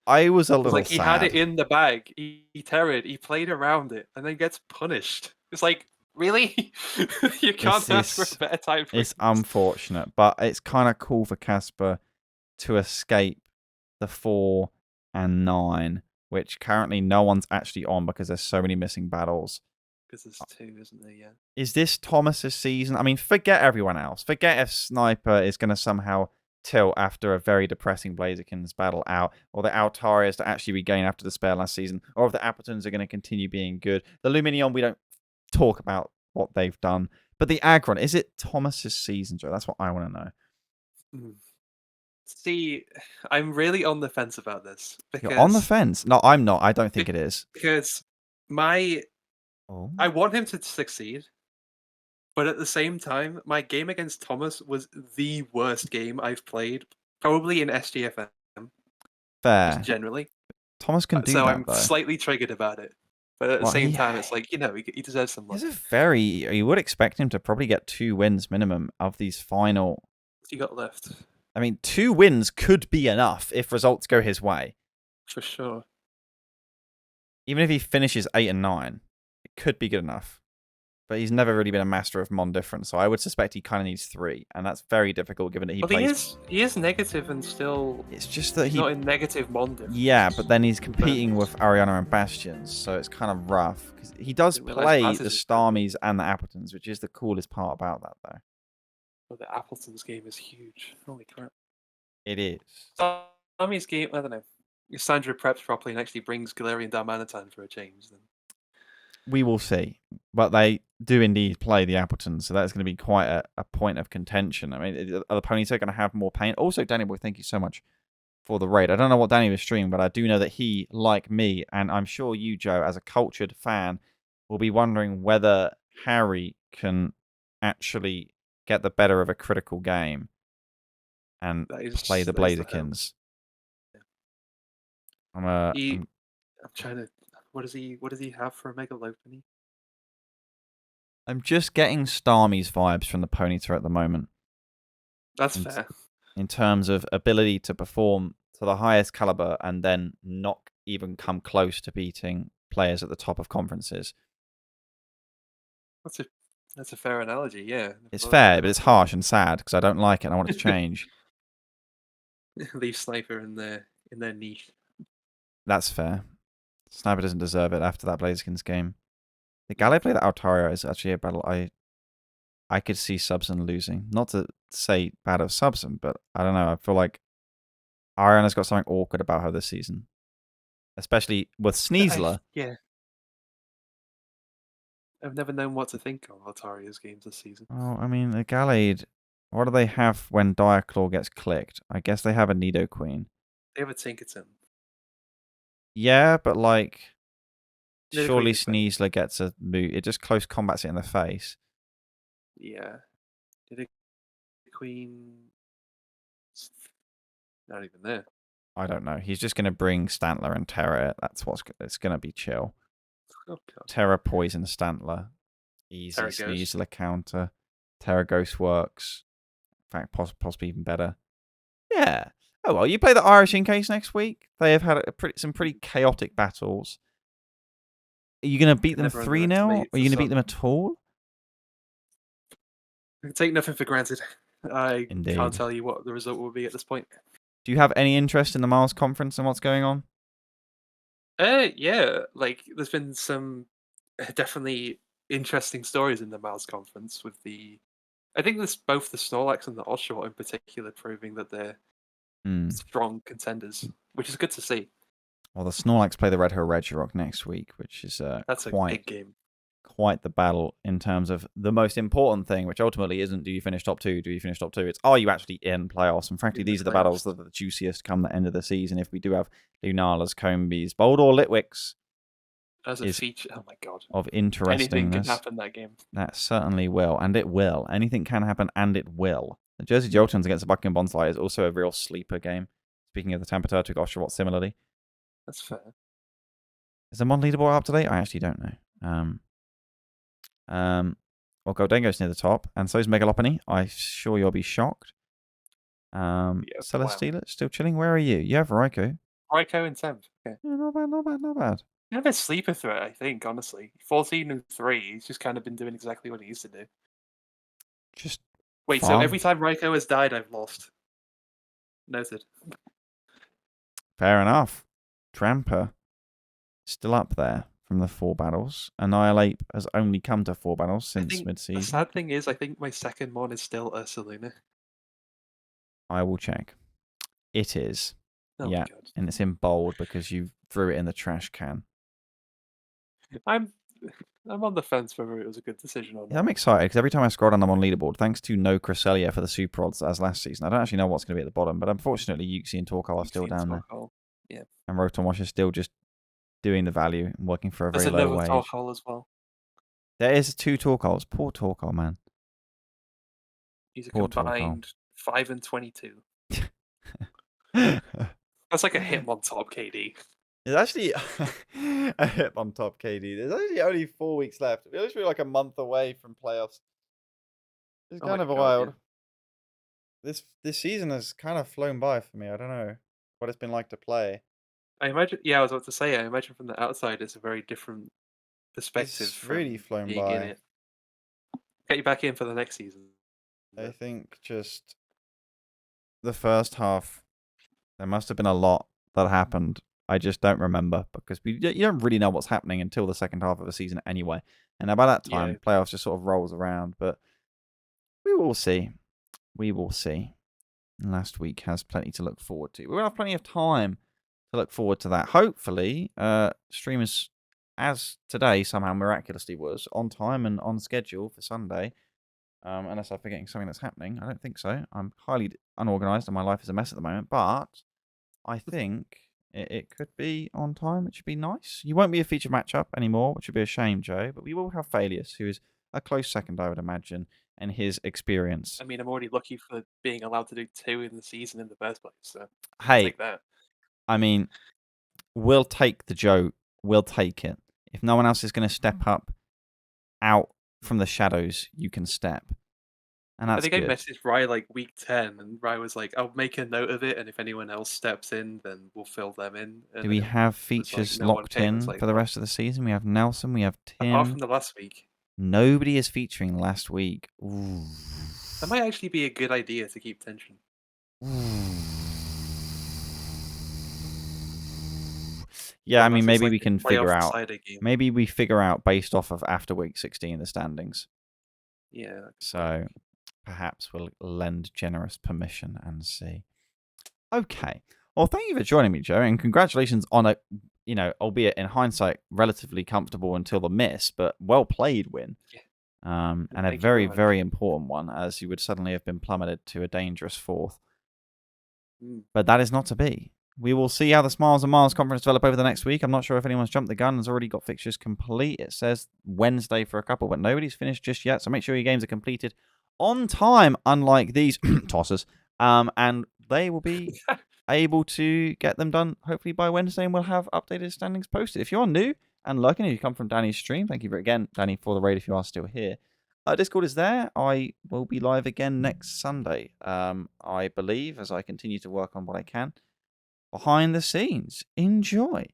[SPEAKER 1] I was a little sad.
[SPEAKER 2] He had it in the bag, he terrored, he played around it, and then gets punished. It's like, really? You can't ask for a better time.
[SPEAKER 1] It's unfortunate, but it's kind of cool for Casper to escape the 4 and 9, which currently no one's actually on because there's so many missing battles.
[SPEAKER 2] Because there's 2, isn't there? Yeah.
[SPEAKER 1] Is this Thomas's season? I mean, forget everyone else. Forget if Sniper is going to somehow tilt after a very depressing Blazikens battle out, or the Altarias to actually regain after despair last season, or if the Appletons are going to continue being good. The Lumineon, we don't talk about what they've done. But the Aggron, is it Thomas's season, Joe? That's what I want to know.
[SPEAKER 2] Hmm. See, I'm really on the fence about this because
[SPEAKER 1] You're on the fence. No, I'm not. I don't think it is.
[SPEAKER 2] Because
[SPEAKER 1] Oh.
[SPEAKER 2] I want him to succeed, but at the same time, my game against Thomas was the worst game I've played, probably in Sgfm,
[SPEAKER 1] Fair.
[SPEAKER 2] just generally.
[SPEAKER 1] Thomas can do
[SPEAKER 2] so
[SPEAKER 1] that,
[SPEAKER 2] I'm
[SPEAKER 1] though.
[SPEAKER 2] slightly triggered about it. But at the same time, it's like, he deserves some love.
[SPEAKER 1] You would expect him to probably get 2 wins minimum of these final.
[SPEAKER 2] What's he got left?
[SPEAKER 1] I mean, 2 wins could be enough if results go his way.
[SPEAKER 2] For sure.
[SPEAKER 1] Even if he finishes 8 and 9, it could be good enough. But he's never really been a master of Mon difference, so I would suspect he kind of needs 3, and that's very difficult given that he plays.
[SPEAKER 2] He is negative and still.
[SPEAKER 1] It's just that
[SPEAKER 2] he's not in negative Mon difference.
[SPEAKER 1] Yeah, but then he's competing with Ariana and Bastions, so it's kind of rough. Because he does play the Starmies and the Appletons, which is the coolest part about that, though.
[SPEAKER 2] Well, the Appletons game is huge. Holy crap!
[SPEAKER 1] It is.
[SPEAKER 2] Starmies game, I don't know. If Sandra preps properly and actually brings Galarian Darmanitan for a change, then
[SPEAKER 1] we will see. But they do indeed play the Appletons, so that's going to be quite a point of contention. I mean, are the Ponyta going to have more pain? Also, Danny Boy, thank you so much for the raid. I don't know what Danny was streaming, but I do know that he, like me, and I'm sure you, Joe, as a cultured fan, will be wondering whether Harry can actually get the better of a critical game and play the Blazikens.
[SPEAKER 2] I'm trying to. What does he have for a Mega Lopunny?
[SPEAKER 1] I'm just getting Starmies vibes from the Ponyta at the moment.
[SPEAKER 2] That's fair.
[SPEAKER 1] In terms of ability to perform to the highest caliber and then not even come close to beating players at the top of conferences.
[SPEAKER 2] That's a fair analogy, yeah.
[SPEAKER 1] It's fair, but it's harsh and sad because I don't like it and I want it to change.
[SPEAKER 2] Leave Sniper in their niche.
[SPEAKER 1] That's fair. Sniper doesn't deserve it after that Blazikens game. The Gallade play that Altaria is actually a battle I could see Subson losing. Not to say bad of Subson, but I don't know. I feel like Ariana's got something awkward about her this season. Especially with Sneasler.
[SPEAKER 2] Yeah. I've never known what to think of Altaria's games this season.
[SPEAKER 1] Oh, I mean, the Gallade, what do they have when Diaclaw gets clicked? I guess they have a Nidoqueen.
[SPEAKER 2] They have a Tinkerton.
[SPEAKER 1] Yeah, but like, surely Sneasler gets a move. It just close combats it in the face.
[SPEAKER 2] Yeah. Nidoqueen. Not even there.
[SPEAKER 1] I don't know. He's just going to bring Stantler and Terra. That's it's going to be chill.
[SPEAKER 2] Oh, God.
[SPEAKER 1] Terra Poison Stantler. Easy Sneasler counter. Terra Ghost works. In fact, possibly even better. Yeah. Oh, well, you play the Irish Inkays next week. They have had some pretty chaotic battles. Are you going to beat them 3-0? Are you going to beat them at all?
[SPEAKER 2] I take nothing for granted. I can't tell you what the result will be at this point.
[SPEAKER 1] Do you have any interest in the Miles Conference and what's going on?
[SPEAKER 2] Yeah. Like, there's been some definitely interesting stories in the Miles Conference with I think there's both the Snorlax and the Oshawott in particular proving that they're strong contenders, which is good to see.
[SPEAKER 1] Well, the Snorlax play the Red Hill Regirock next week, which is
[SPEAKER 2] that's a big game.
[SPEAKER 1] Quite the battle in terms of the most important thing, which ultimately isn't do you finish top 2, do you finish top 2? It's are you actually in playoffs? And frankly, these are the battles that are the juiciest come the end of the season. If we do have Lunala's, Combees, Boldore, Litwicks.
[SPEAKER 2] As a feature, oh my god.
[SPEAKER 1] Of interestingness.
[SPEAKER 2] Anything can happen in that game.
[SPEAKER 1] That certainly will, and it will. Anything can happen, and it will. The Jersey Jolteons against the Bucking Bonsly is also a real sleeper game. Speaking of the Tampa Turtwig Oshawott similarly.
[SPEAKER 2] That's fair.
[SPEAKER 1] Is the Mon leaderboard up to date? I actually don't know. Well, Goldengo's near the top, and so is Mega Lopunny. I'm sure you'll be shocked. Celesteela, still chilling. Where are you? You have Raikou.
[SPEAKER 2] Raikou in 10th. Okay.
[SPEAKER 1] Yeah, not bad, not bad, not bad.
[SPEAKER 2] Kind of a sleeper threat, I think, honestly. 14 and 3, he's just kind of been doing exactly what he used to do.
[SPEAKER 1] Just
[SPEAKER 2] wait, so every time Raikou has died, I've lost. Noted.
[SPEAKER 1] Fair enough. Tramper, still up there from the 4 battles. Annihilate has only come to 4 battles since mid-season.
[SPEAKER 2] The sad thing is, I think my second Mon is still Ursaluna. I
[SPEAKER 1] will check. It is.
[SPEAKER 2] Oh
[SPEAKER 1] yeah,
[SPEAKER 2] my god.
[SPEAKER 1] and it's in bold because you threw it in the trash can.
[SPEAKER 2] I'm on the fence whether it was a good decision or not.
[SPEAKER 1] Yeah, I'm excited because every time I scroll down, I'm on leaderboard. Thanks to no Cresselia for the Super Odds as last season. I don't actually know what's going to be at the bottom, but unfortunately, Yuxi and Torkoal are still down there.
[SPEAKER 2] Yeah.
[SPEAKER 1] And Rotom is still just doing the value and working for a very low wage.
[SPEAKER 2] There's another Torkoal as well.
[SPEAKER 1] There is 2 Torkoals. Poor Torkoal, man.
[SPEAKER 2] He's a combined 5 and 22. That's like a Hitmontop KD.
[SPEAKER 1] It's actually a Hitmontop KD. There's actually only 4 weeks left. We're literally like a month away from playoffs. It's kind of wild. Yeah. This season has kind of flown by for me. I don't know what it's been like to play.
[SPEAKER 2] I imagine. Yeah, I was about to say. I imagine from the outside, it's a very different perspective.
[SPEAKER 1] It's really flown
[SPEAKER 2] being
[SPEAKER 1] by.
[SPEAKER 2] In it. Get you back in for the next season.
[SPEAKER 1] I think just the first half, there must have been a lot that happened. I just don't remember because you don't really know what's happening until the second half of a season anyway. And by that time, playoffs just sort of rolls around. But we will see. We will see. Last week has plenty to look forward to. We'll have plenty of time to look forward to that. Hopefully, streamers, as today somehow miraculously was, on time and on schedule for Sunday. Unless I'm forgetting something that's happening. I don't think so. I'm highly unorganized and my life is a mess at the moment. But I think it could be on time, which would be nice. You won't be a featured matchup anymore, which would be a shame, Joe. But we will have Failius, who is a close second, I would imagine, and his experience.
[SPEAKER 2] I mean, I'm already lucky for being allowed to do 2 in the season in the first place. So
[SPEAKER 1] hey,
[SPEAKER 2] take that.
[SPEAKER 1] I mean, we'll take the Joe. We'll take it. If no one else is going to step up out from the shadows, you can step. And that's
[SPEAKER 2] I think
[SPEAKER 1] good.
[SPEAKER 2] I messaged Rye like week 10, and Rye was like, I'll make a note of it, and if anyone else steps in, then we'll fill them in. And
[SPEAKER 1] do we have features locked in for the rest of the season? We have Nelson, we have Tim.
[SPEAKER 2] Apart from the last week.
[SPEAKER 1] Nobody is featuring last week. Ooh.
[SPEAKER 2] That might actually be a good idea to keep tension.
[SPEAKER 1] Yeah, I mean, maybe we can figure out. Maybe we figure out based off of after week 16 the standings.
[SPEAKER 2] Yeah.
[SPEAKER 1] So perhaps we'll lend generous permission and see. Okay. Well, thank you for joining me, Joe, and congratulations on a, albeit in hindsight, relatively comfortable until the miss, but well played win.
[SPEAKER 2] Yeah.
[SPEAKER 1] And a very, very important one, as you would suddenly have been plummeted to a dangerous 4th. But that is not to be. We will see how the Smiles and Miles conference develop over the next week. I'm not sure if anyone's jumped the gun and has already got fixtures complete. It says Wednesday for a couple, but nobody's finished just yet. So make sure your games are completed on time, unlike these tossers. And they will be able to get them done hopefully by Wednesday, and we'll have updated standings posted. If you're new and lurking, if you come from Danny's stream, thank you again, Danny, for the raid if you are still here. Discord is there. I will be live again next Sunday, I believe, as I continue to work on what I can behind the scenes. Enjoy.